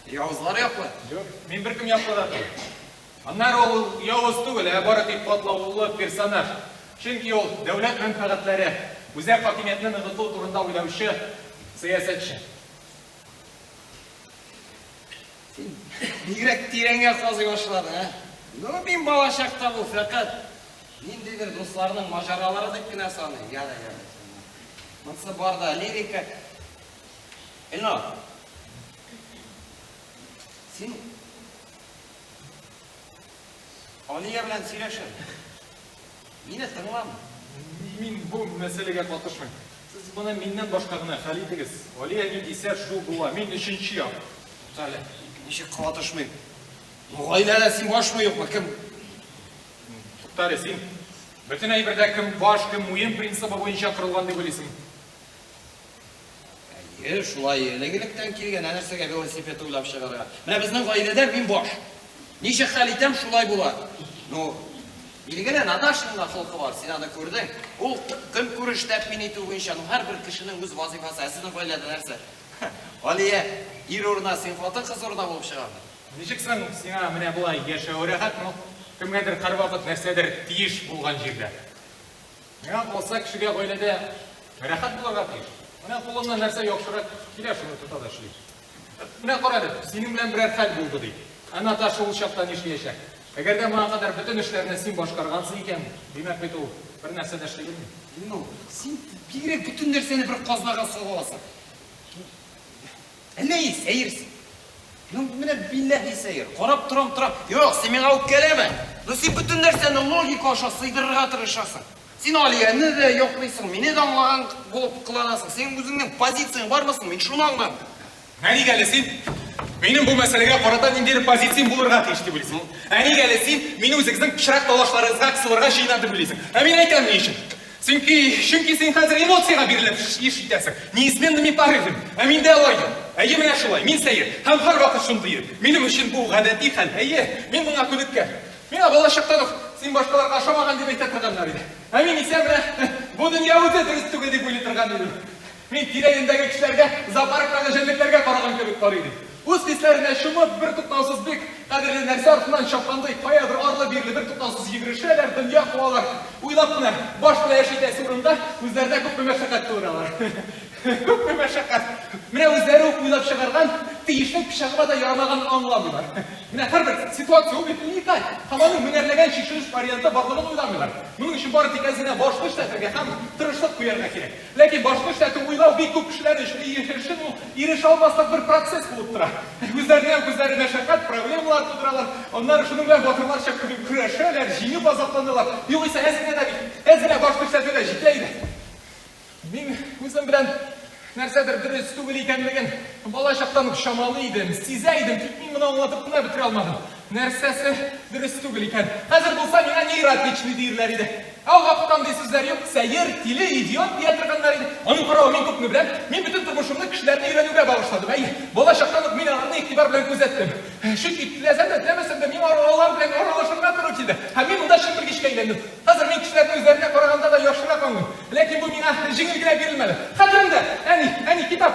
яуызлар яқлы? Жоқ, мен бір кім яқладады. Анар ол яуыз түгіл, бары тек қотлаулы персонаж. Чөнки ол дәулет мәнфәғатләре, үзәк хакимиятны ныгыту турында уйлаучы саясатчы. Сен бигрәк тирәнгә казый башладың, Мен бала шақта бұл фәқат мендегір достарының мажаралары деп кенә саный. Яда. Мынсы барда лирика. Элно. Сен Алия белән сөйләшә. Мине тыңлама. Мин бу мәсьәләгә катнашмыйм. Сез моны миннән башка гына хәл итегез. Алия ни дисә шул була. Мин өченче як. Тәле. Ничек катнашмыйм? Гаиләдә син башмы юкмы? Кем? Туктар син. Бөтен әйбердә кем баш, кем муен принцибы буенча корылган дип уйлыйсың. Шулай элегелектән килгән нәрсәгә велосипед уйлап чыгарга. Менә безнең гаиләдә мин баш. Ничек хәл итәм шулай була. Билгеле Надашинда халкы бар, син аны күрдең. Ул кем күреш тәкъдим итү буенча һәр бер кешенең үз вазифасы. Сезнең гаиләдә нәрсә? Алия ир урына син фатын кыз урына булып чыгарды. Ничек сиңа менә булай яшәү рәхәтме? Кемгәдер һәрвакыт нәрсәдер тиеш булган җирдә. Миңа булса кешегә гаиләдә рәхәт булырга тиеш. Менә кулымнан нәрсә яхшырак килә шуны тота да эшли. Менә карады, синең белән берәр хәл булды ди. Ана та шул чакта нишләячәк. Әгәр дә моңа кадәр бөтен эшләрне син башкаргансың икән, димәк бит ул бер нәрсә дә эшли белми. Син бигрәк бөтен нәрсәне бер казнага саласың. Әнә сәйерсең. Менә билләһи сәйер. Карап торам. Юк, син миңа үпкәләмә. Син бөтен нәрсәне логика аша сыйдырырга тырышасың. Син Алияны да яклыйсың, мине дә аңлаган булып кыланасың. Син үзеңнең позицияң бармысың? Мин шуны аңлам. Әнигәле син минем бу мәсьәләгә карата ниндидер позициям булырга тиеш дип уйлыйсың. Әнигәле син мине үзегезнең пычрак талашларыгызга кысылырга җыена дип уйлыйсың. Ә мин әйтәм ни өчен? Чөнки син хәзер эмоциягә бирелеп иш итәсең. Неизменными порывами. Ә миндә логика. Әйе, менә шулай. Мин сәер. Һәм һәрвакыт шундый. Минем өчен бу гадәти хәл. Әйе, мин моңа күнеккән. Миңа балачактан ук син башкаларга ошамаган дип әйтә торганнар иде. Ә мин исә менә бу дөнья үзе дөрес түгел дип уйлый торган идем. Мин тирә-юньдәге кешеләргә, зоопарктагы җәнлекләргә караган кебек карый идем. Үз хисләренә чумып, бер туктаусыз бик кадерле нәрсә артыннан чапкандай, каядыр арлы-бирле бер туктаусыз йөгерешәләр, дөнья куалар. Уйлап кына, баш белән яшәйтәсе урында үзләренә күпме мәшәкать тудыралар. Күпме мәшәкать. Менә үзләре үк уйлап чыгарган тиешле пычагыма да ярамаган аңламыйлар. Менә һәрбер ситуация ул бит уникаль. Һәм аның меңәрләгән шишелеш варианты барлыгын уйламыйлар. Моның өчен бары тик әзенә башка эшләргә һәм тырышлык куярга кирәк. Ләкин башка эшләргә уйлау бик күп кешеләр өчен ирешә алмаслык бер процесс булып тора. Үзләренә мәшәкать, проблемалар тудыралар. Аннары шуның белән батырларча көрәшәләр, җиңеп азапланалар. Югыйсә әзенә башка эшләргә җитә иде. Мин үзем белән нәрсәдер дөрес түгел икәнлеген балачактан ук чамалый идем, сизә идем, тик мин моны аңлатып кына бетерә алмадым. Нәрсәсе дөрес түгел икән. Хәзер булса миңа нейротичный диерләр иде. Алгапкан ди сүзләр юк, сәер, тиле, идиот дия торганнар иде. Аның каравы мин күпне беләм, мин бөтен тормышымны кешеләрне өйрәнүгә багышладым. Әйе, балачактан ук мин аларны игътибар белән күзәттем. Чөнки теләсәм дә, теләмәсәм дә мин алар белән аралашырга туры килде. Һәм мин монда чын белгечкә әйләндем. Хәзер мин кешеләрне үзләренә караганда да яхшырак аңлыйм. Ләкин бу миңа җиңел генә бирелмәде. Хәтеремдә, әни китап.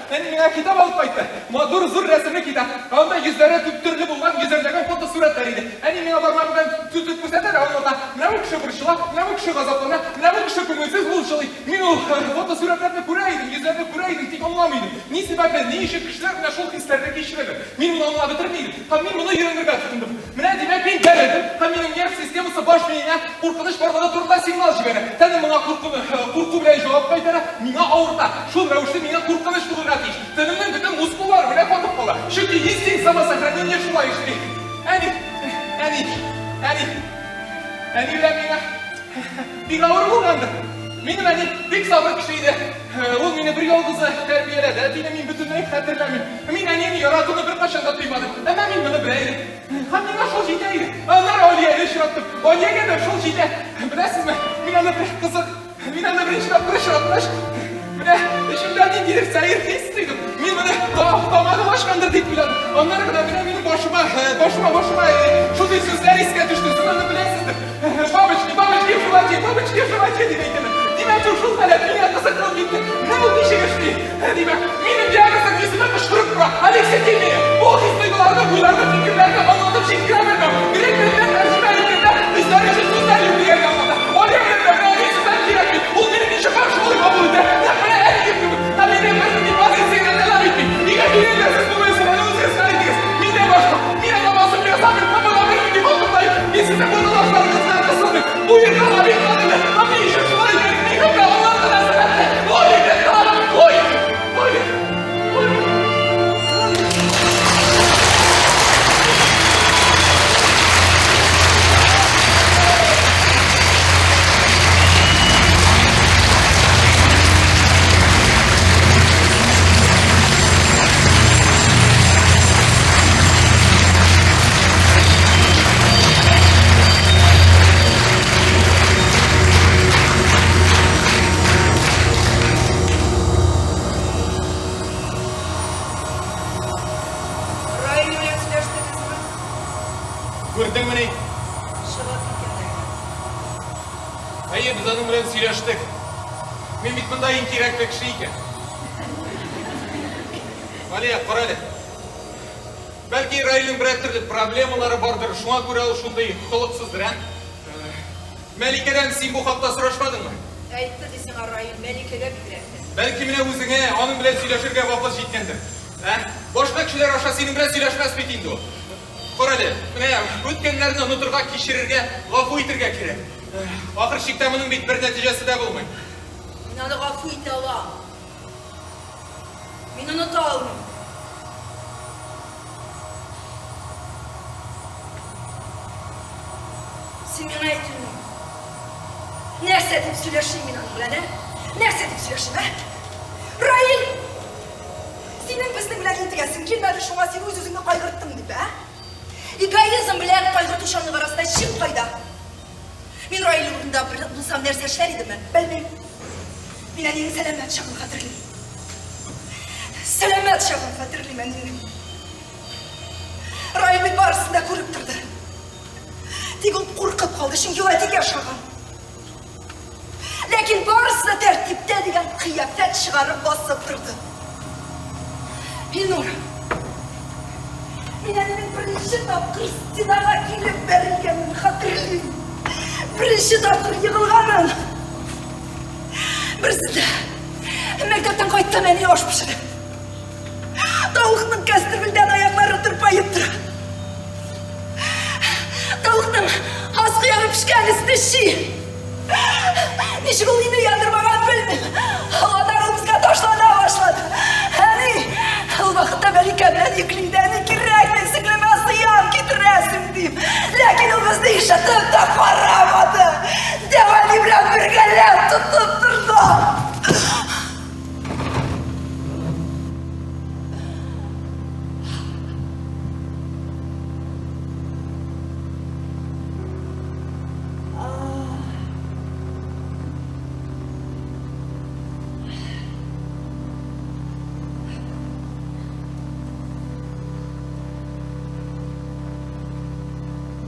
Әни миңа китап алып кайтты. Матур зур рәсемле китап. Анда йөзләре төрле булган йөзләрдәге фотосурәтләр иде. Әни миңа бармагы белән тутып күрсәтә дә аңлата. Менә бу кеше борчыла, менә бу кеше газаплана, менә бу кеше күңелсез булчылый. Мин ул фотосурәтләрне күрә идем. Yüzlerine kuraydım, tek anlamaydım. Ne sebeple, ne işe kişiler bile şol hislerde geçiredi. Ben bunu anla bitirmeydim. Hem ben bunu yüründürge tutundım. Mine demek ben derledim. Hem benim nerv sistemisi baş meyine kurkuluş barbalı turda signal jibere. Tenim bana kurku bile cevap kaytara, mine ağırta. Şol revuşta mine kurkuluş bulur atiş. Tenimden bütün muskullar bile patıp kola. Çünkü instinkt самосохранения şula işti. Әни біләм мені бик ауыр болғанды. Менің әни бик сабыр кіші еді. Ол мені бір ялғызы тәрбиеледі. Әтейді мен бүтінлей қатырламын. Мен әнені яратуны бір қашанда түймадым. Әмә мен мұны біләйді. Һәм мені шол жетейді. Анар Алияны шыраттым. Алияға да шол жете. Біләсіз ме? Мен аны бір қызық. Мен аны бірінші шыраттыш. Міне ішімдерден келіп сәйір естідім. Мен мұны тамағым ашқандыр деп біләдім. Онлары ғана міне менің башыма шол дей сөздер еске түшті. Сіз аны біләсіздір. Бабочки в животе демейтіні. Демек шул қалет, мені қызыққыл кетті. Міне ол нешеге шли. Демек, менің диагнозым есімі қышқырып бұра. Алексей Демея, ол хистойғыларды, ойларды, фикірлерді анладып жеткіре бермем. Грек білімдер тәржіме еткенде, біздер үшін сөздер емдеген қалмады. Ол емдерді, мен сөздер керекпей. Ол менің неше қаршы болуға болды. Міне әлі кепкім. Менен бірдің позицияға талап етпей. Егер келеңдерсіз бұл мәселені өзіңіз қарайтыңыз. Менен башқа, менен намазым мен сабыр қабылға бірге болдымдай. Мен сізді бұнылаштарыңыздан қысылдым. Bu yıkama bir kadını, ama işin şuna yürüyün, yıkama Allah'tan azabette. Oy be tanrım, oy! Oy! Oy! Көрдің міне? Шығып кеткен. Әйе, біз аның білен сөйлештік. Мен бит мұнда ең керекті кіші екен. Алия, қарады. Бәлки Райлың бір әттірлі проблемалары бардыр, шуңа көре алышындай толықсыздыр, ән? Мәликеден сен бұл хатта сұрашмадың ма? Әйтті десің Райлың, Мәликеге білдірәтті. Бәлки міне өзіңе аның білен сөйлешірге вапыз жеткендір. Башқа кішілер аша сенің білен сөйлешмәс бет енді ол. Қарады, өткенлерін ұнытырға кешірерге, ғафу етірге керек. Ақыр шекте мұның бет бір нәтижесі де болмай. Мен аны ғафу ете алам. Мен ұныта алмын. Сен мен айтылмын. Нәрсе деп сөйлешейін мен аны біләне? Нәрсе деп сөйлешейін, ә? Райл! Сенің біздің білән ентігесің келмәді шуңа сен өз-өзіңді қайғырттың деп, ә? Эгоизм білән қайғыртушаның арасында шын қайда? Мен Райлы орында бұлсам нәрсе шәр едім, білмейм. Мен әненің сәлемет шағын қатырлейм. Сәлемет шағын қатырлейм әненің. Райлы барысында көріп тұрды. Тек ол қорқып қалды, шынки өтеге шаған. Ләкин барысы тәртіпте деген қияфет шығарып басып тұрды. Елнұр, мен әненің бірінші тапқыр стенаға келіп бәрілгенін қатырлейм. Бірінші тапқыр еғылғанын. Бірсінде, мектептен қайттан әне ош пішірі. Тауықтың кәстірбілден аяқлары тұрпайып тұр. Тауықтың аз қияғы пішкен істі ши. Нешік ол ені яндырмаған білмем. Аладар ұлбызға ташлана башлады. Әне, ол вақытта Мәликәмнен еклейді, әне керекті сіңлемесі ян кетірәсім дейм. Ләкин ол бізді ешатып та қарамады. Дәвәлі білән біргәләп тұтып тұрды.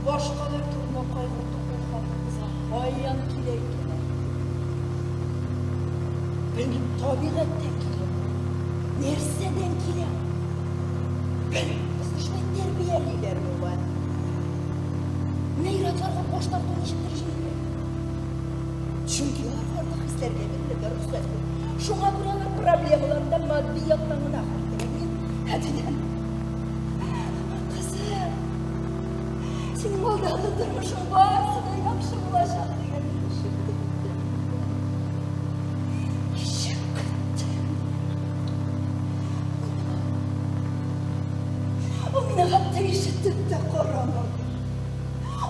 Başqalar turma qayg'urdi qo'rqoqimiza ayyan keleydi. Benim tabiatdan kelem, nersadan kelem. Bizni shunday tarbiyalilar bo'lgan. Neyratlarga boshlardan eshittirishmaydi. Chunki ular ortiq hislarga berilgan ruxsat. Şuna buralar problemlarında maddiyattan mına Hadiyen. Kızım. Senin aldığında durmuşun varsa da yakşı bulaşak diye düşündüm. Ona hatta işittik de koramadı.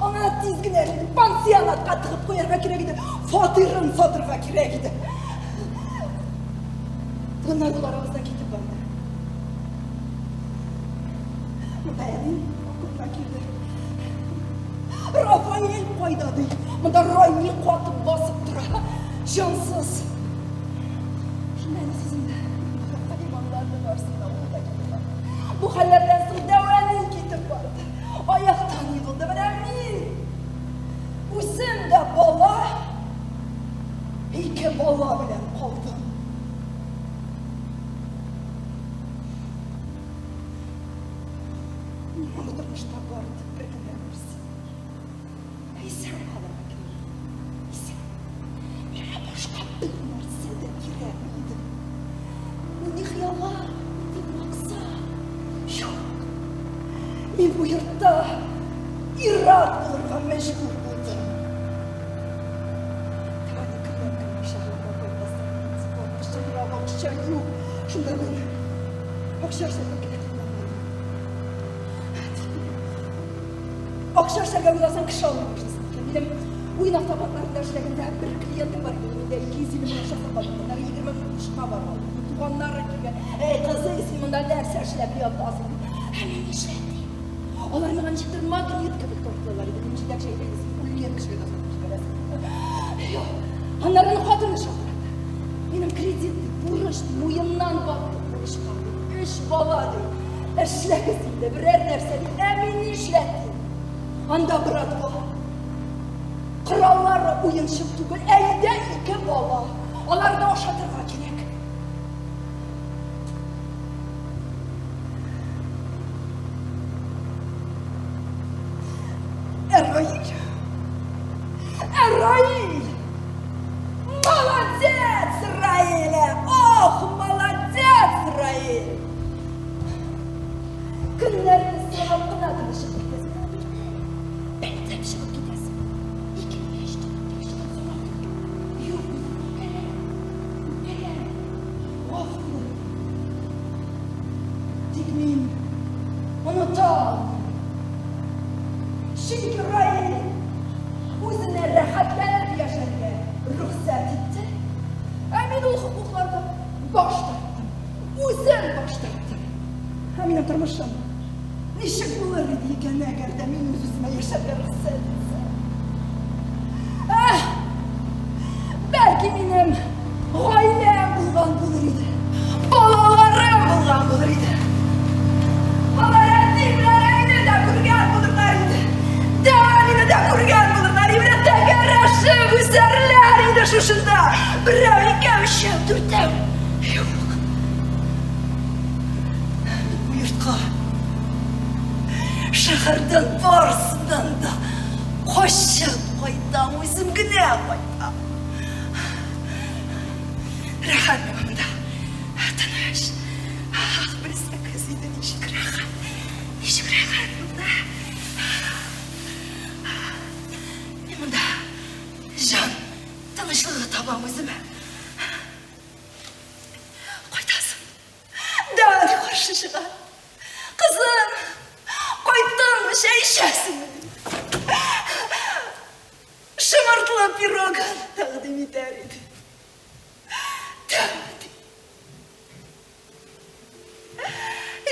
Ona dizginlerini pansiyonatqa tig'ib qo'yarga kerak edi. Fotirin sotirga kerak edi. Bunlar ularımızdan ketib bordi. Mutayanin okulga kirdi. Rafael qo'ydadi. Bunda ro'yni qotib bosib turadi. Jonsiz. Shunday sizimda imonlarni varsida o'tadi. Bu hallardan so'ng davaning ketib bordi. Oyoqdan yig'ildi va men o'zimda bola, ikki bola bilan qoldim. Bunu turmushda bordi, bir kundan birisi. Sen xalama kerak. Sen yana boshqa bir narsada kerakmidi. Meni xiyollar, deb maqsad. Yo'q. Men bu yerda iroq bo'lishga majbur bo'ldim. Tavani qilgan shaharga qo'ymasdan, sport ishchilar yo'q. Shunda men o'xshashlarga kerak. O'xshashlarga o'ylasam kishi olmamışsın. Benim oyun avtomatlarında işlerinde bir kliyentim var. Benim 200 yılın yaşasın bakımlar. 20 kuşma var. Tuğanlar gibi. Kızı isminden ders işlep yaptı. Hemen işletti. Onlar bana çıktı magnet gibi tortlular. Benim içindeki şey değil. Uyuyan kişiyle de sanmış. Yok. Onların hatırını şakrattı. Benim kredit, buruştu. Uyumdan baktı. Buruştu. Üç baladı. İşlekisinde birer derseni emin işletti. Anda bıraktı. Krallar uyunşup tugul, elde iki bala. Onlar da oşatırga gerek. Errail! Errail! Молодец, Раиля! Ох, молодец, Раиль! Günlerini sıralıp kınadını şıkırtesine bir. Ben de bir şıkırt gidesin. İkini geçti. Geçti sonra. Yok. Gelen. Oflu. Digmin. Unutal. Çünkü Rail o'zini rahatlanib yashashga ruxsat etdi. Men u huquqlardan bosh tortdim. O'zim bosh tortdim. Mening turmushim nechuk bo'lar edi ekan agarda men o'zimga yashashga ruxsat etsam. Balki mening oilam bo'lgan bo'lar edi. Bolalarim bo'lgan bo'lar edi. Olaradimlaringni da ko'rgan bo'lurlar edi. Davamini da ko'rgan bo'lurlar edi. Tagarashib o'sarlar edi shu shunda. Birov ikkovishib turdim. Yo'q. Bu yurtga shahardan borsidan da qo'shib qo'ydam, o'zimgina qo'ydam. Rahat nimamda. Tanish. Bilsa ko'zida nechuk rahat. Nechuk rahat bunda. Bunda jon tinchlig'i topam o'zimga. Qo'ytasin. Davani qarshishig'a. Qizim, qo'ydim şey ishasini. Shimirtli pirogani taqdim etar edi.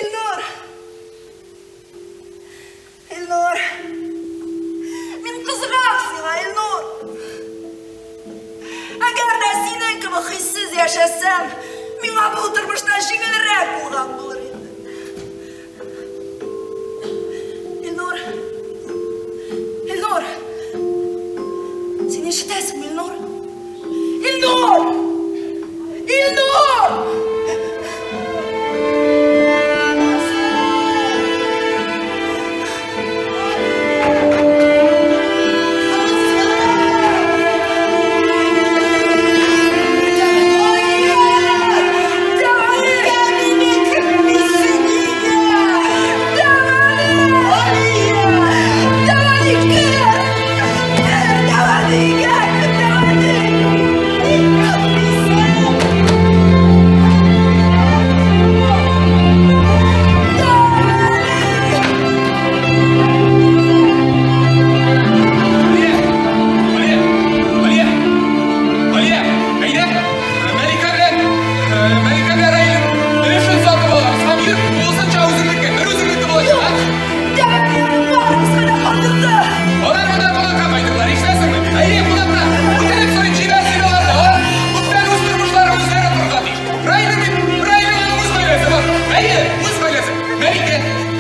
Elnur. Elnur. Men qizig'am senga, Elnur. Agarda sen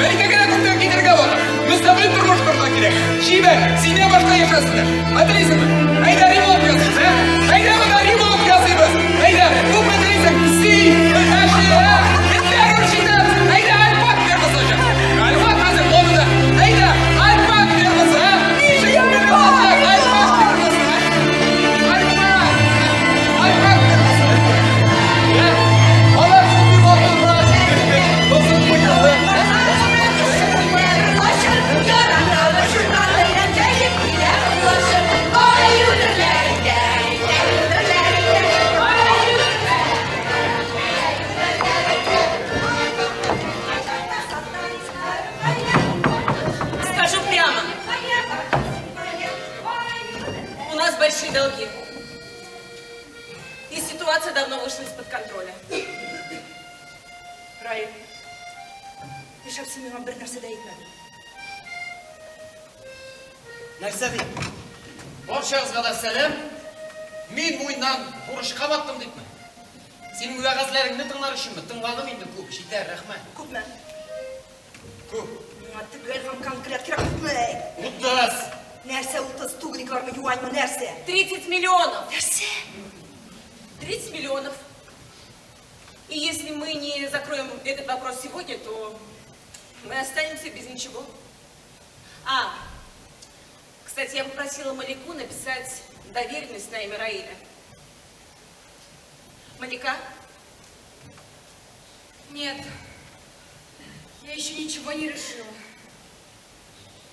Бәйге керек күнде кедергі бар. Müstakil turmuş kurmak gerek. Şive, sine başka yaşasınlar. Hatırlıyorsun mu? Hayda remont yazıyoruz ha? Hayda bana remont yazıyoruz. Hayda, bu metreysen si, aşağı, bitler uçinden. Hayda, alpak vermez hocam. Alpak hazır, onu da. Hayda, alpak vermez ha? Niçin vermez hocam? Alpak vermez ha? Alpak vermez ha? Ya, onlar şimdi bakıyorlar. Nasıl buyurdu? Скажу прямо. У нас большие долги. И ситуация давно вышла из-под контроля. Райым, ешап сен маған бір нәрсе айтпадың. Нәрсе дейін? Баршаңызға да сәлем. Мен мойнынан бұрыш қабаттым дейтін. Сенің уағазларыңды тыңлар үшінмі? Тыңладым енді көп. Шейдер, рахмет. Көп мән. Көп. Мына түгелгім конкрет керек күтмей. Ұттыз. Нәрсе ұлтыз туғылықларғы юаньмы нәрсе? 30 миллионов. Нәрсе? 30 миллионов. И если мы не закроем этот вопрос сегодня, то мы останемся без ничего. Кстати, я попросила Малику написать доверенность на имя Раиля. Малика? Нет, я еще ничего не решила.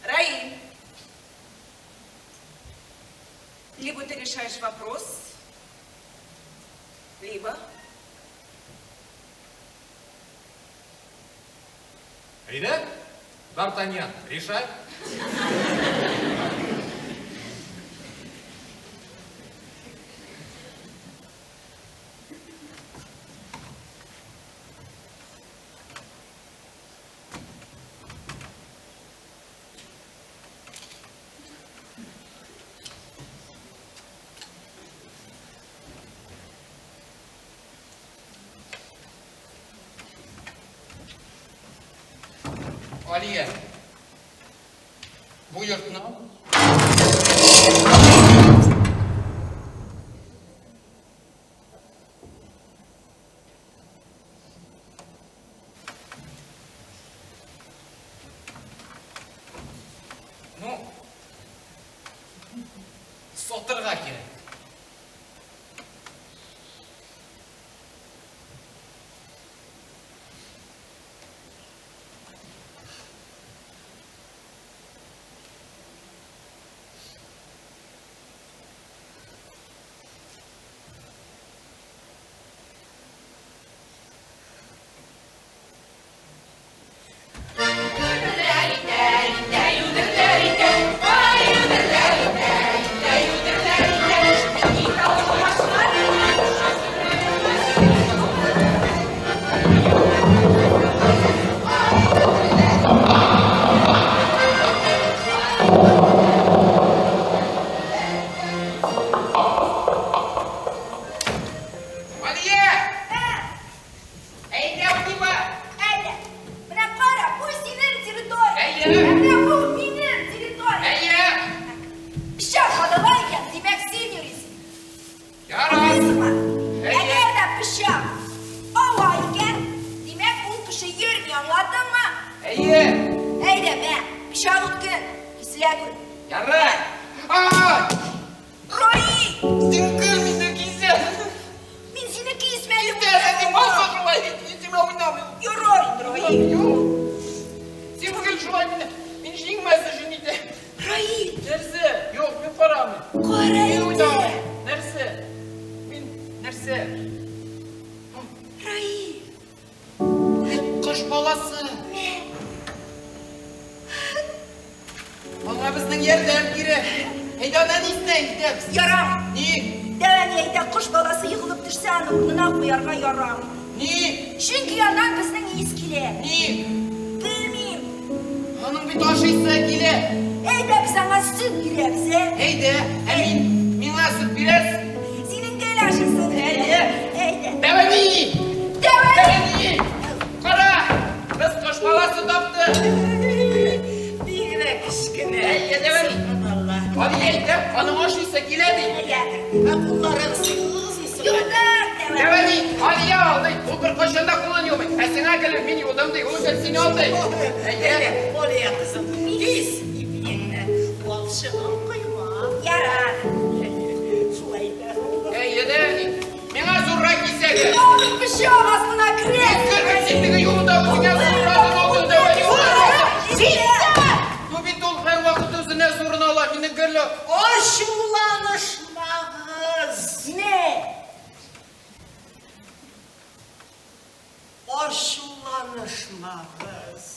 Раиль, либо ты решаешь вопрос, либо... Hayda, D'Artagnan, решай. Aliye, buyurtma. Sotırga gerek. Biz Koş balası taptı. Bigre kişkine. Yedever. Hadi gel de. Hanım hoş ise geledi. Bunların sıkılız mısın? Yok Devedi. Hadi ya aldı. Bu bir koşunda kullanıyor mu? Sana gelir mini odamda. O da seni aldı. Evet, oraya kızım. Biz ipinle balşığın kıyma. Yarar. Yedever. Bana zurra gitsene. Ne olur bir şey olmaz buna kres. Kırmızı yolunda özüne zurradın oldu. Devedi. Bu bir dol her vakit özüne zurna Allah. Beni görle. Oşulanışmağız. Ne? Oşulanışmağız.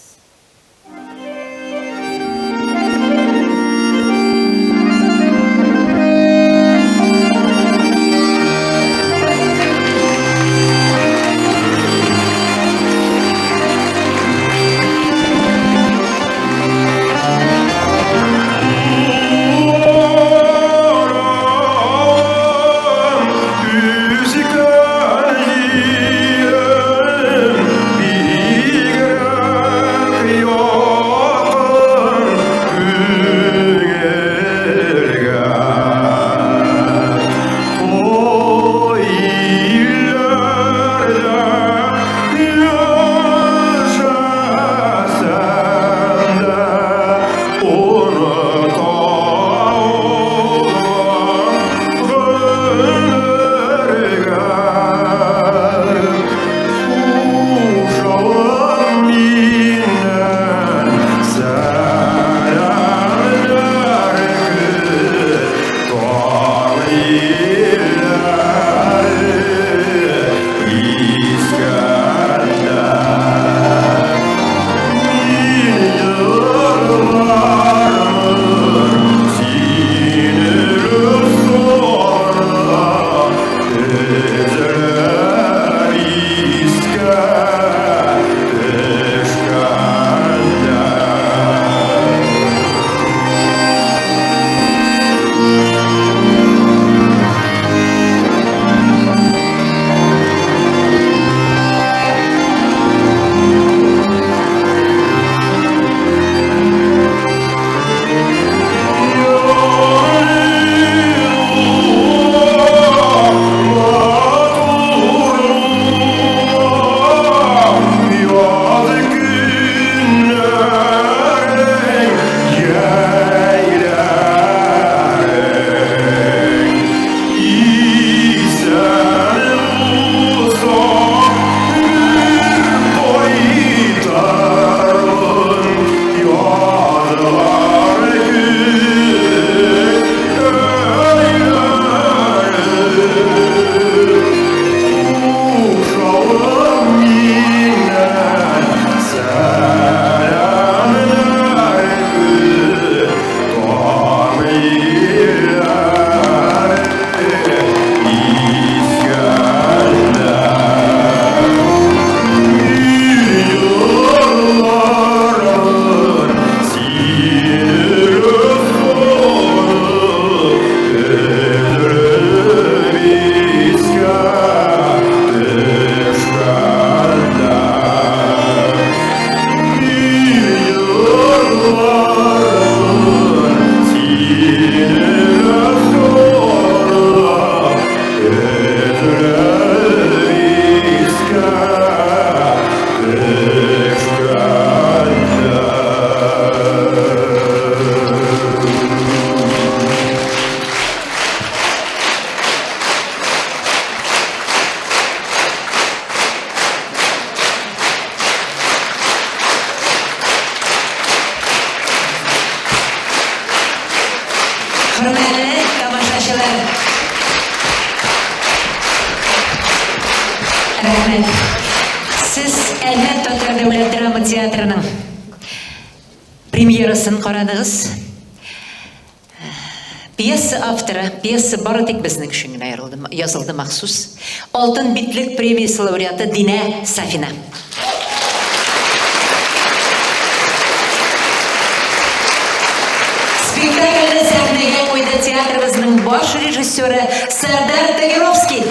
Hürmetli tamaşaçılar. Rahmet. Siz Elmet Totar Devlet Drama Teatrı'nın pремьерасын қарадыңыз. Пьеса авторы, пьеса бары тек біздің үшін жазылды махсус. Алтын битлік премиясы лауреаты Дина Сафина. Спектакльді сәхнеге қойды театрымыздың бас режиссері Сардар Тагировский.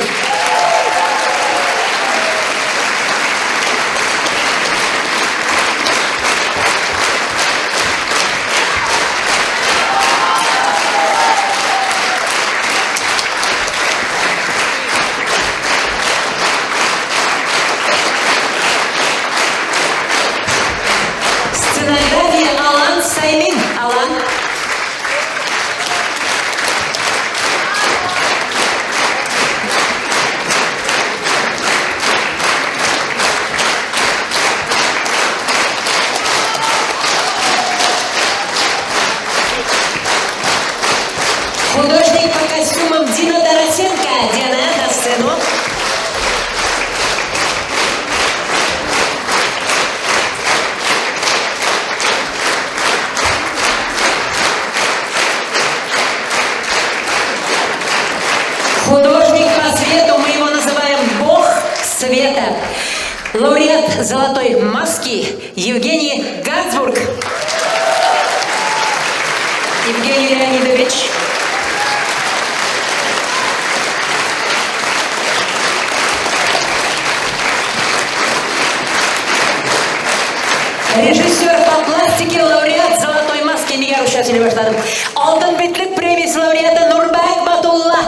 Сценография Алан Саймин. Алан. Художник по костюмам Дина Тарасенко. Диана, на сцену. Художник по свету, мы его называем Бог света. Лауреат Золотой маски Евгений Гансбург. Евгений Леонидович. Режиссер по пластике, лауреат Золотой маски Нигер участия баштадым. Алтын битлик премиясы лауреаты Нурбек Батулла.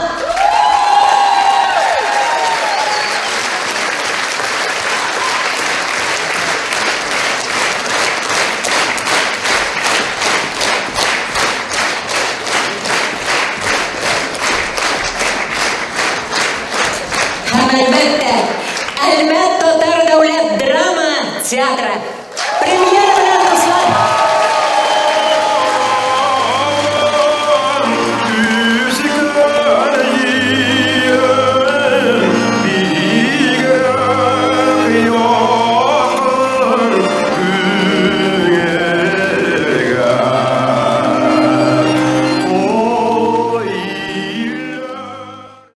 Һәм әлбәттә, Әлмәт Татар дәүләт драма театры.